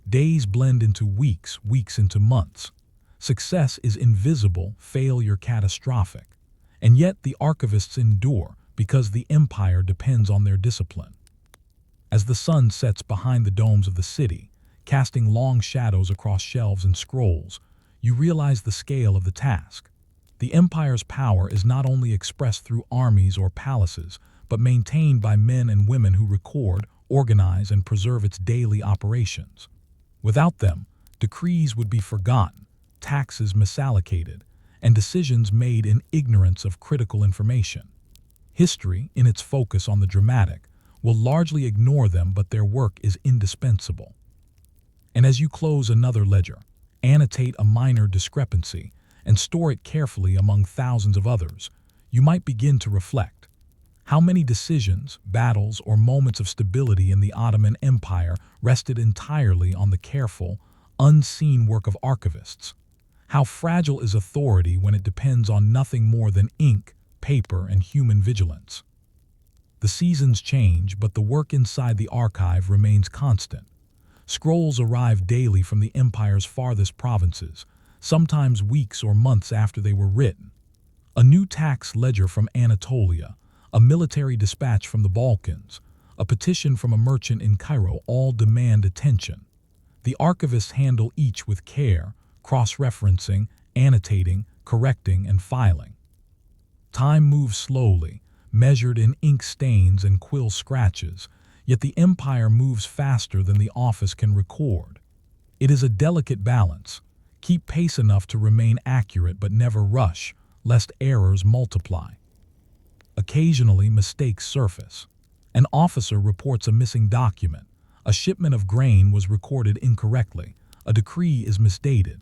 Days blend into weeks, weeks into months. Success is invisible, failure catastrophic. And yet the archivists endure because the empire depends on their discipline. As the sun sets behind the domes of the city, casting long shadows across shelves and scrolls, you realize the scale of the task. The empire's power is not only expressed through armies or palaces, but maintained by men and women who record, organize, and preserve its daily operations. Without them, decrees would be forgotten, taxes misallocated, and decisions made in ignorance of critical information. History, in its focus on the dramatic, will largely ignore them, but their work is indispensable. And as you close another ledger, annotate a minor discrepancy, and store it carefully among thousands of others, you might begin to reflect. How many decisions, battles, or moments of stability in the Ottoman Empire rested entirely on the careful, unseen work of archivists? How fragile is authority when it depends on nothing more than ink, paper, and human vigilance? The seasons change, but the work inside the archive remains constant. Scrolls arrive daily from the empire's farthest provinces, sometimes weeks or months after they were written. A new tax ledger from Anatolia, a military dispatch from the Balkans, a petition from a merchant in Cairo all demand attention. The archivists handle each with care, cross-referencing, annotating, correcting, and filing. Time moves slowly, measured in ink stains and quill scratches, yet the empire moves faster than the office can record. It is a delicate balance. Keep pace enough to remain accurate but never rush, lest errors multiply. Occasionally, mistakes surface. An officer reports a missing document. A shipment of grain was recorded incorrectly. A decree is misdated.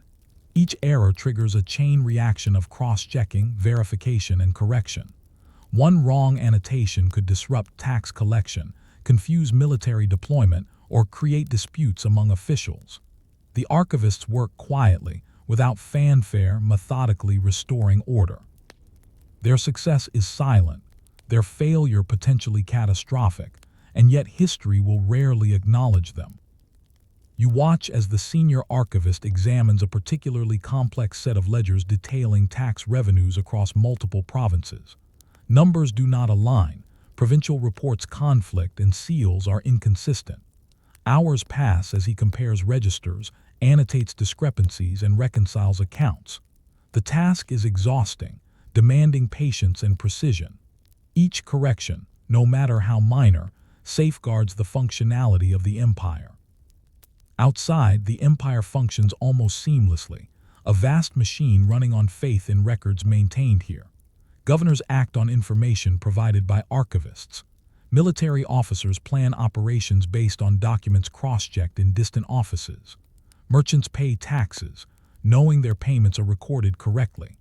Each error triggers a chain reaction of cross-checking, verification, and correction. One wrong annotation could disrupt tax collection, confuse military deployment, or create disputes among officials. The archivists work quietly, without fanfare, methodically restoring order. Their success is silent, their failure potentially catastrophic, and yet history will rarely acknowledge them. You watch as the senior archivist examines a particularly complex set of ledgers detailing tax revenues across multiple provinces. Numbers do not align, provincial reports conflict, and seals are inconsistent. Hours pass as he compares registers, annotates discrepancies, and reconciles accounts. The task is exhausting, demanding patience and precision. Each correction, no matter how minor, safeguards the functionality of the empire. Outside, the empire functions almost seamlessly, a vast machine running on faith in records maintained here. Governors act on information provided by archivists. Military officers plan operations based on documents cross-checked in distant offices. Merchants pay taxes, knowing their payments are recorded correctly.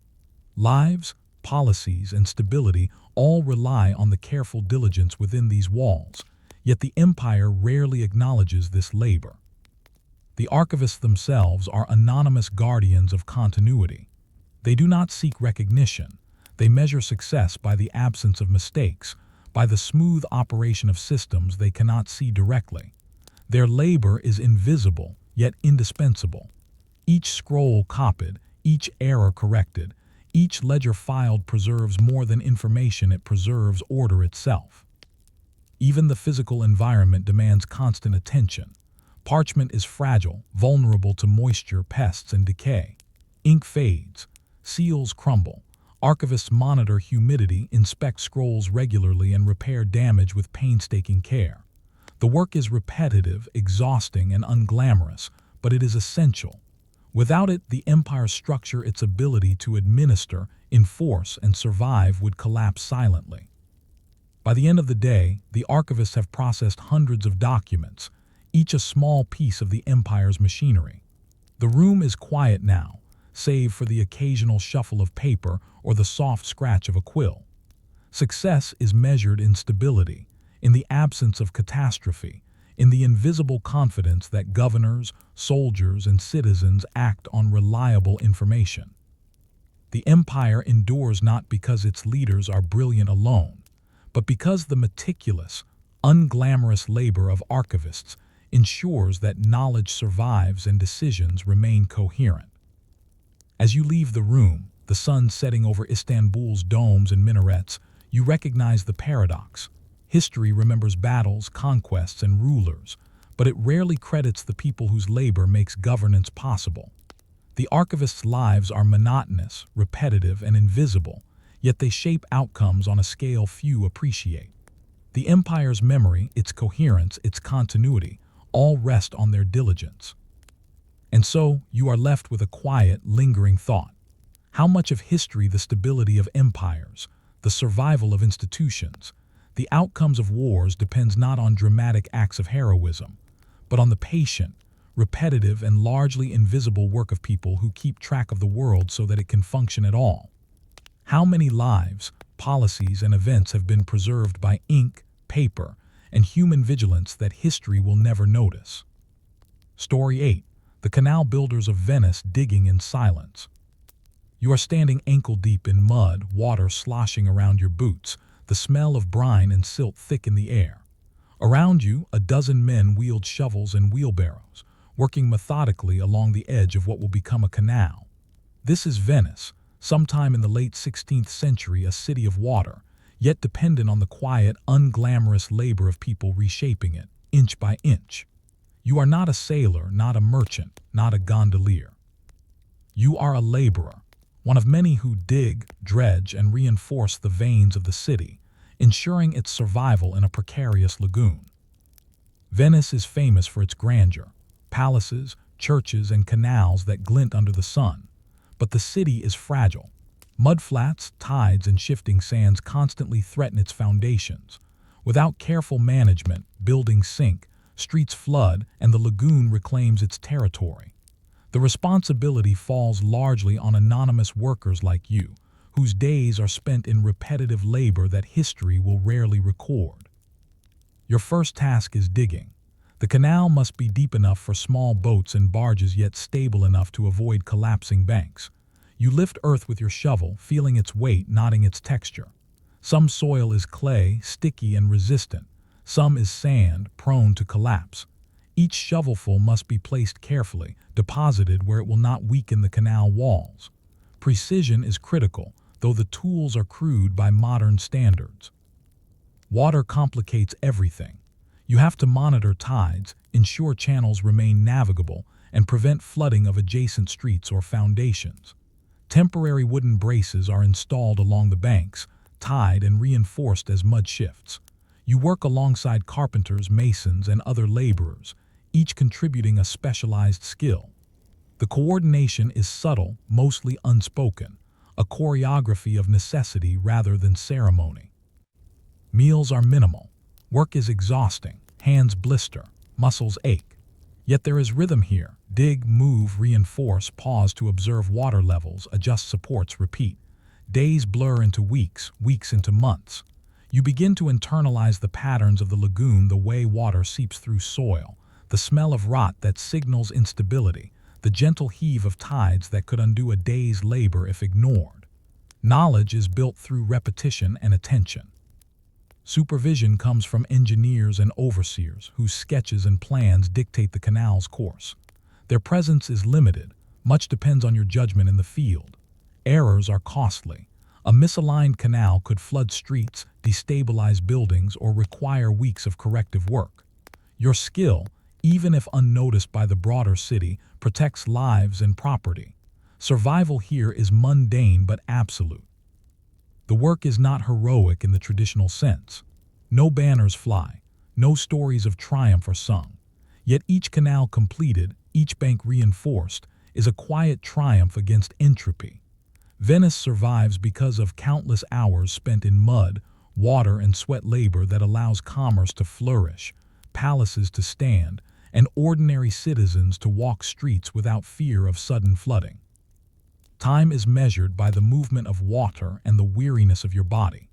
Lives, policies, and stability all rely on the careful diligence within these walls, yet the empire rarely acknowledges this labor. The archivists themselves are anonymous guardians of continuity. They do not seek recognition. They measure success by the absence of mistakes, by the smooth operation of systems they cannot see directly. Their labor is invisible, yet indispensable. Each scroll copied, each error corrected, each ledger filed preserves more than information, it preserves order itself. Even the physical environment demands constant attention. Parchment is fragile, vulnerable to moisture, pests, and decay. Ink fades, seals crumble. Archivists monitor humidity, inspect scrolls regularly, and repair damage with painstaking care. The work is repetitive, exhausting, and unglamorous, but it is essential. Without it, the empire's structure, its ability to administer, enforce, and survive would collapse silently. By the end of the day, the archivists have processed hundreds of documents, each a small piece of the empire's machinery. The room is quiet now, save for the occasional shuffle of paper or the soft scratch of a quill. Success is measured in stability, in the absence of catastrophe, in the invisible confidence that governors, soldiers, and citizens act on reliable information. The empire endures not because its leaders are brilliant alone, but because the meticulous, unglamorous labor of archivists ensures that knowledge survives and decisions remain coherent. As you leave the room, the sun setting over Istanbul's domes and minarets, you recognize the paradox. History remembers battles, conquests, and rulers, but it rarely credits the people whose labor makes governance possible. The archivists' lives are monotonous, repetitive, and invisible, yet they shape outcomes on a scale few appreciate. The empire's memory, its coherence, its continuity, all rest on their diligence. And so, you are left with a quiet, lingering thought. How much of history, the stability of empires, the survival of institutions, the outcomes of wars depends not on dramatic acts of heroism, but on the patient, repetitive, and largely invisible work of people who keep track of the world so that it can function at all. How many lives, policies, and events have been preserved by ink, paper, and human vigilance that history will never notice? Story 8. The Canal Builders of Venice digging in silence. You are standing ankle-deep in mud, water sloshing around your boots, the smell of brine and silt thick in the air. Around you, a dozen men wield shovels and wheelbarrows, working methodically along the edge of what will become a canal. This is Venice, sometime in the late 16th century a city of water, yet dependent on the quiet, unglamorous labor of people reshaping it, inch by inch. You are not a sailor, not a merchant, not a gondolier. You are a laborer, one of many who dig, dredge, and reinforce the veins of the city, ensuring its survival in a precarious lagoon. Venice is famous for its grandeur, palaces, churches, and canals that glint under the sun. But the city is fragile. Mudflats, tides, and shifting sands constantly threaten its foundations. Without careful management, buildings sink, streets flood, and the lagoon reclaims its territory. The responsibility falls largely on anonymous workers like you, whose days are spent in repetitive labor that history will rarely record. Your first task is digging. The canal must be deep enough for small boats and barges, yet stable enough to avoid collapsing banks. You lift earth with your shovel, feeling its weight, noting its texture. Some soil is clay, sticky and resistant. Some is sand, prone to collapse. Each shovelful must be placed carefully, deposited where it will not weaken the canal walls. Precision is critical, though the tools are crude by modern standards. Water complicates everything. You have to monitor tides, ensure channels remain navigable, and prevent flooding of adjacent streets or foundations. Temporary wooden braces are installed along the banks, tied and reinforced as mud shifts. You work alongside carpenters, masons, and other laborers, each contributing a specialized skill. The coordination is subtle, mostly unspoken, a choreography of necessity rather than ceremony. Meals are minimal. Work is exhausting. Hands blister. Muscles ache. Yet there is rhythm here. Dig, move, reinforce, pause to observe water levels, adjust supports, repeat. Days blur into weeks, weeks into months. You begin to internalize the patterns of the lagoon, the way water seeps through soil, the smell of rot that signals instability, the gentle heave of tides that could undo a day's labor if ignored. Knowledge is built through repetition and attention. Supervision comes from engineers and overseers whose sketches and plans dictate the canal's course. Their presence is limited. Much depends on your judgment in the field. Errors are costly. A misaligned canal could flood streets, destabilize buildings, or require weeks of corrective work. Your skill, even if unnoticed by the broader city, protects lives and property. Survival here is mundane but absolute. The work is not heroic in the traditional sense. No banners fly, no stories of triumph are sung. Yet each canal completed, each bank reinforced, is a quiet triumph against entropy. Venice survives because of countless hours spent in mud, water, and sweat labor that allows commerce to flourish, palaces to stand, and ordinary citizens to walk streets without fear of sudden flooding. Time is measured by the movement of water and the weariness of your body.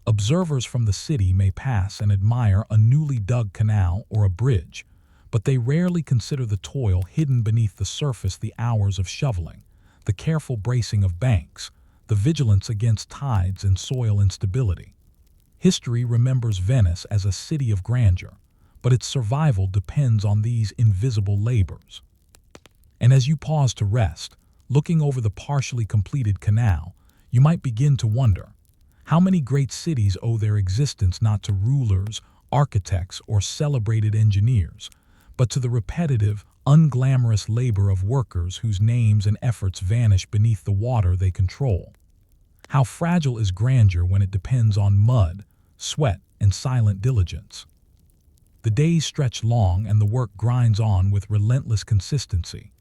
Observers from the city may pass and admire a newly dug canal or a bridge, but they rarely consider the toil hidden beneath the surface, the hours of shoveling, the careful bracing of banks, the vigilance against tides and soil instability. History remembers Venice as a city of grandeur, but its survival depends on these invisible labors. And as you pause to rest, looking over the partially completed canal, you might begin to wonder, how many great cities owe their existence not to rulers, architects, or celebrated engineers, but to the repetitive, unglamorous labor of workers whose names and efforts vanish beneath the water they control? How fragile is grandeur when it depends on mud, sweat, and silent diligence? The days stretch long and the work grinds on with relentless consistency.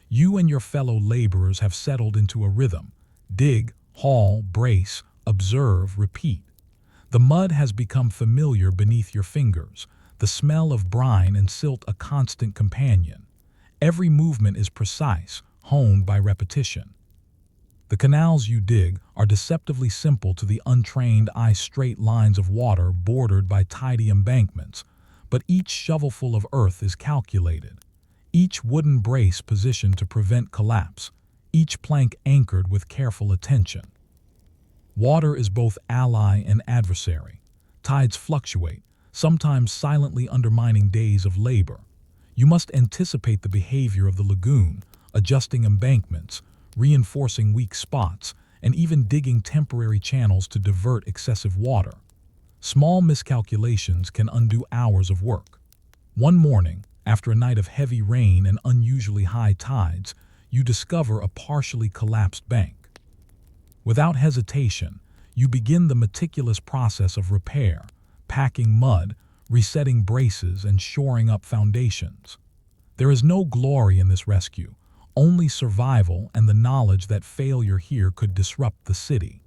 You and your fellow laborers have settled into a rhythm. Dig, haul, brace, observe, repeat. The mud has become familiar beneath your fingers, the smell of brine and silt a constant companion. Every movement is precise, honed by repetition. The canals you dig are deceptively simple to the untrained eye, straight lines of water bordered by tidy embankments, but each shovelful of earth is calculated. Each wooden brace positioned to prevent collapse, each plank anchored with careful attention. Water is both ally and adversary. Tides fluctuate, sometimes silently undermining days of labor. You must anticipate the behavior of the lagoon, adjusting embankments, reinforcing weak spots, and even digging temporary channels to divert excessive water. Small miscalculations can undo hours of work. One morning, after a night of heavy rain and unusually high tides, you discover a partially collapsed bank. Without hesitation, You begin the meticulous process of repair, packing mud, resetting braces, and shoring up foundations. There is no glory in this rescue, only survival and the knowledge that failure here could disrupt the city.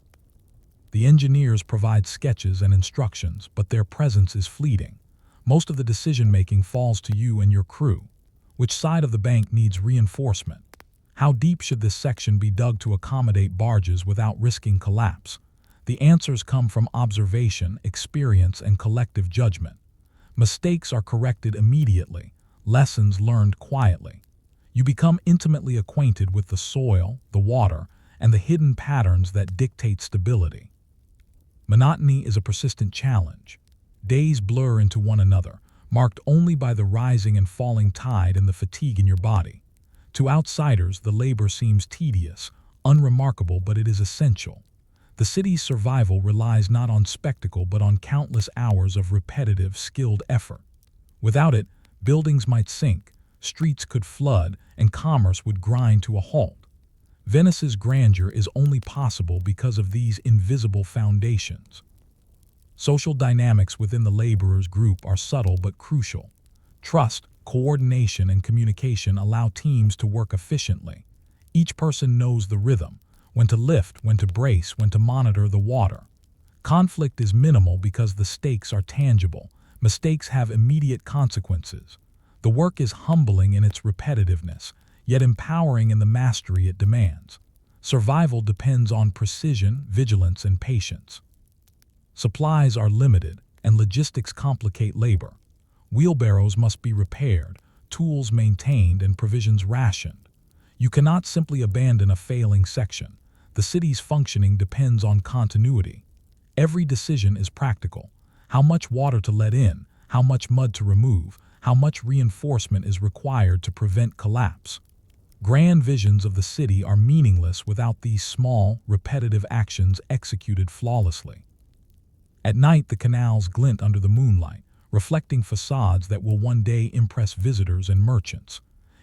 The engineers provide sketches and instructions, but their presence is fleeting. Most of the decision-making falls to you and your crew. Which side of the bank needs reinforcement? How deep should this section be dug to accommodate barges without risking collapse? The answers come from observation, experience, and collective judgment. Mistakes are corrected immediately, lessons learned quietly. You become intimately acquainted with the soil, the water, and the hidden patterns that dictate stability. Monotony is a persistent challenge. Days blur into one another, marked only by the rising and falling tide and the fatigue in your body. To outsiders, the labor seems tedious, unremarkable, but it is essential. The city's survival relies not on spectacle but on countless hours of repetitive, skilled effort. Without it, buildings might sink, streets could flood, and commerce would grind to a halt. Venice's grandeur is only possible because of these invisible foundations. Social dynamics within the laborers' group are subtle but crucial. Trust, coordination, and communication allow teams to work efficiently. Each person knows the rhythm, when to lift, when to brace, when to monitor the water. Conflict is minimal because the stakes are tangible. Mistakes have immediate consequences. The work is humbling in its repetitiveness, yet empowering in the mastery it demands. Survival depends on precision, vigilance, and patience. Supplies are limited, and logistics complicate labor. Wheelbarrows must be repaired, tools maintained, and provisions rationed. You cannot simply abandon a failing section. The city's functioning depends on continuity. Every decision is practical. How much water to let in, how much mud to remove, how much reinforcement is required to prevent collapse. Grand visions of the city are meaningless without these small, repetitive actions executed flawlessly. At night, the canals glint under the moonlight, reflecting facades that will one day impress visitors and merchants.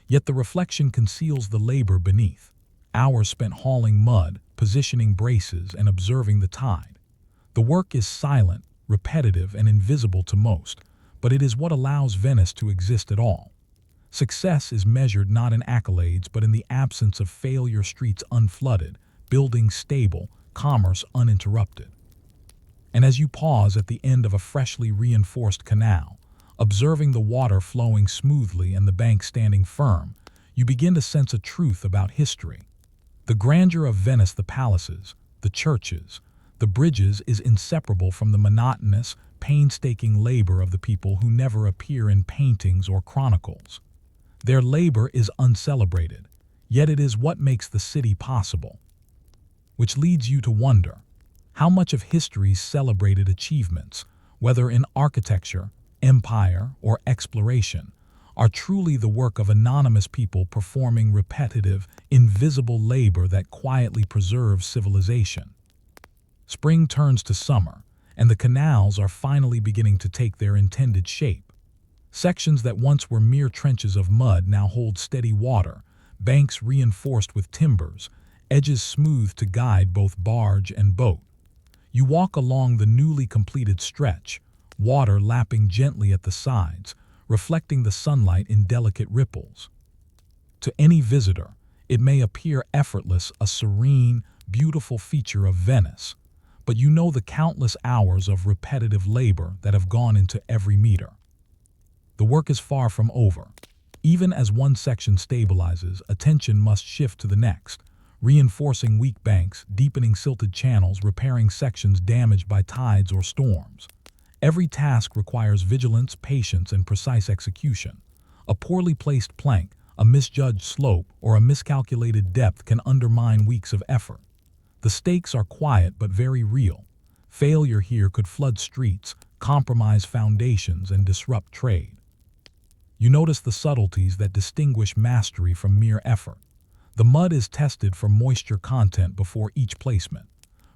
Yet the reflection conceals the labor beneath. Hours spent hauling mud, positioning braces, and observing the tide. The work is silent, repetitive, and invisible to most, but it is what allows Venice to exist at all. Success is measured not in accolades but in the absence of failure, streets unflooded, buildings stable, commerce uninterrupted. And as you pause at the end of a freshly reinforced canal, observing the water flowing smoothly and the bank standing firm, you begin to sense a truth about history. The grandeur of Venice, the palaces, the churches, the bridges, is inseparable from the monotonous, painstaking labor of the people who never appear in paintings or chronicles. Their labor is uncelebrated, yet it is what makes the city possible. Which leads you to wonder, how much of history's celebrated achievements, whether in architecture, empire, or exploration, are truly the work of anonymous people performing repetitive, invisible labor that quietly preserves civilization. Spring turns to summer, and the canals are finally beginning to take their intended shape. Sections that once were mere trenches of mud now hold steady water, banks reinforced with timbers, edges smooth to guide both barge and boat. You walk along the newly completed stretch, water lapping gently at the sides, reflecting the sunlight in delicate ripples. To any visitor, it may appear effortless, a serene, beautiful feature of Venice, but you know the countless hours of repetitive labor that have gone into every meter. The work is far from over. Even as one section stabilizes, attention must shift to the next, reinforcing weak banks, deepening silted channels, repairing sections damaged by tides or storms. Every task requires vigilance, patience, and precise execution. A poorly placed plank, a misjudged slope, or a miscalculated depth can undermine weeks of effort. The stakes are quiet but very real. Failure here could flood streets, compromise foundations, and disrupt trade. You notice the subtleties that distinguish mastery from mere effort. The mud is tested for moisture content before each placement.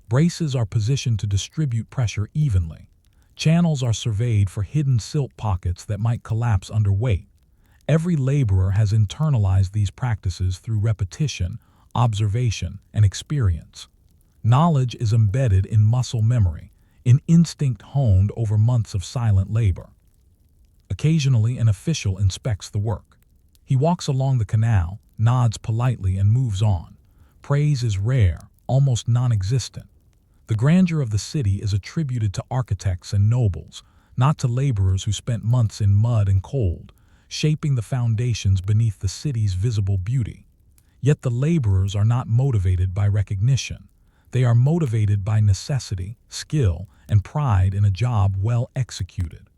Braces are positioned to distribute pressure evenly. Channels are surveyed for hidden silt pockets that might collapse under weight. Every laborer has internalized these practices through repetition, observation, and experience. Knowledge is embedded in muscle memory, in instinct honed over months of silent labor. Occasionally, an official inspects the work. He walks along the canal, nods politely, and moves on. Praise is rare, almost non-existent. The grandeur of the city is attributed to architects and nobles, not to laborers who spent months in mud and cold, shaping the foundations beneath the city's visible beauty. Yet the laborers are not motivated by recognition. They are motivated by necessity, skill, and pride in a job well executed.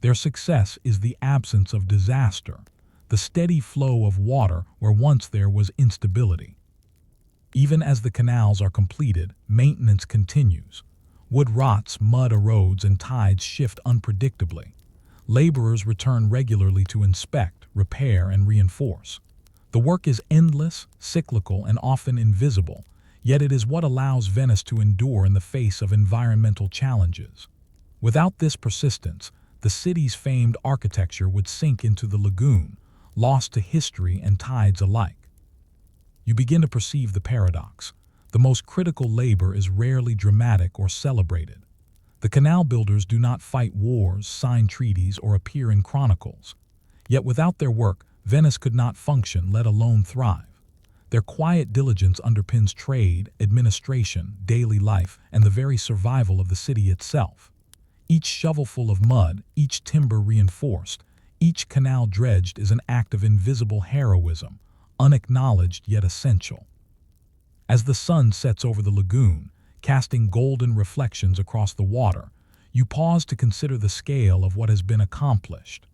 Their success is the absence of disaster, the steady flow of water where once there was instability. Even as the canals are completed, maintenance continues. Wood rots, mud erodes, and tides shift unpredictably. Laborers return regularly to inspect, repair, and reinforce. The work is endless, cyclical, and often invisible, yet it is what allows Venice to endure in the face of environmental challenges. Without this persistence, the city's famed architecture would sink into the lagoon, lost to history and tides alike. You begin to perceive the paradox. The most critical labor is rarely dramatic or celebrated. The canal builders do not fight wars, sign treaties, or appear in chronicles. Yet without their work, Venice could not function, let alone thrive. Their quiet diligence underpins trade, administration, daily life, and the very survival of the city itself. Each shovelful of mud, each timber reinforced, each canal dredged is an act of invisible heroism, unacknowledged yet essential. As the sun sets over the lagoon, casting golden reflections across the water, you pause to consider the scale of what has been accomplished.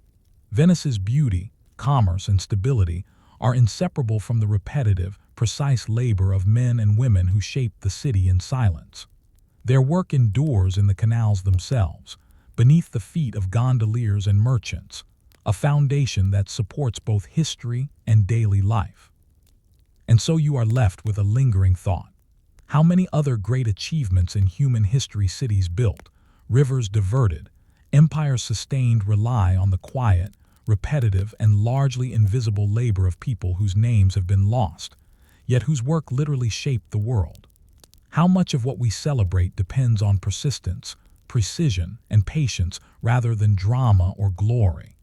Venice's beauty, commerce, and stability are inseparable from the repetitive, precise labor of men and women who shaped the city in silence. Their work endures in the canals themselves, beneath the feet of gondoliers and merchants, a foundation that supports both history and daily life. And so you are left with a lingering thought. How many other great achievements in human history cities built, rivers diverted, empires sustained rely on the quiet, repetitive, and largely invisible labor of people whose names have been lost, yet whose work literally shaped the world? How much of what we celebrate depends on persistence, precision, and patience rather than drama or glory?